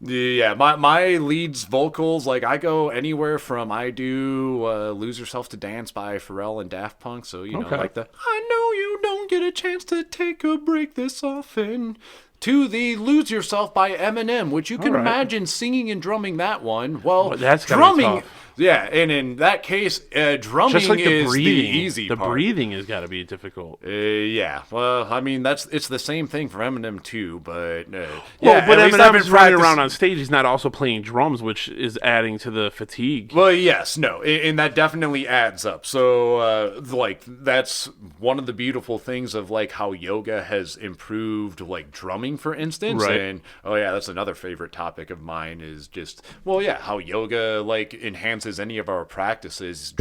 Yeah, my leads vocals, like I go anywhere from I do "Lose Yourself to Dance" by Pharrell and Daft Punk, so you know Okay. like the I know you don't get a chance to take a break this often, to the "Lose Yourself" by Eminem, which you can All right. imagine singing and drumming that one. Well, Well, that's gotta be drumming, tough. yeah, and in that case, drumming Just like the is breathing. the easy The part. breathing has got to be difficult. Yeah, well, I mean it's the same thing for Eminem too, but Well, yeah, but at least I've been Eminem's running practice- around on stage. He's not also playing drums, which is adding to the fatigue. Well, yes, no, and that definitely adds up. So, like, that's one of the beautiful things of like how yoga has improved, like drumming, for instance. Right. And oh yeah, that's another favorite topic of mine is just well, yeah, how yoga like enhances any of our practices.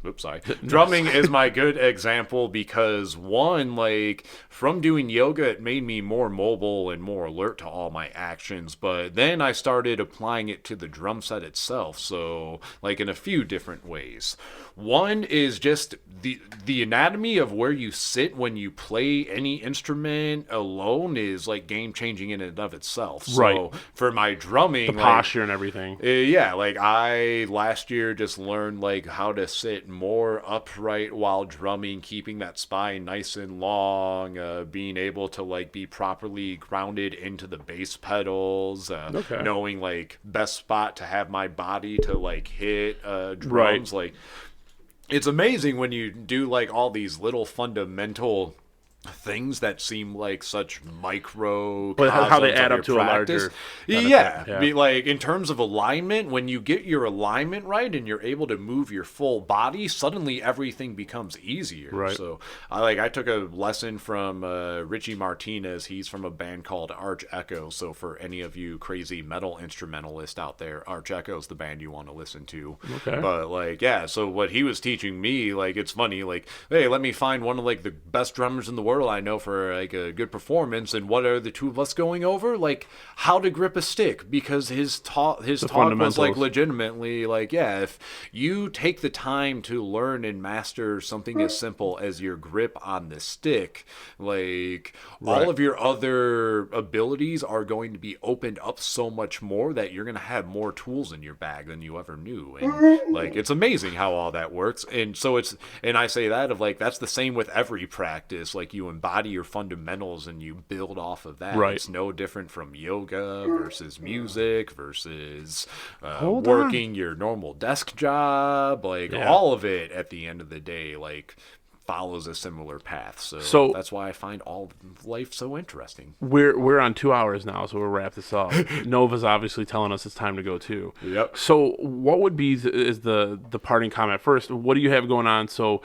Oops, sorry. Drumming is my good example because one, like from doing yoga, it made me more mobile and more alert to all my actions. But then I started applying it to the drum set itself. So, like in a few different ways. One is just the anatomy of where you sit when you play any instrument alone is like game changing in and of itself. So Right. for my drumming, The like, posture and everything. yeah, like I last year just learned like how to sit more upright while drumming, keeping that spine nice and long, being able to like be properly grounded into the bass pedals, Okay. knowing like best spot to have my body to like hit drums. Right. Like it's amazing when you do like all these little fundamental things that seem like such micro But how they cosms add of up your to a practice. larger Yeah, benefit, yeah. Be like in terms of alignment, when you get your alignment right and you're able to move your full body, suddenly everything becomes easier. Right. So I took a lesson from Richie Martinez. He's from a band called Arch Echo. So for any of you crazy metal instrumentalists out there, Arch Echo is the band you want to listen to. Okay. But like, yeah, so what he was teaching me, like, it's funny, like, hey, let me find one of like the best drummers in the world I know for like a good performance, and what are the two of us going over? Like how to grip a stick, because his talk was like fundamentals. legitimately like, yeah, if you take the time to learn and master something as simple as your grip on the stick, like Right. all of your other abilities are going to be opened up so much more that you're going to have more tools in your bag than you ever knew. And like it's amazing how all that works. And so and I say that of like that's the same with every practice. Like you embody your fundamentals and you build off of that. Right. It's no different from yoga versus music versus Hold on. working your normal desk job. Like Yeah. all of it at the end of the day, like follows a similar path. So, So- that's why I find all of life so interesting. We're on 2 hours now, so we'll wrap this up. Nova's obviously telling us it's time to go too. Yep. So what would be is the parting comment first? What do you have going on? So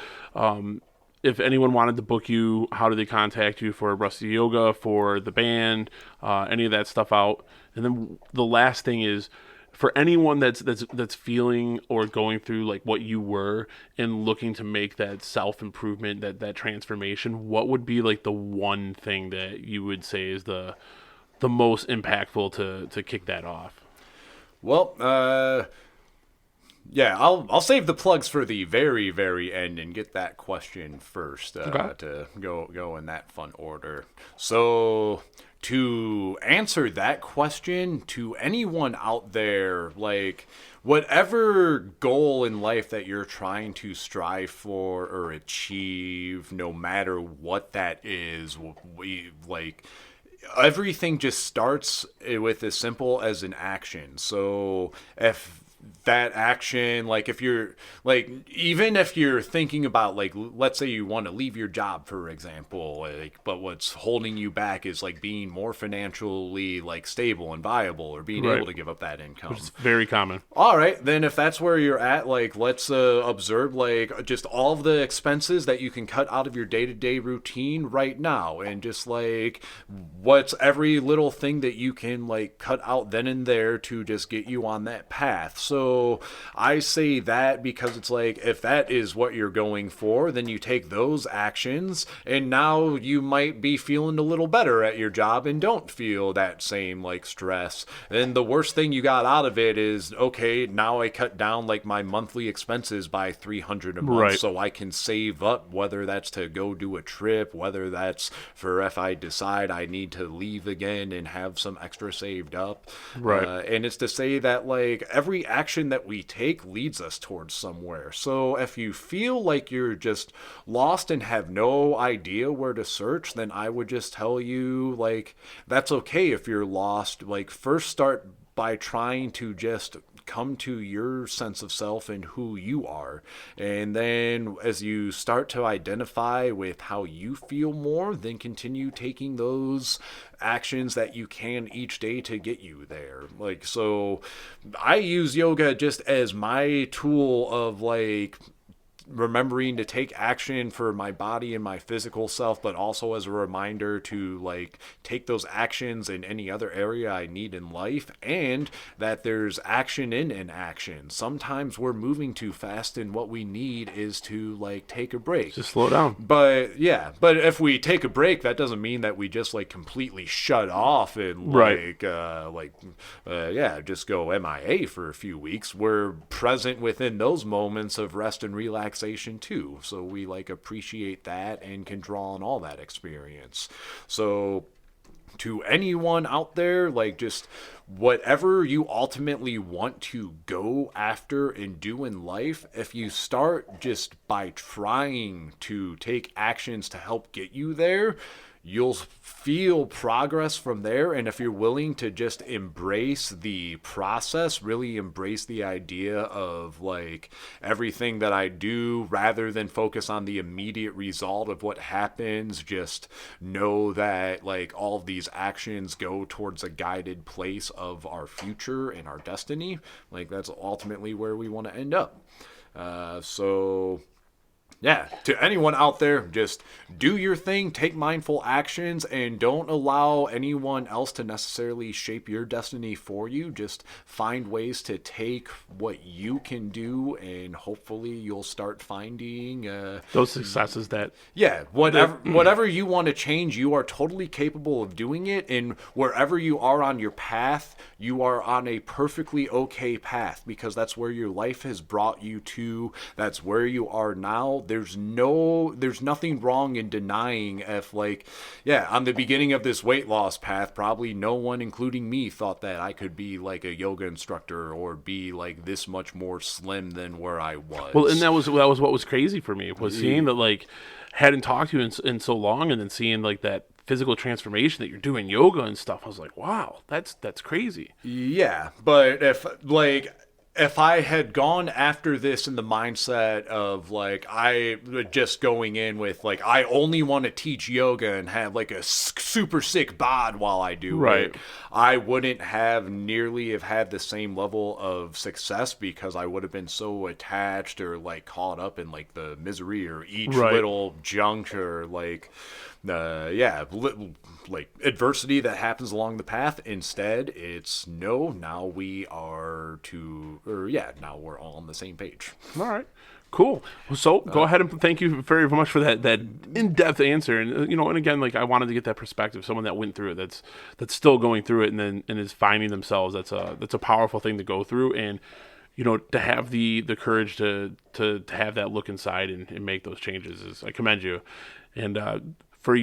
if anyone wanted to book you, how do they contact you for Rustayoga, for the band, any of that stuff out? And then the last thing is, for anyone that's feeling or going through like what you were and looking to make that self-improvement, that transformation, what would be like the one thing that you would say is the most impactful to kick that off? Well, yeah, I'll save the plugs for the very, very end and get that question first Okay. to go in that fun order. So to answer that question, to anyone out there, like whatever goal in life that you're trying to strive for or achieve, no matter what that is, we like everything just starts with as simple as an action. So if that action, like if you're like, even if you're thinking about like, let's say you want to leave your job, for example, like, but what's holding you back is like being more financially like stable and viable, or being Right. able to give up that income. It's very common. All right, then if that's where you're at, like let's observe like just all of the expenses that you can cut out of your day-to-day routine right now, and just like what's every little thing that you can like cut out then and there to just get you on that path. So I say that because it's like, if that is what you're going for, then you take those actions, and now you might be feeling a little better at your job and don't feel that same like stress. And the worst thing you got out of it is, okay, now I cut down like my monthly expenses by $300 a month, Right. so I can save up, whether that's to go do a trip, whether that's for if I decide I need to leave again and have some extra saved up. Right. And it's to say that like every action that we take leads us towards somewhere. So if you feel like you're just lost and have no idea where to search, then I would just tell you like that's okay if you're lost. Like first start by trying to just come to your sense of self and who you are. And then as you start to identify with how you feel more, then continue taking those actions that you can each day to get you there. Like, so I use yoga just as my tool of like remembering to take action for my body and my physical self, but also as a reminder to like take those actions in any other area I need in life, and that there's action in inaction. Sometimes we're moving too fast, and what we need is to like take a break. Just slow down. But yeah, but if we take a break, that doesn't mean that we just like completely shut off and Right. yeah, just go MIA for a few weeks. We're present within those moments of rest and relaxation too, so we like appreciate that and can draw on all that experience. So to anyone out there, like just whatever you ultimately want to go after and do in life, if you start just by trying to take actions to help get you there, you'll feel progress from there. And if you're willing to just embrace the process, really embrace the idea of like everything that I do rather than focus on the immediate result of what happens, just know that like all of these actions go towards a guided place of our future and our destiny. Like that's ultimately where we want to end up. So yeah, to anyone out there, just do your thing, take mindful actions, and don't allow anyone else to necessarily shape your destiny for you. Just find ways to take what you can do, and hopefully you'll start finding Those successes that yeah, whatever you want to change, you are totally capable of doing it. And wherever you are on your path, you are on a perfectly okay path, because that's where your life has brought you to. That's where you are now. There's nothing wrong in denying if like, yeah, on the beginning of this weight loss path, probably no one, including me, thought that I could be like a yoga instructor or be like this much more slim than where I was. well, and that was what was crazy for me, was seeing that like hadn't talked to you in so long, and then seeing like that physical transformation that you're doing yoga and stuff. I was like, wow, that's crazy. Yeah, but if I had gone after this in the mindset of like I just going in with like I only want to teach yoga and have like a super sick bod while I do Right. it, I wouldn't have nearly have had the same level of success, because I would have been so attached or like caught up in like the misery or each Right. little juncture, like like adversity that happens along the path. Instead, it's no, now we're all on the same page. All right. Cool. So go ahead and thank you very much for that in-depth answer. And and again, like I wanted to get that perspective, someone that went through it, that's still going through it, and is finding themselves. That's a powerful thing to go through, and to have the courage to have that look inside and make those changes I commend you. And for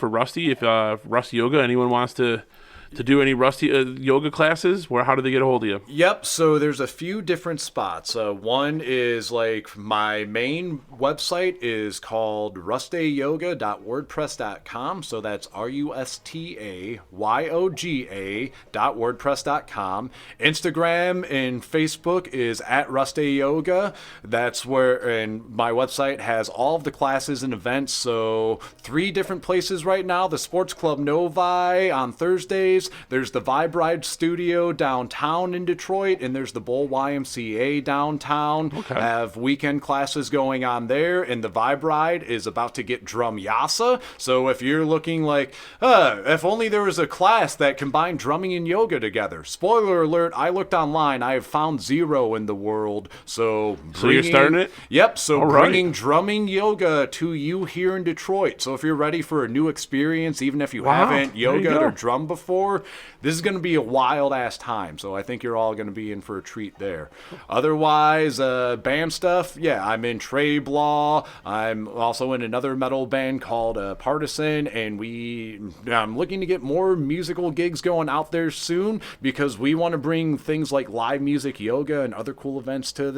Rusty, if Rusty Yoga, anyone wants to do any Rusty yoga classes, how do they get a hold of you? Yep, so there's a few different spots. One is like my main website is called rustayoga.wordpress.com. So that's rustayoga.wordpress.com. Instagram and Facebook is at rustayoga. That's and my website has all of the classes and events. So 3 different places right now: the Sports Club Novi on Thursdays, Mondays. There's the Vibe Ride Studio downtown in Detroit, and there's the Bowl YMCA downtown. Okay. Have weekend classes going on there, and the Vibe Ride is about to get drum yasa. So if you're looking like, if only there was a class that combined drumming and yoga together. Spoiler alert, I looked online. I have found zero in the world. So you're starting it? Yep. So All right. bringing drumming yoga to you here in Detroit. So if you're ready for a new experience, even if you haven't There you yoga go. or drummed before, this is going to be a wild ass time. So I think you're all going to be in for a treat there. Otherwise, BAM stuff. Yeah, I'm in Trey Blaw. I'm also in another metal band called Partisan, and I'm looking to get more musical gigs going out there soon because we want to bring things like live music, yoga, and other cool events to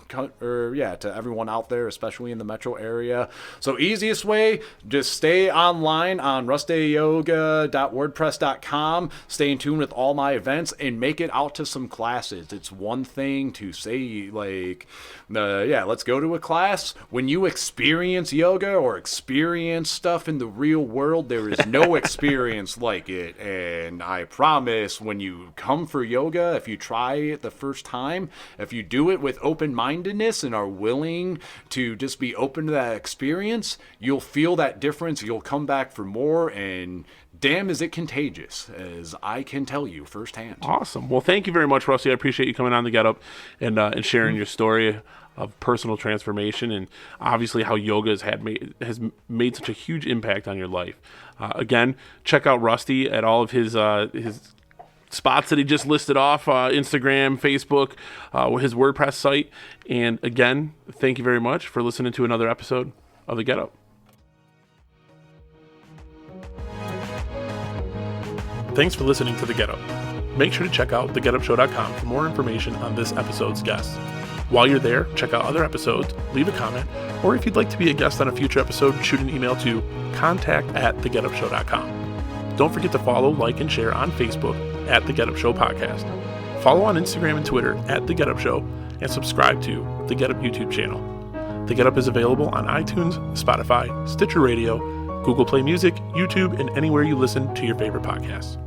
to everyone out there, especially in the metro area. So easiest way, just stay online on rustayoga.wordpress.com. Stay in tune with all my events and make it out to some classes. It's one thing to say like, let's go to a class. When you experience yoga or experience stuff in the real world, there is no experience like it. And I promise when you come for yoga, if you try it the first time, if you do it with open-mindedness and are willing to just be open to that experience, you'll feel that difference. You'll come back for more, and damn is it contagious, as I can tell you firsthand. Awesome. Well, thank you very much, Rusty. I appreciate you coming on the Get Up and sharing your story of personal transformation and obviously how yoga has made such a huge impact on your life. Again, check out Rusty at all of his spots that he just listed off, Instagram, Facebook, his WordPress site. And again, thank you very much for listening to another episode of the Get Up. Thanks for listening to The Get Up. Make sure to check out thegetupshow.com for more information on this episode's guests. While you're there, check out other episodes, leave a comment, or if you'd like to be a guest on a future episode, shoot an email to contact@thegetupshow.com. Don't forget to follow, like, and share on Facebook at The Get Up Show Podcast. Follow on Instagram and Twitter at The Get Up Show, and subscribe to The Get Up YouTube channel. The Get Up is available on iTunes, Spotify, Stitcher Radio, Google Play Music, YouTube, and anywhere you listen to your favorite podcasts.